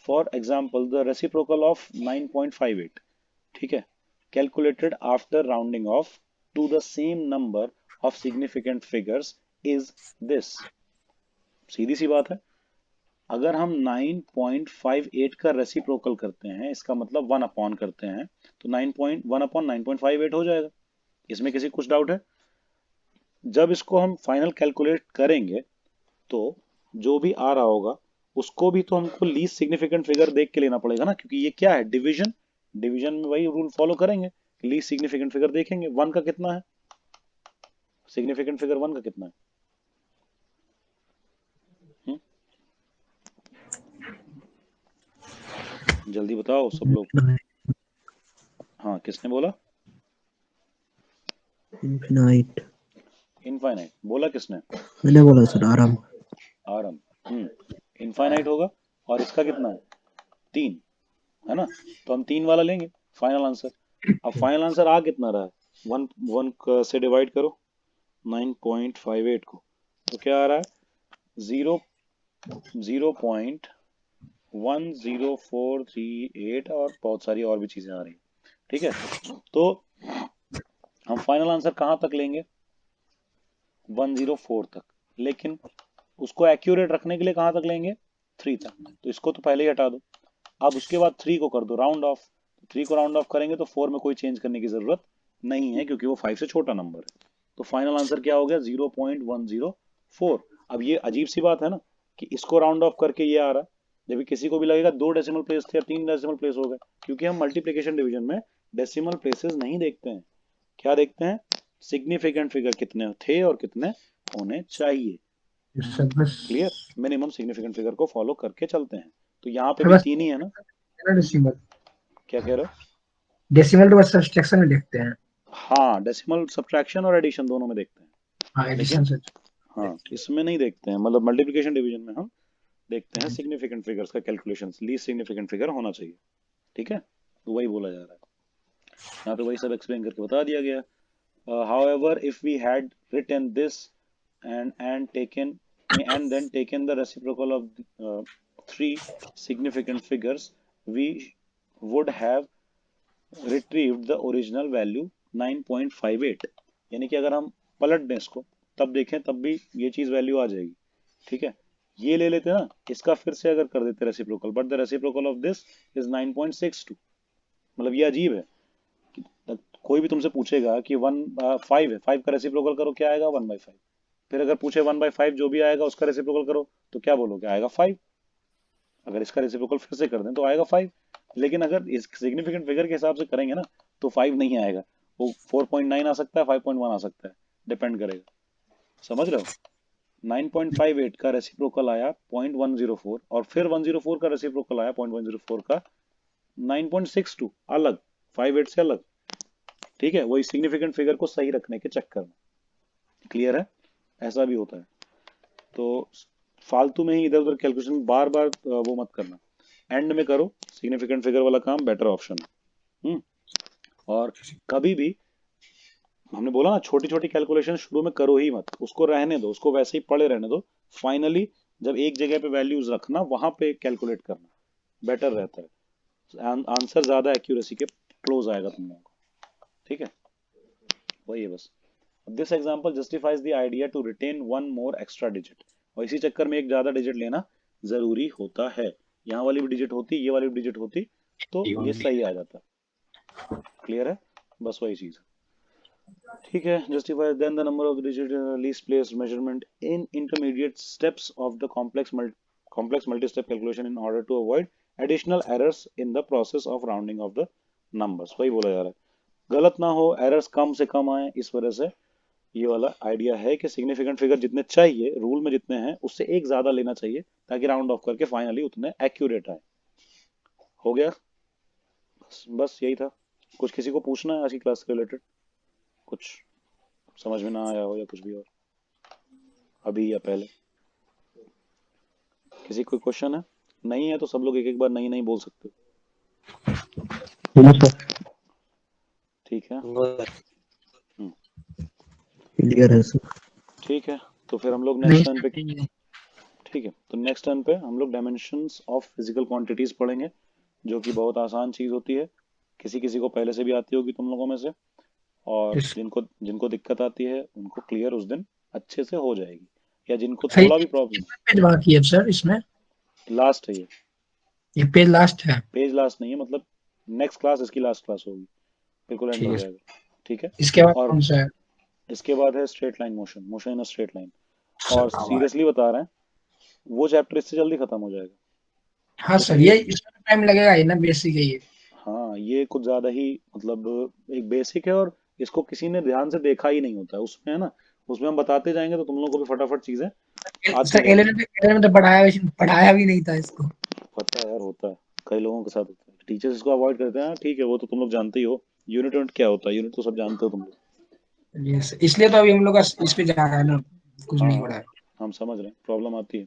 For example, the reciprocal of 9.58, ठीक है, calculated after rounding off to the same number of significant figures is this. सीधी सी बात है, अगर हम 9.58 का reciprocal करते हैं, इसका मतलब 1 अपॉन करते हैं, तो 9.1 अपॉन 9.58 हो जाएगा। इसमें किसी कुछ डाउट है? जब इसको हम फाइनल कैलकुलेट करेंगे तो जो भी आ रहा होगा उसको भी तो हमको लीस्ट सिग्निफिकेंट फिगर देख के लेना पड़ेगा ना, क्योंकि ये क्या है, डिवीजन। डिवीजन में वही रूल फॉलो करेंगे, लीस्ट सिग्निफिकेंट फिगर देखेंगे। 1 का कितना है, सिग्निफिकेंट फिगर 1 का कितना है? जल्दी बताओ सब लोग। हाँ, किसने बोला? इनफिनाइट। इनफाइनाइट बोला किसने? मैंने बोला सर, आराम। आरम। इनफाइनाइट होगा, और इसका कितना है? 3 है ना, तो हम 3 वाला लेंगे फाइनल आंसर। अब फाइनल आंसर आ कितना रहा है? 1 से डिवाइड करो 9.58 को, तो क्या आ रहा है? 0.10438 और बहुत सारी और भी चीजें आ रही हैं। ठीक है, तो हम फाइनल आंसर कहां तक लेंगे? 104 तक, लेकिन उसको एक्यूरेट रखने के लिए कहां तक लेंगे? 3 तक। तो इसको तो पहले ही हटा दो। अब उसके बाद 3 को कर दो राउंड ऑफ। 3 को राउंड ऑफ करेंगे तो 4 में कोई चेंज करने की जरूरत नहीं है, क्योंकि वो 5 से छोटा नंबर है। तो फाइनल आंसर क्या हो गया? 0.104। अब ये अजीब सी बात है ना कि इसको राउंड ऑफ करके ये आ रहा है, जब किसी को भी लगेगा 2 डेसिमल प्लेस थे या 3 डेसिमल प्लेस हो गए, क्योंकि हम मल्टीप्लिकेशन डिवीजन में डेसिमल प्लेसेस नहीं देखते हैं। क्या देखते हैं? सिग्निफिकेंट फिगर कितने थे और कितने होने चाहिए। सब बस क्लियर? मिनिमम सिग्निफिकेंट फिगर को फॉलो करके चलते हैं। तो यहाँ पे सब भी बस 3 ही है ना। डेसिमल। क्या कह रहे हो? डेसिमल तो बस सब्सट्रैक्शन में देखते हैं। हाँ, डेसिमल सब्ट्रैक्शन और एडिशन दोनों में देखते हैं, हाँ, लेकिन एडिशन से। हाँ इसमें नहीं देखते हैं। मतलब मल्टीप्लिकेशन डिवीजन में हम देखते हैं सिग्निफिकेंट फिगर्स का कैलकुलेशन, लीस्ट सिग्निफिकेंट फिगर होना चाहिए। ठीक है, तो वही बोला जा रहा है यहाँ पे, वही सब एक्सप्लेन करके बता दिया गया। However, if we had written this and taken and then taken the reciprocal of 3 significant figures, we would have retrieved the original value 9.58। यानी कि अगर हम पलट दें इसको तब देखें तब भी ये चीज वैल्यू आ जाएगी। ठीक है, ये ले लेते ना, इसका फिर से अगर कर देते reciprocal, but the reciprocal of this is 9.62। मतलब ये अजीब है। कोई भी तुमसे पूछेगा कि 1/5 है, 5 का रेसिप्रोकल करो, क्या आएगा? 1/5। फिर अगर पूछे 1/5 जो भी आएगा उसका रेसिप्रोकल करो, तो क्या बोलोगे? आएगा 5। अगर इसका रेसिप्रोकल फिर से कर दें तो आएगा 5। लेकिन अगर इस सिग्निफिकेंट फिगर के हिसाब से करेंगे ना तो 5 नहीं आएगा, वो 4.9 आ सकता है, 5.1 आ सकता है, डिपेंड करेगा। समझ रहे हो? 9.58 का रेसिप्रोकल आया 0.104, और फिर 104 का रेसिप्रोकल आया 0.104 का 9.62, अलग, 58 से अलग। ठीक है, वही सिग्निफिकेंट फिगर को सही रखने के चक्कर में। क्लियर है? ऐसा भी होता है। तो फालतू में ही इधर उधर कैलकुलेशन बार बार वो मत करना, एंड में करो सिग्निफिकेंट फिगर वाला काम, बेटर ऑप्शन है। और कभी भी हमने बोला ना, छोटी छोटी कैलकुलेशन शुरू में करो ही मत, उसको रहने दो, उसको वैसे ही पड़े रहने दो। फाइनली जब एक जगह पे वैल्यूज रखना, वहां पे कैलकुलेट करना बेटर रहता है। आंसर ज्यादा एक्यूरेसी के क्लोज आएगा तुम लोगों को। ठीक है, वही है बस। This example justifies the idea to retain 1 more extra digit. और इसी चक्कर में एक ज्यादा डिजिट लेना जरूरी होता है। यहाँ वाली भी डिजिट होती, ये वाली भी डिजिट होती, तो ये सही आ जाता। क्लियर है? बस वही चीज है। ठीक है, justify then the number of digit least place measurement in intermediate steps of the complex multi step calculation in order to avoid additional errors in the process of rounding off the numbers. वही बोला जा रहा है, गलत ना हो, errors कम से कम आए, इस वजह से ये वाला आइडिया है कि सिग्निफिकेंट फिगर जितने चाहिए रूल में जितने हैं उससे एक ज्यादा लेना चाहिए, ताकि राउंड ऑफ करके फाइनली उतने एक्यूरेट आए। हो गया? बस यही था। कुछ किसी को पूछना है आज की क्लास के रिलेटेड? कुछ समझ में ना आया हो या कुछ भी और, अभी या पहले? किसी कोई क्वेश्चन है? नहीं है तो सब लोग एक एक बार नहीं नहीं बोल सकते हो। No sir. ठीक है। No sir. हम्म, क्लियर है सर। ठीक है, तो फिर हम लोग नहीं नेक्स्ट सर टर्न पे, नहीं है। ठीक है, तो नेक्स्ट टर्न पे हम लोग डायमेंशंस ऑफ फिजिकल क्वांटिटीज पढ़ेंगे, जो कि बहुत आसान चीज होती है, किसी किसी को पहले से भी आती होगी तुम लोगों में से, और Yes. जिनको जिनको दिक्कत आती है उनको क्लियर उस दिन अच्छे से हो जाएगी, या जिनको सही थोड़ा भी प्रॉब्लम कितना पेज बाकी है सर इसमें? है। लास्ट है ये पेज लास्ट है? पेज लास्ट नहीं है, मतलब नेक्स्ट क्लास इसकी लास्ट क्लास होगी, बिल्कुल एंड ठीक हो है। जाएगा। ठीक है। इसके बाद और कौन सा है? इसके बाद है straight line motion, motion in a straight line, और सीरियसली बता रहे हैं वो चैप्टर इससे जल्दी खत्म हो जाएगा, हाँ सर, इसलिए ये इसमें टाइम लगेगा ही ना, बेसिक है ये। हाँ ये कुछ ज्यादा ही मतलब एक बेसिक है, और इसको किसी ने ध्यान से देखा ही नहीं होता है उसमें, है ना, उसमें हम बताते जाएंगे तो तुम लोगों को भी फटाफट चीजें आती सर जाएंगी। 11 में तो पढ़ाया भी नहीं था इसको। पता है यार, होता है, कई लोगों के साथ होता है, टीचर्स इसको अवॉइड करते हैं। हाँ, ठीक है, वो तो तुम लोग जानते ही हो, यूनिट यूनिट क्या होता है, यूनिट तो सब जानते हो तुम लोग। ये सर, इसलिए तो अभी हम लोग का इस पे जा रहा है ना, कुछ हाँ नहीं हाँ, पढ़ा है। हम समझ रहे हैं, प्रॉब्लम आती है।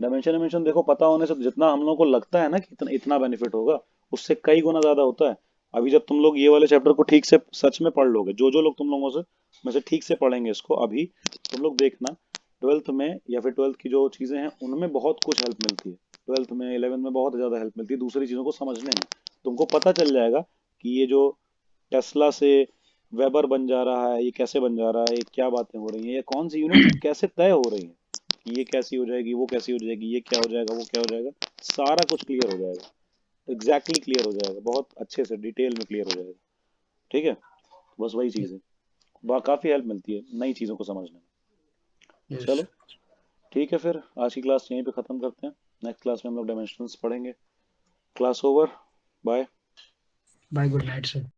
डायमेंशन डायमेंशन देखो, पता होने से जितना हम लोगों को लगता है ना कि इतना इतना बेनिफिट होगा, उससे कई गुना ज्यादा होता है। अभी जब तुम लोग ये वाले चैप्टर को ठीक से सच में पढ़ लोगे, जो जो लोग तुम लोगों से में से ठीक से पढ़ेंगे इसको अभी, तुम लोग देखना, ट्वेल्थ में या फिर ट्वेल्थ की जो चीजें हैं उनमें बहुत कुछ हेल्प मिलती है, ट्वेल्थ में 11th में बहुत ज्यादा हेल्प मिलती है दूसरी चीजों को समझने में। तुमको पता चल जाएगा कि ये जो टेस्ला से वेबर बन जा रहा है, ये कैसे बन जा रहा है, ये क्या बातें हो रही हैं, ये कौन सी यूनिट कैसे तय हो रही है, कि ये कैसी हो जाएगी, वो कैसी हो जाएगी, ये क्या हो जाएगा, वो क्या हो जाएगा, सारा कुछ क्लियर हो जाएगा, एग्जैक्टली क्लियर हो जाएगा, बहुत अच्छे से डिटेल में क्लियर हो जाएगा। ठीक है, बस वही चीज़ है, काफ़ी हेल्प मिलती है नई चीज़ों को समझने में। यस। चलो ठीक है, फिर आज की क्लास यहीं पे ख़त्म करते हैं, नेक्स्ट क्लास में हम लोग डायमेंशंस पढ़ेंगे। Class over, bye. Bye, good night sir.